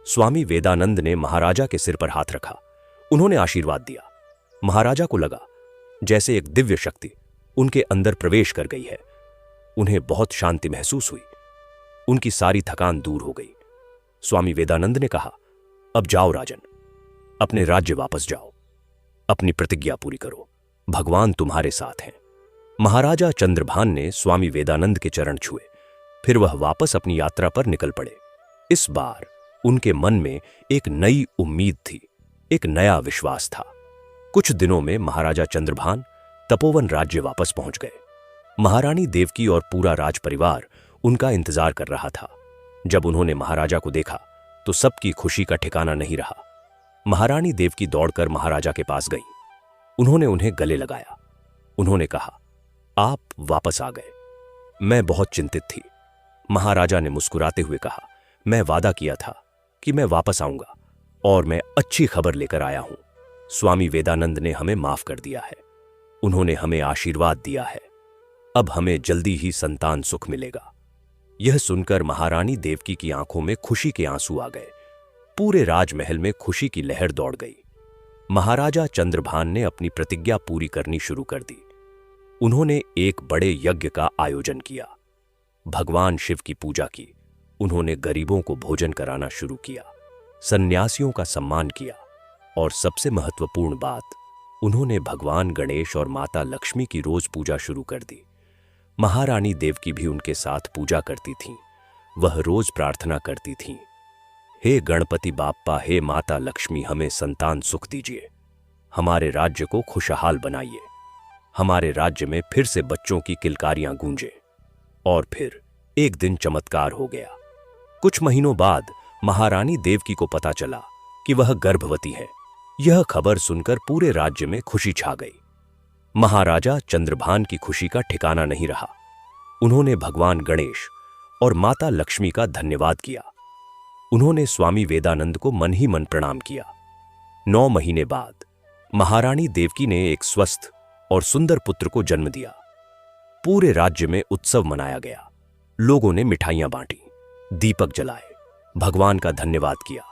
स्वामी वेदानंद ने महाराजा के सिर पर हाथ रखा। उन्होंने आशीर्वाद दिया। महाराजा को लगा जैसे एक दिव्य शक्ति उनके अंदर प्रवेश कर गई है। उन्हें बहुत शांति महसूस हुई। उनकी सारी थकान दूर हो गई। स्वामी वेदानंद ने कहा, अब जाओ राजन, अपने राज्य वापस जाओ। अपनी प्रतिज्ञा पूरी करो। भगवान तुम्हारे साथ हैं। महाराजा चंद्रभान ने स्वामी वेदानंद के चरण छुए। फिर वह वापस अपनी यात्रा पर निकल पड़े। इस बार उनके मन में एक नई उम्मीद थी, एक नया विश्वास था। कुछ दिनों में महाराजा चंद्रभान तपोवन राज्य वापस पहुंच गए। महारानी देवकी और पूरा राज परिवार उनका इंतजार कर रहा था। जब उन्होंने महाराजा को देखा तो सबकी खुशी का ठिकाना नहीं रहा। महारानी देवकी दौड़कर महाराजा के पास गई। उन्होंने उन्हें गले लगाया। उन्होंने कहा, आप वापस आ गए। मैं बहुत चिंतित थी। महाराजा ने मुस्कुराते हुए कहा, मैं वादा किया था कि मैं वापस आऊंगा और मैं अच्छी खबर लेकर आया हूं। स्वामी वेदानंद ने हमें माफ कर दिया है। उन्होंने हमें आशीर्वाद दिया है। अब हमें जल्दी ही संतान सुख मिलेगा। यह सुनकर महारानी देवकी की आंखों में खुशी के आंसू आ गए। पूरे राजमहल में खुशी की लहर दौड़ गई। महाराजा चंद्रभान ने अपनी प्रतिज्ञा पूरी करनी शुरू कर दी। उन्होंने एक बड़े यज्ञ का आयोजन किया। भगवान शिव की पूजा की। उन्होंने गरीबों को भोजन कराना शुरू किया, सन्यासियों का सम्मान किया और सबसे महत्वपूर्ण बात, उन्होंने भगवान गणेश और माता लक्ष्मी की रोज पूजा शुरू कर दी। महारानी देवकी भी उनके साथ पूजा करती थीं। वह रोज प्रार्थना करती थीं, हे गणपति बाप्पा, हे माता लक्ष्मी, हमें संतान सुख दीजिए। हमारे राज्य को खुशहाल बनाइए। हमारे राज्य में फिर से बच्चों की किलकारियां गूंजे। और फिर एक दिन चमत्कार हो गया। कुछ महीनों बाद महारानी देवकी को पता चला कि वह गर्भवती है। यह खबर सुनकर पूरे राज्य में खुशी छा गई। महाराजा चंद्रभान की खुशी का ठिकाना नहीं रहा। उन्होंने भगवान गणेश और माता लक्ष्मी का धन्यवाद किया। उन्होंने स्वामी वेदानंद को मन ही मन प्रणाम किया। 9 महीने बाद महारानी देवकी ने एक स्वस्थ और सुंदर पुत्र को जन्म दिया। पूरे राज्य में उत्सव मनाया गया। लोगों ने मिठाइयां बांटी, दीपक जलाए, भगवान का धन्यवाद किया।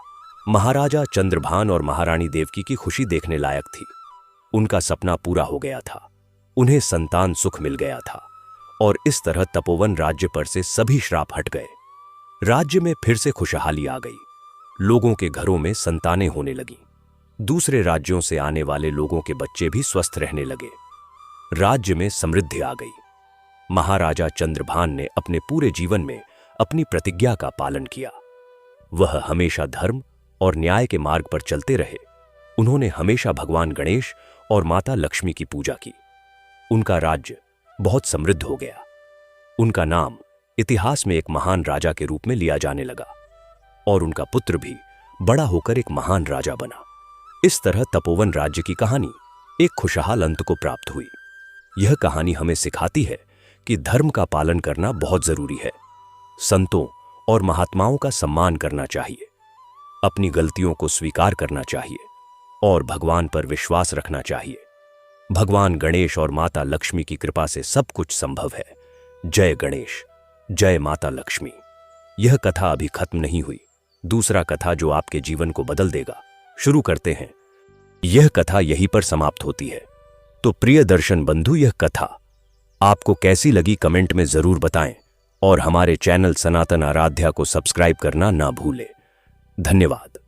महाराजा चंद्रभान और महारानी देवकी की खुशी देखने लायक थी। उनका सपना पूरा हो गया था। उन्हें संतान सुख मिल गया था और इस तरह तपोवन राज्य पर से सभी श्राप हट गए। राज्य में फिर से खुशहाली आ गई। लोगों के घरों में संतानें होने लगीं। दूसरे राज्यों से आने वाले लोगों के बच्चे भी स्वस्थ रहने लगे। राज्य में समृद्धि आ गई। महाराजा चंद्रभान ने अपने पूरे जीवन में अपनी प्रतिज्ञा का पालन किया। वह हमेशा धर्म और न्याय के मार्ग पर चलते रहे। उन्होंने हमेशा भगवान गणेश और माता लक्ष्मी की पूजा की। उनका राज्य बहुत समृद्ध हो गया। उनका नाम इतिहास में एक महान राजा के रूप में लिया जाने लगा और उनका पुत्र भी बड़ा होकर एक महान राजा बना। इस तरह तपोवन राज्य की कहानी एक खुशहाल अंत को प्राप्त हुई। यह कहानी हमें सिखाती है कि धर्म का पालन करना बहुत जरूरी है। संतों और महात्माओं का सम्मान करना चाहिए, अपनी गलतियों को स्वीकार करना चाहिए और भगवान पर विश्वास रखना चाहिए। भगवान गणेश और माता लक्ष्मी की कृपा से सब कुछ संभव है। जय गणेश, जय माता लक्ष्मी। यह कथा अभी खत्म नहीं हुई। दूसरा कथा जो आपके जीवन को बदल देगा शुरू करते हैं। यह कथा यहीं पर समाप्त होती है। तो प्रिय दर्शन बंधु, यह कथा आपको कैसी लगी कमेंट में जरूर बताएं और हमारे चैनल सनातन आराध्या को सब्सक्राइब करना ना भूलें। धन्यवाद।